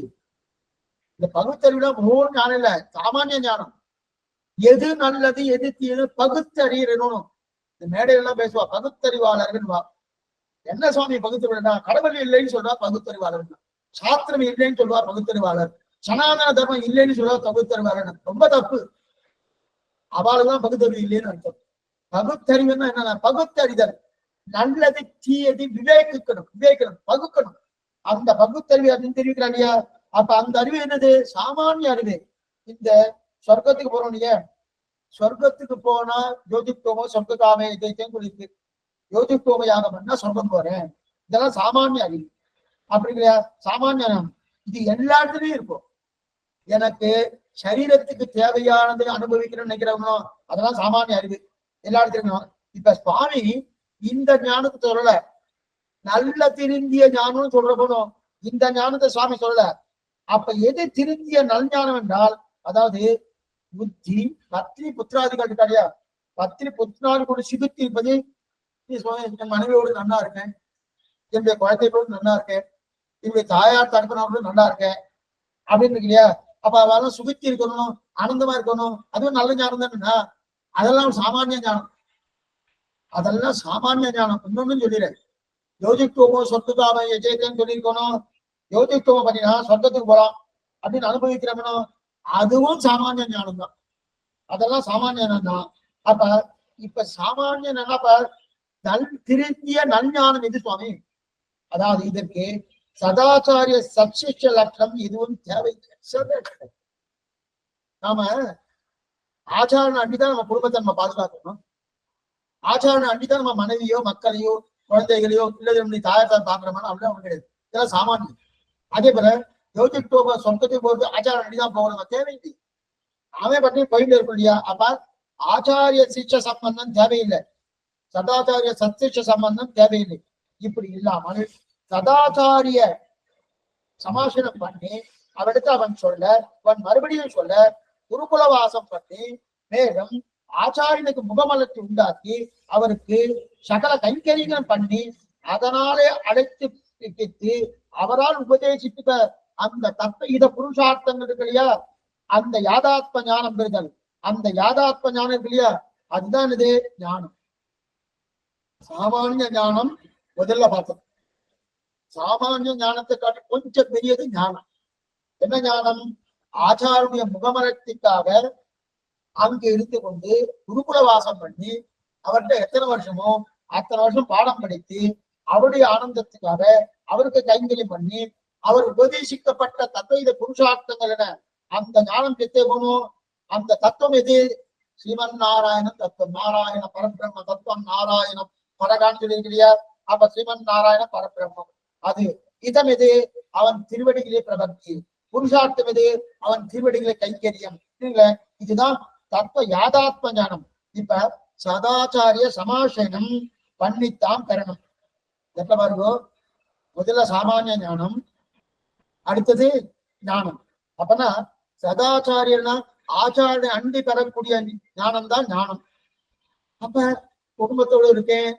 இந்த பகுத்தறிவுல மூணு ஞானம் இல்ல, சாமானிய ஞானம். எது நல்லது எது தீயது பகுத்தறியணும். இந்த மேடையெல்லாம் பேசுவா பகுத்தறிவாளர்கள். என்ன சுவாமி பகுத்தறிவுனா, கடவுள் இல்லைன்னு சொல்றா பகுத்தறிவாளர், சாஸ்திரம் இல்லைன்னு சொல்வா பகுத்தறிவாளர், சனாதன தர்மம் இல்லைன்னு சொல்றா பகுத்தறிவாளர். ரொம்ப தப்பு. அவளுதான் பகுத்தறிவு இல்லைன்னு அர்த்தம். பகுத்தறிவுன்னா என்னன்னா பகுத்தறிதல், நல்லது தீயது விவேகிக்கணும், பகுக்கணும். அந்த பகுத்தறிவு அப்படின்னு தெரிவிக்கிறான் இல்லையா. அப்ப அந்த அறிவு என்னது? சாமானிய அறிவு. இந்த சொர்க்கத்துக்கு போறோம் இல்லையா, சொர்க்கத்துக்கு போனா யோதித்தோமோ சொர்க்ககாமே இதைத்தையும் சொல்லியிருக்கு. யோதித்தோம யாகம் பண்ணா சொர்க்கம் போறேன், இதெல்லாம் சாமானிய அறிவு. அப்படி இல்லையா, சாமானிய இது எல்லா இடத்துலயும் இருக்கும். எனக்கு சரீரத்துக்கு தேவையானது அனுபவிக்கணும்னு நினைக்கிறவங்களும் அதெல்லாம் சாமானிய அறிவு, எல்லா இடத்துலயும். இப்ப சுவாமி இந்த ஞானத்தை சொல்லல, நல்ல திருந்திய ஞானம்னு சொல்ற போதும் இந்த ஞானத்தை சுவாமி சொல்லல. அப்ப எது திருந்திய நல் ஞானம் என்றால், அதாவது புத்தி பத்னி புத்திராதிகள் இருக்காடியா, பத்னி புத்திராதிகளோட சிபித்தி இருப்பது, என் மனைவியோடு நல்லா இருக்கேன், என்னுடைய குழந்தைகளோடு நல்லா இருக்கேன், என்னுடைய தாயார் தகப்பனோடு நல்லா இருக்கேன் அப்படின்னு இருக்கு இல்லையா. அப்ப அவெல்லாம் சுபித்தி இருக்கணும், ஆனந்தமா இருக்கணும், அதுவும் நல்ல ஞானம் தானே. அதெல்லாம் சாமானிய ஞானம், அதெல்லாம் சாமானிய ஞானம். இன்னொன்னு சொல்லிடுறேன், யோசித்துவமோ சொத்துக்காம எஜயத்தைன்னு சொல்லியிருக்கணும். யோசித்துவம் பண்ணினா சொர்க்கத்துக்கு போலாம் அப்படின்னு அனுபவிக்கிறவனும் அதுவும் சாமானிய ஞானம் தான். அதெல்லாம் சாமானிய ஞானம் தான். அப்ப இப்ப சாமானிய அப்ப திருந்திய நல்ஞானம் எது சுவாமி? அதாவது இதற்கு சதாச்சாரிய சப்சிஷ லட்சணம் எதுவும் தேவை. நாம ஆச்சாரனை அண்டிதான் நம்ம குடும்பத்தை நம்ம பாதுகாக்கணும். ஆச்சாரனை அண்டிதான் நம்ம மனைவியோ மக்களையோ குழந்தைகளையோ இல்லை நம்முடைய தாயத்தான் பாக்குறோம்னா அப்படியே அவங்க கிடையாது. இதெல்லாம் சாமானியம். அதே போல யோசித்தோம சொர்க்கத்துக்கு போறது ஆச்சாரம் அண்டிதான் போகணும், தேவையில்லை. அவன் பற்றி போயிட்டு இருக்கும் இல்லையா. அப்ப ஆச்சாரிய சிஷ்ட சம்பந்தம் தேவையில்லை, சதாச்சாரிய சத்சிஷ்ட சம்பந்தம் தேவையில்லை. இப்படி இல்லாமல் சதாச்சாரிய சமாசனம் பண்ணி அவனுக்கு அவன் சொல்ல, அவன் மறுபடியும் சொல்ல, குருகுல வாசம் பண்ணி மேலும் ஆச்சாரியனுக்கு முகமலத்தை உண்டாக்கி அவருக்கு சகல கைங்கரியம் பண்ணி அதனாலே அழைத்து பிடித்து அவரால் உபதேசித்த அந்த தத்வ புருஷார்த்தங்கள் இருக்கு இல்லையா, அந்த யாதாத்ம ஞானம் பெறுதல், அந்த யாதாத்ம ஞானம் இருக்கு இல்லையா, அதுதான் இது ஞானம். சாமானிய ஞானம் முதல்ல பார்த்தோம். சாமானிய ஞானத்தை காட்டி கொஞ்சம் பெரியது ஞானம். என்ன ஞானம்? ஆச்சாரிய முகமலத்திற்காக அங்கு இருந்து கொண்டு குருகுல வாசம் பண்ணி அவர்கிட்ட எத்தனை வருஷமோ அத்தனை வருஷம் பாடம் படித்து அவருடைய ஆனந்தத்துக்காக அவருக்கு கைங்கரியம் பண்ணி அவர் உபதேசிக்கப்பட்ட தத்துவ புருஷார்த்தங்கள் என அந்த ஞானம் பெற்றே போகணும். அந்த தத்துவம் எது? ஸ்ரீமன் நாராயணன் தத்துவம், நாராயண பரபிரம்ம தத்துவம், நாராயணம் பரகான்னு சொல்லியிருக்கிறியா. அப்ப ஸ்ரீமன் நாராயண பரபிரம்மம் அது. இதம் எது? அவன் திருவடிகளே பிரபத்தி. புருஷார்த்தம் எது? அவன் திருவடிகளை கைங்கரியம். இதுதான் தத்துவ யாதாத்ம ஞானம். இப்ப சதாச்சாரிய சமாசனம் பண்ணித்தான் பெறணும். எப்ப பாருங்கோ, முதல்ல சாமானிய ஞானம், அடுத்தது ஞானம். அப்பனா சதாச்சாரியன்னா ஆச்சாரிய அண்டி பெறக்கூடிய ஞானம் தான் ஞானம். அப்ப குடும்பத்தோடு இருக்கேன்,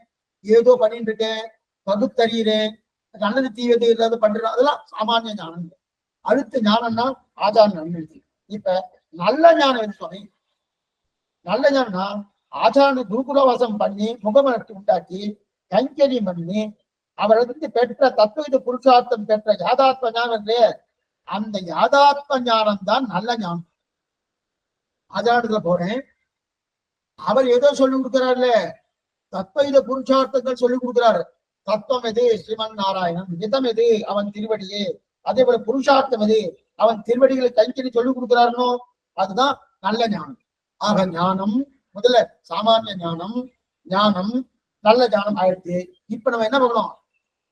ஏதோ பண்ணிட்டு இருக்கேன், பகுத்தறிகிறேன், நல்லது தீவது இல்லாத பண்றேன், அதெல்லாம் சாமானிய ஞானம். அடுத்த ஞானம்னா ஆச்சார நன்மை. இப்ப நல்ல ஞானம் எது சுவாமி? நல்ல ஞானம்னா ஆச்சார குருகுலவாசம் பண்ணி முகமலத்தை உண்டாக்கி கைங்கரியம் பண்ணி அவருக்கு பெற்ற தத்துவ புருஷார்த்தம் பெற்ற யாதாத்ம ஞானம் இல்லையே, அந்த யாதாத்ம ஞானம் தான் நல்ல ஞானம். ஆச்சாரத்துல போறேன், அவர் ஏதோ சொல்லி கொடுக்கிறாருல்ல, தத்துவ புருஷார்த்தங்கள் சொல்லி கொடுக்கிறாரு. தத்துவம் எது? ஸ்ரீமன் நாராயணன். இதம் எது? அவன் திருவடியே. அதே போல புருஷார்த்தம் எது? அவன் திருவடிகளை கைக்கறி சொல்லிக் கொடுக்கிறாருனோ அதுதான் நல்ல ஞானம். ஆக ஞானம் முதல்ல சாமானிய ஞானம், ஞானம் நல்ல ஞானம் ஆயிடுச்சு. இப்ப நம்ம என்ன பண்ணணும்?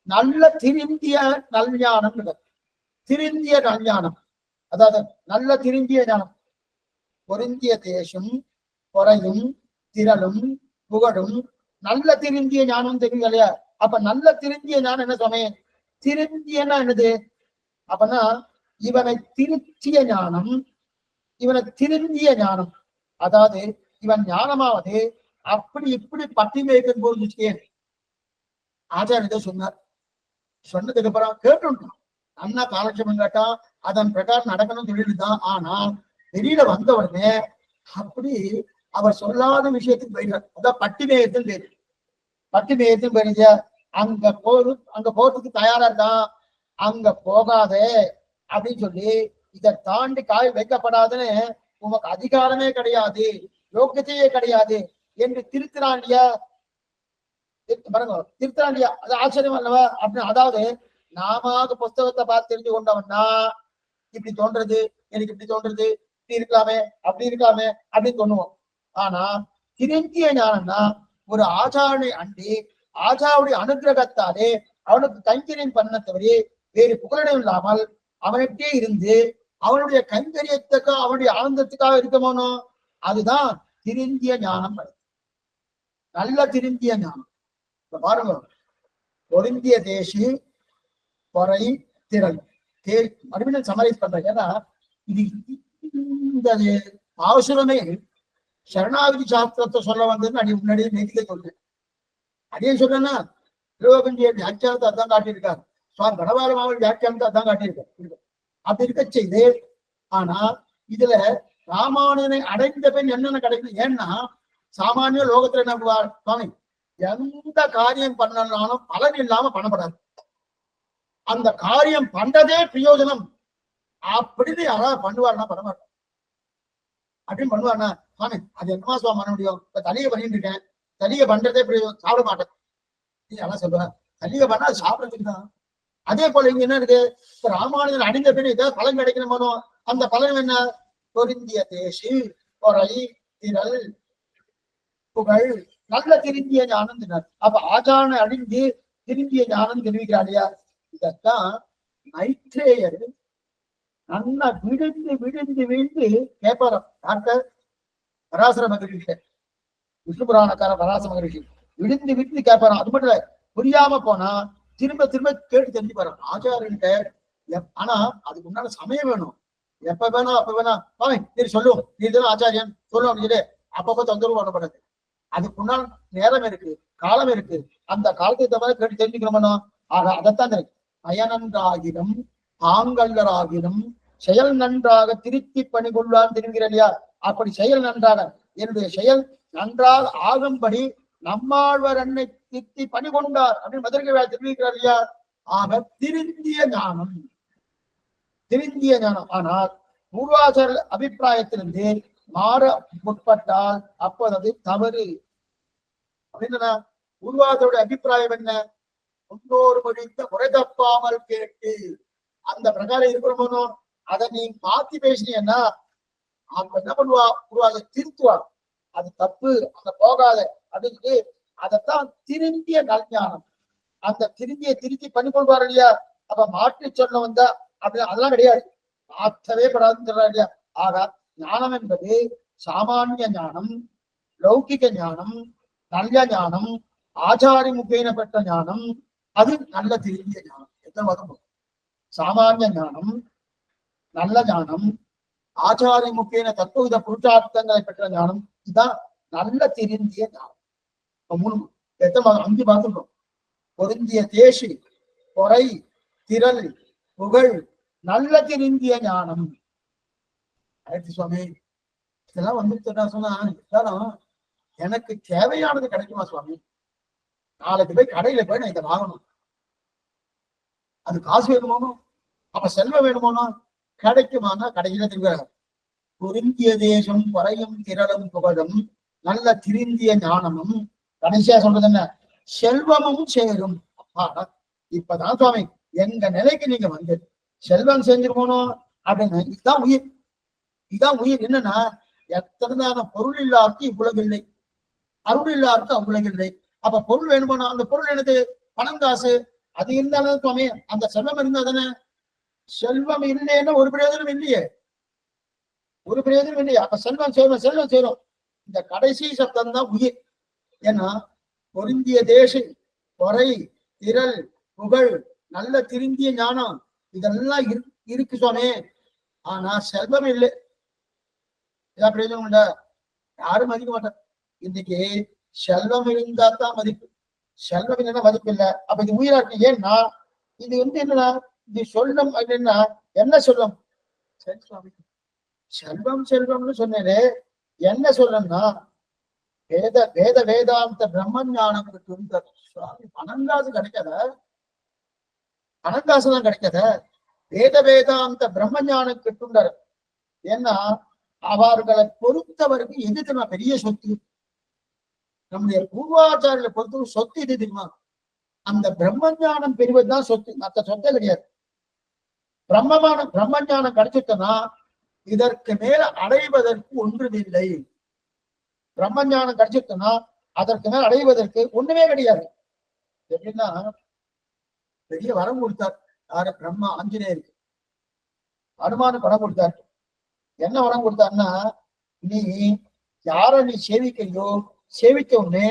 நல்ல திருந்திய நல்ஞானம். திருந்திய நல்ஞானம் அதாவது நல்ல திருந்திய ஞானம். பொருந்திய தேசம் பொறையும் திரளும் புகழும் நல்ல திருந்திய ஞானம் தெரியும் இல்லையா? அப்ப நல்ல திருந்திய ஞானம் என்ன சமயம்? திருந்தியன்னா என்னது? அப்பனா இவனை திருத்திய ஞானம், இவனை திருந்திய ஞானம். அதாவது இவன் ஞானமாவது அப்படி இப்படி பட்டி வைக்கும் போது ஆச்சாரியத்தை சொன்னார். சொன்னதுக்கு அப்புறம் கேட்டுட்டான். அண்ணா காலட்சேபம் கேட்டா அதன் பிரகாரம் நடக்கணும்னு சொல்லிட்டுதான். ஆனா வெளியில வந்த உடனே அப்படி அவர் சொல்லாத விஷயத்துக்கு போயிடுறார். அதான் பட்டி மேயத்தில் பேரு. பட்டி மேயத்தில் போயிருந்த அங்க போறதுக்கு தயாரா இருக்கான். அங்க போகாதே அப்படின்னு சொல்லி இதை தாண்டி காய் வைக்கப்படாதுன்னு உனக்கு அதிகாரமே கிடையாது, யோக்கியத்தையே கிடையாது என்று திருத்திராண்டியா பாருங்க. திருத்திராண்டியா அது ஆச்சரியம் அல்லவா? அப்படின்னு அதாவது நாம புஸ்தகத்தை பார்த்து தெரிஞ்சு கொண்டவன்னா இப்படி தோன்றது, எனக்கு இப்படி தோன்றது, இப்படி இருக்கலாமே அப்படி இருக்கலாமே அப்படின்னு தோணுவோம். ஆனா திருந்திய ஞானம்னா ஒரு ஆச்சாரனை அண்டி ஆச்சாருடைய அனுகிரகத்தாலே அவனுக்கு கைங்கரியம் பண்ண தவிர வேறு புகழிடம் இல்லாமல் அவனுக்கே இருந்து அவனுடைய கைங்கரியத்துக்காக அவனுடைய ஆனந்தத்துக்காக இருக்கமானோ அதுதான் திருந்திய ஞானம். நல்ல திருந்திய ஞானம். பாருங்க, பொருந்திய தேசி பொறை திரள் மறுபடியும் சமரைஸ் பண்றேன். ஏன்னா இது இந்த அவசரமே சரணாகதி சாஸ்திரத்தை சொல்ல வந்ததுன்னு அடி முன்னாடியே நேற்றிலே சொல்றேன். அடியே சொல்றேன்னா திருவபஞ்சிய வியாக்கியானத்தை அதான் காட்டியிருக்காரு. சுவாமி கடவாரமாவல் வியாக்கியானத்தை அதான் காட்டியிருக்காரு. அப்படி இருக்க செய்து ஆனா இதுல ராமானுஜனை அடைந்த பெண் என்னென்ன கிடைக்கும்? ஏன்னா சாமானிய லோகத்துல என்ன பண்ணுவார் சுவாமி, எந்த காரியம் பண்ணனாலும் பலன் இல்லாம பண்ணப்படாது. அந்த காரியம் பண்றதே பிரயோஜனம் அப்படின்னு யாராவது பண்ணுவாருன்னா பண்ண மாட்டோம். அப்படின்னு பண்ணுவாருன்னா சுவாமி அது என்னமா சுவாமி பண்ண முடியும்? இப்ப தலிகை பண்ணிட்டு இருக்கேன், தலிகை பண்றதே பிரயோஜனம், சாப்பிட மாட்டேன் நீ எல்லாம் சொல்லுவேன். தலிகை பண்ணா அது சாப்பிடறதுக்கு தான். அதே போல இங்க என்ன இருக்கு? இப்ப ராமானுஜன் அடைந்த பின் ஏதாவது பலன் கிடைக்கணுமோ? அந்த பலன் என்ன? பொருந்திய தேசி பொறை திரள் புகழ் நல்ல திருந்திய ஞானம் தினார். அப்ப ஆச்சாரனை அழிந்து திருந்திய ஞானம் தெரிவிக்கிறார் இல்லையா? இதத்தான் மைத்ரேயர் நல்லா விழுந்து விழுந்து விழுந்து கேட்பாராம். டாக்டர் பராசர மகரிஷி, விஷ்ணு புராணக்கார பராசர மகரிஷி விழுந்து விழுந்து கேட்பாராம். அது மட்டும் இல்ல, புரியாம போனா திரும்ப திரும்ப கேட்டு தெரிஞ்சு பாரு ஆச்சாரியன்ட்ட. ஆனா அதுக்கு முன்னால சமயம் வேணும். எப்ப வேணும் அப்ப வேணா நீ சொல்லுவோம், நீ இதெல்லாம் ஆச்சாரியன் சொல்லுவோம் அப்படின்னு அப்பப்ப தொந்தரவு பண்ணப்படாது. அதுக்கு முன்னால நேரம் இருக்கு, காலம் இருக்கு. அந்த காலத்துக்கு தவிர கேட்டு தெரிஞ்சுக்கணும்னா ஆக அதைத்தான் இருக்கு. பயனன்றாகினும் ஆங்கல்லராகினும் செயல் நன்றாக திருத்தி பணி கொள்ளான்னு தெரிவிக்கிற இல்லையா? அப்படி செயல் நன்றாக என்னுடைய செயல் நன்றாக ஆகும்படி நம்மாழ்வார் என்னை திருத்தி பணி கொண்டார் அப்படின்னு மதுரை தெரிவிக்கிறார் இல்லையா? ஆக திருந்திய ஞானம், திருந்திய ஞானம். ஆனால் பூர்வாச்சார அபிப்பிராயத்திலிருந்து மாற முற்பட்டால் அப்போது அது தவறு. அப்படின்னா பூர்வாச்சாரோட அபிப்பிராயம் என்ன? முன்னோர் மொழித்த முறை தப்பாமல் கேட்டு அந்த பிரகாரம் இருக்கணுமோ அதை நீ மாத்தி பேசினீங்கன்னா அப்ப என்ன பண்ணுவா? பூர்வாக திருத்துவா. அது தப்பு, அங்க போகாத அப்படின்னு அதைத்தான் திருந்திய நல்ஞானம். அந்த திருத்தி பண்ணி கொள்வார் இல்லையா? அப்ப மாற்றி சொல்ல வந்தா அப்படி அதெல்லாம் கிடையாது, மாற்றவே படாதுன்னு சொல்றாரு இல்லையா? ஆக ஞானம் என்பது சாமானிய ஞானம், லௌகிக ஞானம், நல்ல ஞானம், ஆச்சாரி முகேன பெற்ற ஞானம், அது நல்ல திருந்திய ஞானம். எத்தனை வரும்? சாமானிய ஞானம், நல்ல ஞானம், ஆச்சாரிய முக்கிய தத்துவ புருஷார்த்தங்களை பெற்ற ஞானம், இதுதான் நல்ல திருந்திய ஞானம். மூணு எத்தனை 5 பார்த்துருக்கோம். பொருந்திய தேசி பொறை திரள் புகழ் நல்ல திருந்திய ஞானம். சுவாமி இதெல்லாம் வந்து சொன்னா இருந்தாலும் எனக்கு தேவையானது கிடைக்குமா சுவாமி? நாளைக்கு போய் கடையில போய் நான் இதை வாங்கணும், அது காசு வேணுமோனோ, அப்ப செல்வம் வேணுமோனோ, கிடைக்குமானா கடையில திரும்ப பொருந்திய தேசம் பொறையும் திரளும் புகழும் நல்ல திருந்திய ஞானமும் கடைசியா சொல்றது என்ன? செல்வமும் சேரும். ஆனா இப்பதான் சுவாமி எங்க நிலைக்கு நீங்க வந்து செல்வம் செஞ்சு போனோம் அப்படின்னு. இதுதான் உயிர், இதுதான் உயிர். என்னன்னா எத்தனை பொருள் இல்லாருக்கு இவ்வுலகு இல்லை, அருள் இல்லாருக்கு அவ்வுலகு இல்லை. அப்ப பொருள் வேணுமானா அந்த பொருள் என்னது? பணம் காசு. அது இருந்தாலும் சுவாமி அந்த செல்வம் இருந்தா தானே. செல்வம் இல்லைன்னா ஒரு பிரயோஜனம் இல்லையே, ஒரு பிரயோஜனம் இல்லையே. அப்ப செல்வம் சேரும், செல்வம் சேரும். இந்த கடைசி சப்தம் தான் உயிர். ஏன்னா பொருந்திய தேசை, பொறை, திரள், புகழ், நல்ல திருந்திய ஞானம் இதெல்லாம் இருக்கு சுவாமி. ஆனா செல்வம் இல்லை, ஏதாவது பிரயோஜனம் உண்டா? யாரும் மதிக்க மாட்டார். இன்னைக்கு செல்வம் இருந்தா தான் மதிப்பு, செல்வம் இல்லைன்னா மதிப்பு இல்லை. அப்ப இது உயிரா இருக்கு. ஏன்னா இது என்னன்னா இது சொல்லம் அப்படின்னா என்ன சொல்லம்? சரி சுவாமி, செல்வம் செல்வம்னு சொன்னேனே என்ன சொல்லணும்னா வேத வேத வேதாந்த பிரம்ம ஞானம் இருக்கு சுவாமி. பணங்காசு கிடைக்காத, பணங்காசுதான் கிடைக்காத, வேத வேதாந்த பிரம்ம ஞானம் கிட்டுண்டாரு. ஏன்னா அவர்களை பொறுத்தவருக்கு எது தெரியுமா பெரிய சொத்து? நம்முடைய பூர்வாச்சாரியை பொறுத்தவரை சொத்து எது தெரியுமா? அந்த பிரம்ம ஞானம் பெறுவதுதான் சொத்து, மற்ற சொத்தை கிடையாது. பிரம்ம ஞானம் கிடைச்சிட்டோம்னா இதற்கு மேல அடைவதற்கு ஒன்றுமில்லை. பிரம்ம ஞானம் கிடைச்சிட்டோம்னா அதற்கு மேல அடைவதற்கு ஒண்ணுமே கிடையாது. எப்படின்னா பெரிய வரம் கொடுத்தார் யாரு? பிரம்மா ஆஞ்சநேயருக்கு அனுமானுக்கு வரம் கொடுத்தார். என்ன வரம் கொடுத்தாருன்னா, நீ யார நீ சேவிக்கையோ சேவித்த உடனே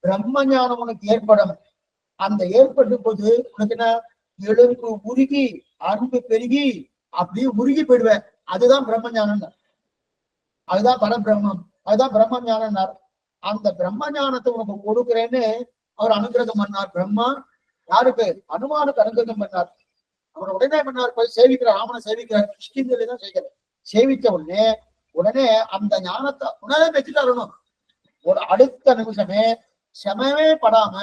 பிரம்ம ஞானம் உனக்கு ஏற்படும். அந்த ஏற்பட்ட போது உனக்கு என்ன? எலும்பு உருகி அன்பு பெருகி அப்படியே உருகி போயிடுவேன். அதுதான் பிரம்ம ஞானம், அதுதான் பரபிரம்மம், அதுதான் பிரம்ம ஞானம். அந்த பிரம்ம ஞானத்தை உனக்கு கொடுக்குறேன்னு அவர் அனுகிரகம் பண்ணார். பிரம்மா யாருக்கு? அனுமானுக்கு அனுகிரகம் பண்ணார். அவர் உடனே பண்ணார், போய் சேவிக்கிறார், ராமனை சேவிக்கிறார். கிருஷ்ணகிரி தான் செய்கிறார். சேவித்த உடனே அந்த ஞானத்தை உடனே பெற்றுட்டாரணும். ஒரு அடுத்த நிமிஷமே சமமே படாம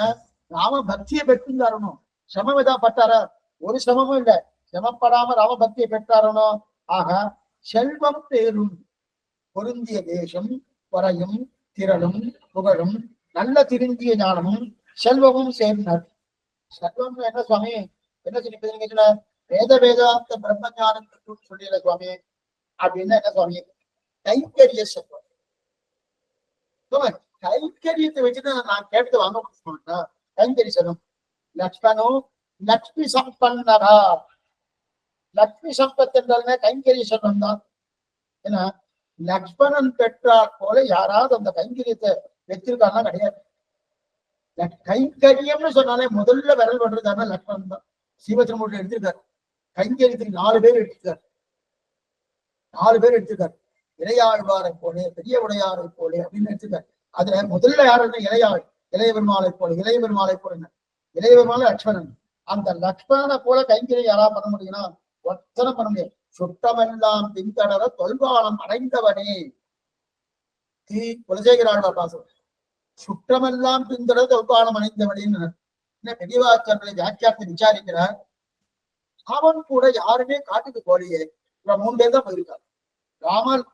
ராம பக்தியை பெற்றுந்தாரணும். சமம் ஏதா பட்டாரா? ஒரு சமமும் இல்லை. சமப்படாம ராம பக்தியை பெற்றாரணும். ஆக செல்வம் பேரும் பொருந்திய தேசம், பொறையும், திரளும், புகழும், நல்ல திருந்திய ஞானமும், செல்வமும் சேர்ந்தார். செல்வம் என்ன சுவாமி? என்ன சொல்லி வேத வேதாந்த பிரம்ம ஞானத்துக்கு சொல்லியல சுவாமி. அப்படின்னா என்ன சுவாமி? கைங்கரிய செல்வம். கைங்கரியத்தை வச்சுட்டு நான் கேட்டு வாங்க முடியுமா? கைங்கரி செல்வம். லக்ஷ்மணும் லக்ஷ்மி சம்பன்னரா. லக்ஷ்மி சம்பத் என்றாலுமே கைங்கரிய செல்வம் தான். ஏன்னா லக்ஷ்மணன் பெற்றார் போல யாராவது அந்த கைங்கரியத்தை வச்சிருக்காங்கன்னா கிடையாது. கைங்கரியம்னு சொன்னாலே முதல்ல விரல் பண்றதுனா லக்ஷ்மணன் தான். சீவத்திரமூர்த்தி எடுத்திருக்காரு. கைங்கரியத்துக்கு 4 பேர் எடுத்திருக்காரு, 4 பேர் எடுத்திருக்காரு. இளையாழ்வாரை போல, பெரிய உடையாரை போல அப்படின்னு எடுத்திருக்காரு. அதுல முதல்ல யாருன்னா இளையாள், இளைய பெருமாளை போல, இளைய பெருமாளை போல. இளைய பெருமாள் லக்ஷ்மணன். அந்த லக்ஷ்மணனை போல கைங்கரியம் யாரா பண்ண முடியும்னா ஒத்தனை பண்ண முடியாது. சுற்றமெல்லாம் பின்தடர தொல்காலம் அடைந்தவனே. குலசேகராழ்வார் பாசம். சுற்றமெல்லாம் பின்தொடர தொல்காலம் அடைந்தவனேன்னு பெரியவாச்சார்களை வியாக்கியாரத்தை விசாரிக்கிறார். அவன் கூட யாருமே காட்டுக்கு போலையே. 3 பேர் தான் போயிருக்காரு. ராமன்,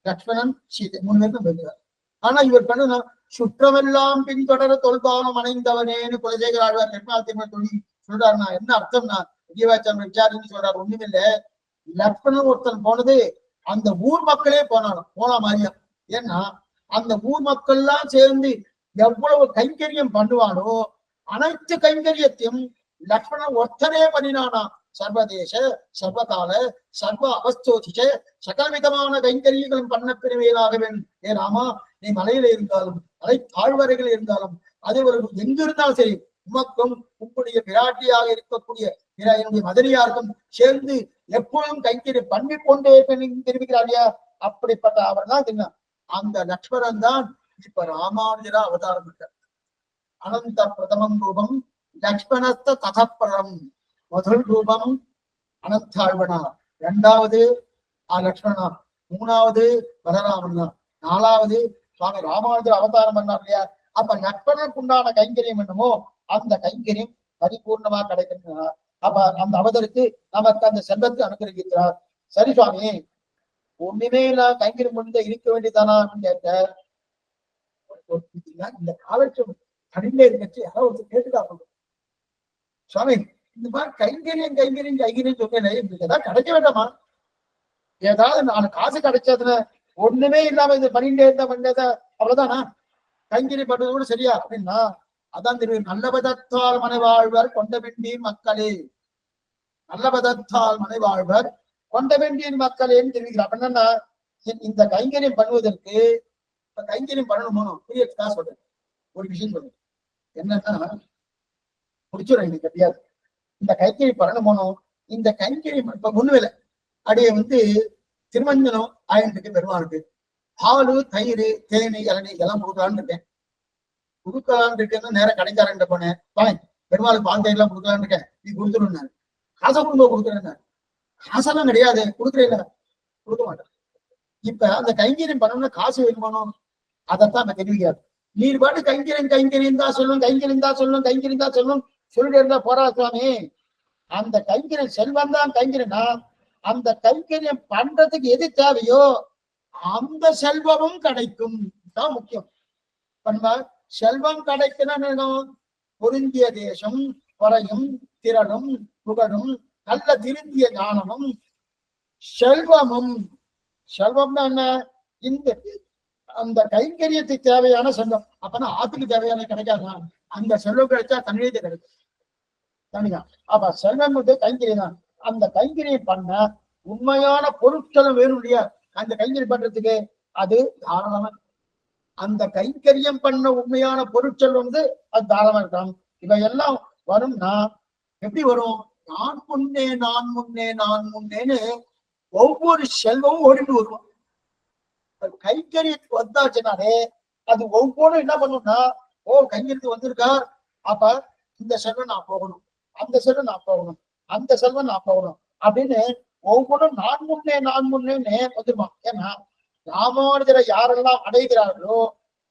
லக்ஷ்மணன், சீதை 3 பேர் தான் போயிருக்காரு. ஆனா இவர் பண்ண சுற்றமெல்லாம் பின்தொடர தொல்காலம் அடைந்தவனேன்னு குலசேகர ஆழ்வார் நெற்மாத்தியமா சொல்லி சொல்றாருன்னா என்ன அர்த்தம்னா பெரியவாச்சாரங்களை விசாரின்னு சொல்றாரு. ஒண்ணுமில்லை, லக்ஷ்மணன் ஒருத்தன் போனது அந்த ஊர் மக்களே போனா மாதிரியா. ஏன்னா அந்த ஊர் மக்கள் எல்லாம் சேர்ந்து எவ்வளவு கைங்கரியம் பண்ணுவானோ அனைத்து கைங்கரியத்தையும் லக்ஷ்மணன் ஒருத்தனே பண்ணினானா. சர்வதேச சர்வகால சர்வ அவஸ்தோதிச்ச சகலவிதமான கைங்கரியங்களும் பண்ண பெருமையிலாக வேண்டும். ஏ ராமா, நீ மலையில இருந்தாலும் மலை தாழ்வரைகள் இருந்தாலும் அதே ஒரு எங்க இருந்தாலும் சரி, உமக்கும் உங்களுடைய பிராட்டியாக இருக்கக்கூடிய என்னுடைய மதுரையாருக்கும் சேர்ந்து எப்பொழுதும் கைங்கரியம் பண்ணி கொண்டே தெரிவிக்கிறாரியா. அப்படிப்பட்ட அவர் தான் என்ன, அந்த லக்ஷ்மணன் தான் இப்ப ராமானுஜரா அவதாரம் விட்டார். அனந்த பிரதமம் ரூபம் லக்ஷ்மணஸ்த ததப்பரம். முதல் ரூபம் அனந்தாழ்வனா, 2வது லக்ஷ்மணா, 3வது பலராமனா, 4வது சுவாமி ராமானுஜர் அவதாரம் பண்ணார் இல்லையா. அப்ப லக்ஷ்மணனுக்கு உண்டான கைங்கரியம் என்னமோ அந்த கைங்கரியம் பரிபூர்ணமா கிடைக்கின்றார். அப்ப அந்த அவதருக்கு நமக்கு அந்த செல்வத்தை அனுகிரகிக்கிறார். சரி சுவாமி, ஒண்ணுமே இல்ல கைங்கரியம் பண்ணி இருக்க வேண்டியதானா கேட்ட இந்த காலட்சம் கடிலே இருக்கச்சு யாராவது கேட்டுதான். சுவாமி இந்த மாதிரி கைங்கரியம் கைங்கரியம் கைங்கரியம் சொன்னேன், இப்படி ஏதாவது கிடைக்க வேண்டாமா? ஏதாவது நான் காசு கிடைச்சதுல ஒண்ணுமே இல்லாம இது பண்ணிட்டே இருந்த பண்ணத அவ்வளவுதானா? கைங்கரியம் பண்றது கூட சரியா அப்படின்னா அதான் தெரியும். நல்லபதத்தால் மனை வாழ்வர் கொண்ட வேண்டிய மக்களே, நல்லபதத்தால் மனை வாழ்வர் கொண்ட வேண்டிய மக்களேன்னு தெரிவிக்கிறார். அப்படின்னா இந்த கைங்கரியம் பண்ணுவதற்கு கைங்கரியம் பண்ணணுமோ புரியறதுக்காக சொல்றேன். ஒரு விஷயம் சொல்றேன் என்னன்னா, முடிச்சுடுறேன் எனக்கு தெரியாது. இந்த கைங்கரியம் பண்ணணுமோ, இந்த கைங்கரியம் இப்ப ஒண்ணுவில்லை, அப்படியே திருமஞ்சனம் ஆயிரத்துக்கு பெருமாளுக்கு பாலு தயிர் தேனி இளநீ இதெல்லாம் கொடுக்கலான்னு இருக்கேன். கொடுக்கலான்னு இருக்கேன்னு நேரம் கடைக்காரன் போனேன், வாங்க பெருமாளுக்கு பால் தயிர் எல்லாம் கொடுக்கலான்னு இருக்கேன், நீ கொடுத்துருந்தாரு. காசை கொடுக்குறேன், காசெல்லாம் கிடையாது, கொடுக்குறேன், கொடுக்க மாட்டேன். இப்ப அந்த கைங்கரியம் பண்ணணும்னா காசு வேணுமானோ, அதைத்தான் நான் தெரிவிக்காது. நீர் பாட்டு கைங்கரியம் தான் சொல்லணும், கைங்கரியம் தான் சொல்லணும், கைங்கரியம் தான் சொல்லணும் சொல்லிட்டு இருந்தா போரா சுவாமி. அந்த கைங்கரியம் செல்வம் தான் கைங்கரியம்னா, அந்த கைங்கரியம் பண்றதுக்கு எது தேவையோ அந்த செல்வமும் கிடைக்கும் தான் முக்கியம். செல்வம் கிடைக்கணும், பொருந்திய தேசம் குறையும் திறனும் புகழும் நல்ல திருந்திய ஞானமும் செல்வமும். செல்வம்னா என்ன? இந்த அந்த கைங்கரியத்துக்கு தேவையான செல்வம். அப்பனா ஆத்துக்கு தேவையான கிடைக்காதா? அந்த செல்வம் கிடைச்சா தண்ணீரே கிடைக்கும் தனியா. அப்ப செல்வம் கைங்கரியம் தான். அந்த கைங்கரியம் பண்ண உண்மையான பொருட்களும் வேணும் இல்லையா? அந்த கைங்கரியம் பண்றதுக்கு அது தாராளமா. அந்த கைங்கரியம் பண்ண உண்மையான பொருட்கள் அது தாராளமா இருக்கலாம். இவையெல்லாம் வரும்னா எப்படி வரும்? நான் முன்னே நான் முன்னே நான் முன்னேன்னு ஒவ்வொரு செல்வமும் ஓடிட்டு வருவோம். கைங்கரியத்துக்கு வந்தாச்சுனாலே அது ஒவ்வொன்றும் என்ன பண்ணும்னா, கைங்கரியத்துக்கு வந்திருக்கார், அப்ப இந்த செல்வம் நான் போகணும், அந்த செல்வம் நான் போகணும், அந்த செல்வம் நான் போகணும் அப்படின்னு ஒவ்வொன்றும் நான் முன்னேன்னு வந்துருமா. ஏன்னா ராமானுஜரை யாரெல்லாம் அடைகிறார்களோ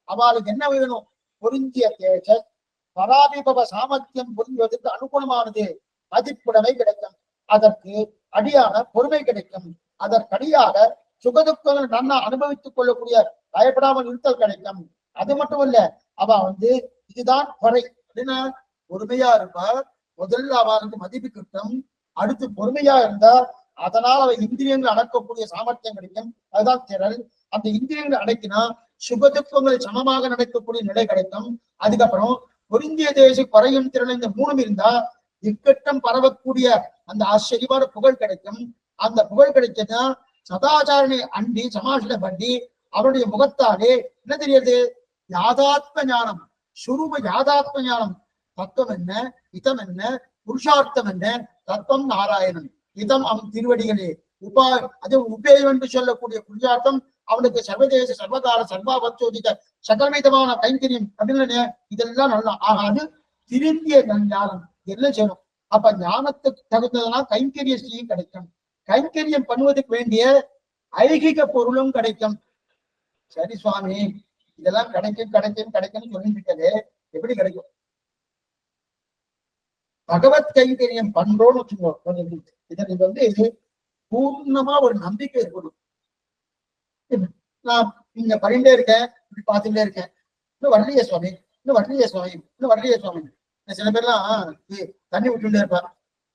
அவளுக்கு என்ன வேணும்? பொருந்திய தேச பராபிபவ சாமர்த்தியம் புரிவதற்கு அனுகூலமானது மதிப்புடைமை கிடைக்கும், அதற்கு அடியான பொறுமை கிடைக்கும், அதற்கடியாக சுகதுக்கங்கள் நன்னா அனுபவித்துக் கொள்ளக்கூடிய பயப்படாமல் இருத்தல் கிடைக்கும். அது மட்டும் இல்ல, அவ இதுதான் குறை அப்படின்னா பொறுமையா இருப்பா. முதல்ல அவளுக்கு மதிப்பு கிட்டும். அடுத்து பொறுமையா இருந்தா அதனால் அவ இந்திரியங்கள் அடக்கக்கூடிய சாமர்த்தியம் கிடைக்கும், அதுதான் திறல். அந்த இந்திரியங்கள் அடக்கினா சுகதுக்கங்களை சமமாக நடக்கக்கூடிய நிலை கிடைக்கும். அதுக்கப்புறம் பொருந்திய தேச குறையும் திறன், இந்த மூணும் இருந்தா இக்கட்டம் பரவக்கூடிய அந்த ஆச்சரியமான புகழ் கிடைக்கும். அந்த புகழ் கிடைச்சதுன்னா சதாச்சாரனை அண்டி சமாஷனை பண்ணி அவருடைய முகத்தாலே என்ன தெரியாது? யாதாத்ம ஞானம், சுரூப யாதாத்ம ஞானம். தத்துவம் என்ன, இதம் என்ன, புருஷார்த்தம் என்ன? தத்துவம் நாராயணன், இதம் அவன் திருவடிகளே, அது உபேயம் என்று சொல்லக்கூடிய புருஷார்த்தம் அவனுக்கு சர்வதேச சர்வகால சர்வாபத்தோதிக்க சகலமிதமான கைங்கரியம் அப்படின்னு இதெல்லாம் நல்லா ஆகாது. திருந்திய ஞானம் எல்லாம் செய்யணும். அப்ப ஞானத்துக்கு தகுந்ததெல்லாம் கைங்கரிய ஸ்ரீயும் கிடைக்கும். கைங்கரியம் பண்ணுவதற்கு வேண்டிய ஐகிக பொருளும் கிடைக்கும். சரி சுவாமி, இதெல்லாம் கிடைக்கும் கிடைக்கும் கிடைக்கும்னு சொல்லிட்டு எப்படி கிடைக்கும்? பகவத் கைங்கரியம் பண்றோம்னு வச்சுக்கோ, இதற்கு பூர்ணமா ஒரு நம்பிக்கை இருக்கணும். நான் இங்க பண்ணிட்டே இருக்கேன், இப்படி பார்த்துட்டே இருக்கேன், இன்னும் வரலையே சுவாமி, இன்னும் வரலையே சுவாமி, இன்னும் வரலையே சுவாமி. சில பேர்லாம் தண்ணி விட்டுட்டே இருப்பார்,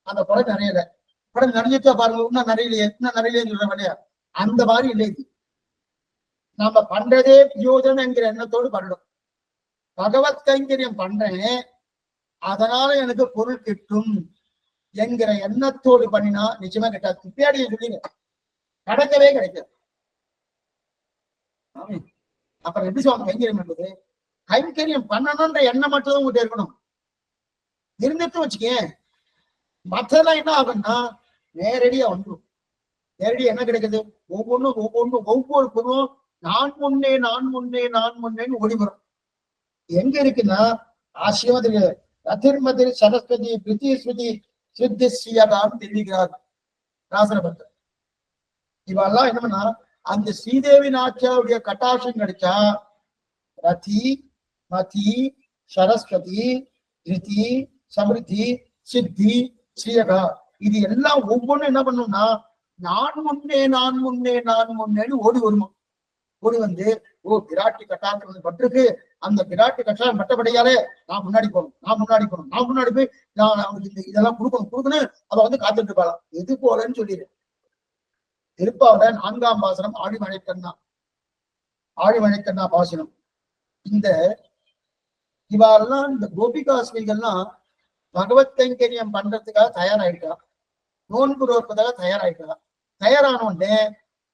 அந்த குடம் நிறையல, குடம் நிறைஞ்சிட்டா பாருங்க, இன்னும் நிறையிலேயே சொல்ற இல்லையா? அந்த மாதிரி இல்லை. நம்ம பண்றதே பிரயோஜனம் என்கிற எண்ணத்தோடு பண்ணணும். பகவத் கைங்கரியம் பண்றேன், அதனால எனக்கு பொருள் கிட்டும் என்கிற எண்ணத்தோடு பண்ணினா நிச்சயமா கிட்டாது. பின்னாடியே சொல்லிங்க, கிடைக்கவே கிடைக்காது. அப்புறம் எப்படி சொல்லுவாங்க கைங்கரியம் என்பது? கைங்கரியம் பண்ணணும்ன்ற எண்ணம் மட்டும்தான் உங்ககிட்ட இருக்கணும். இருந்துட்டு வச்சுக்கேன், மற்றதெல்லாம் என்ன ஆகும்னா நேரடியா வந்துடும். நேரடியா என்ன கிடைக்குது? ஒவ்வொரு பொருளும் நான் முன்னே நான் முன்னே நான் முன்னேன்னு ஓடி வரும். எங்க இருக்குன்னா ஆசியமது ரதிர்மதி சரஸ்வதி பிரித்தி ஸ்ருதி சித்தி ஸ்ரீயகான்னு தெரிவிக்கிறார் ராசனபத்தர். இவெல்லாம் என்னன்னா அந்த ஸ்ரீதேவி நாச்சியாருடைய கட்டாட்சம் கிடைச்சா ரதி மதி சரஸ்வதி திருதி சமிருத்தி சித்தி ஸ்ரீயகா இது எல்லாம் ஒவ்வொன்றும் என்ன பண்ணும்னா நான் முன்னே நான் முன்னே நான் முன்னேன்னு ஓடி வருமா. ஓடி விராட்டி கட்டாட்சம் பட்டிருக்கு, அந்த பிராட்டி கட்டாயம் பட்டபடியாலே நான் முன்னாடி போகணும், நான் முன்னாடி போகணும், நான் முன்னாடி போய் நான் அவனுக்கு இதெல்லாம் கொடுக்கணும் அவ வந்து காத்துட்டு இருப்பாளாம். எது போலன்னு சொல்லிடு. திருப்பாவோட 4ஆம் பாசனம் ஆழிமழைக்கண்ணா. ஆழிமழைக்கண்ணா பாசனம். இந்த இவாளெல்லாம் இந்த கோபிகாஸ்மிகள்லாம் பகவத் கைங்கரியம் பண்றதுக்காக தயாராயிட்டா, நோன்பு ரோற்பதாக தயாராயிட்டா. தயாரான உடனே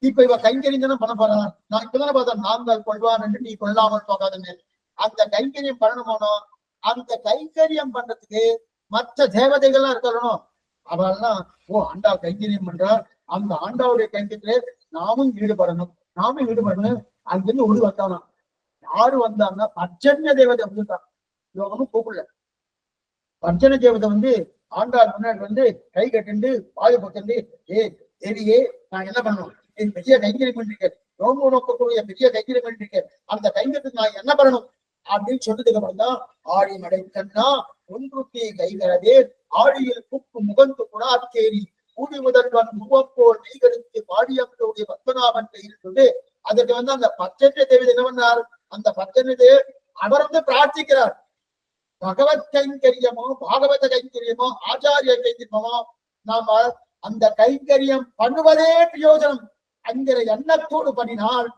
இப்ப இவ கைங்கரியம் தானே பண்ண போறான். நான் இப்பதானே பார்த்தேன், நாங்கள் கொள்வான் என்று நீ கொள்ளாமல் போகாதுன்னு. அந்த கைங்கரியம் பண்ணணுமோனோ, அந்த கைங்கரியம் பண்றதுக்கு மற்ற தேவதைகள்லாம் இருக்கணும். அவெல்லாம் ஆண்டாள் கைங்கரியம் பண்றா, அந்த ஆண்டாவுடைய கைங்கரியத்திலே நாமும் ஈடுபடணும். அங்கிருந்து ஓடி வந்தானா. யாரு வந்தாங்கன்னா பர்ஜன்ய தேவதை வந்துட்டான். யோகமும் கூப்பிடல. பர்ஜன தேவதை வந்து ஆண்டாள் முன்னாடி வந்து கை கட்டிண்டு வாயை பக்கண்டு, தேவியே நான் என்ன பண்ணணும், என் பெரிய கைங்கரியம் பண்ணிருக்கேன், நோம்பு நோக்கக்கூடிய பெரிய கைங்கரியம் பண்ணிருக்கேன், அந்த கைங்கரியத்துக்கு நான் என்ன பண்ணணும் அப்படின்னு சொன்னதுக்கு அப்புறம் தான் ஆழிமழைக்கண்ணா ஒன்றுக்கே கைகரவே ஆழியில் குப்பு முகந்து குணாத்தேரி கூடி முதல்வன் முகப்போல் மெய்கெடுத்து பாடியவர்களுடைய பத்மநாபன் கையில். அதற்கு வந்து அந்த பச்சனை தேவி என்ன பண்ணார், அந்த பச்சனை தேவி அவர் வந்து பிரார்த்திக்கிறார். பகவத் கைங்கரியமோ பாகவத கைங்கரியமோ ஆச்சாரிய கைங்கரியமோ நாம அந்த கைங்கரியம் பண்ணுவதே பிரயோஜனம் என்கிற எண்ணத்தோடு பண்ணினால்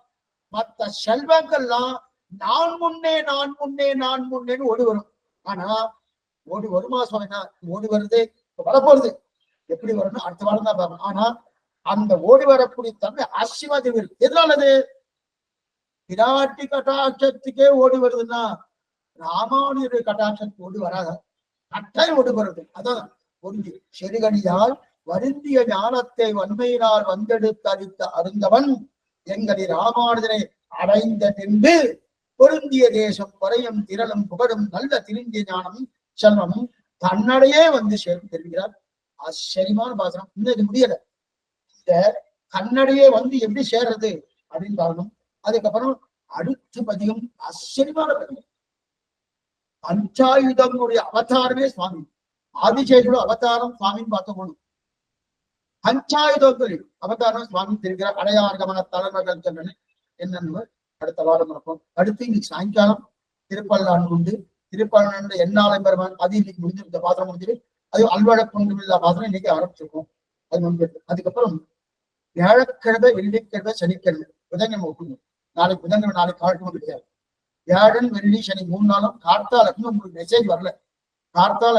மற்ற செல்வங்கள்லாம் நான் முன்னேன்னு ஓடி வரும். ஆனா ஓடி வருமா சொன்னா, ஓடி வருது வரப்போறது எப்படி வரும்னு அடுத்த வாரம் தான் பார்க்கணும். ஆனா அந்த ஓடி வரக்கூடிய தன்மை ஆசிர்வாதம் இருக்கு. எதனாலது விராட்டி கட்டாட்சத்துக்கே ஓடி வருதுன்னா ராமானுடைய கட்டாட்சத்துக்கு ஓடி வராத, கட்டாயம் ஓடி வருது. அதான் ஒன்று செருகடியால் வருந்திய ஞானத்தை வன்மையினால் வந்தெடுத்து அளித்த அருந்தவன் எங்களை ராமானுஜனை அடைந்த நின்று பொருந்திய தேசம் குறையும் திரளும் புகழும் நல்ல திருந்திய ஞானம் செல்வமும் தன்னடையே வந்து சேர்ந்து தெரிவிக்கிறார். ஆச்சரியமான பாசனம். இன்னும் இது முடியல. இந்த கண்ணடையே வந்து எப்படி சேர்றது அப்படின்னு பார்க்கணும். அதுக்கப்புறம் அடுத்த பதிகம் ஆச்சரியமான பதிகம். பஞ்சாயுதங்களுடைய அவதாரமே சுவாமி. ஆதிசேஷோட அவதாரம் சுவாமின்னு பார்த்தோம். பஞ்சாயுதங்கள் அவதாரம் சுவாமி தெரிவிக்கிறார். அடையார்கமன தலைமகள் சென்றன என்னன்னு அடுத்த வாரம் இருக்கும். அடுத்து இன்னைக்கு சாயங்காலம் திருப்பல்லாண்டு உண்டு. திருப்பல்லாண்டு எண்ணாலம் பெருமான் அது இன்னைக்கு முடிஞ்சு, இந்த பாத்திரம் முடிஞ்சது. அது அல்வழக்கு இல்லா பாத்திரம் இன்னைக்கு ஆரம்பிச்சிருக்கோம். அது முன்பு. அதுக்கப்புறம் வியாழக்கிழமை, வெள்ளிக்கிழமை, சனிக்கிழமை, புதன்கிழமை ஒப்புங்க. நாளைக்கு புதன்கிழமை, நாளைக்கு காலட்டும் கிடையாது. வியாழன், வெள்ளி, சனி 3 நாளும் கார்த்தால இன்னும் உங்களுக்கு மெசேஜ் வரல. கார்த்தால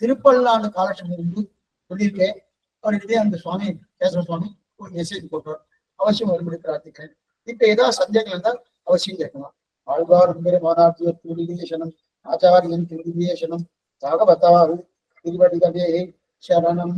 திருப்பல்லாண்டு காலட்சம் இருந்து சொல்லியிருக்கேன். அவருக்கு அந்த சுவாமி கேசவ சுவாமி ஒரு மெசேஜ் போட்டார். அவசியம் வரும்படி பிரார்த்திக்கிறேன். இப்ப ஏதாவது சந்தேகங்கள் இருந்தால் அவசியம் கேட்கலாம். ஆழ்வார் மாநாட்டிய திருவிதேசனம் ஆச்சாரியன் திருவிதேசனம் சாகவத்தாறு திருவடிகளே சரணம்.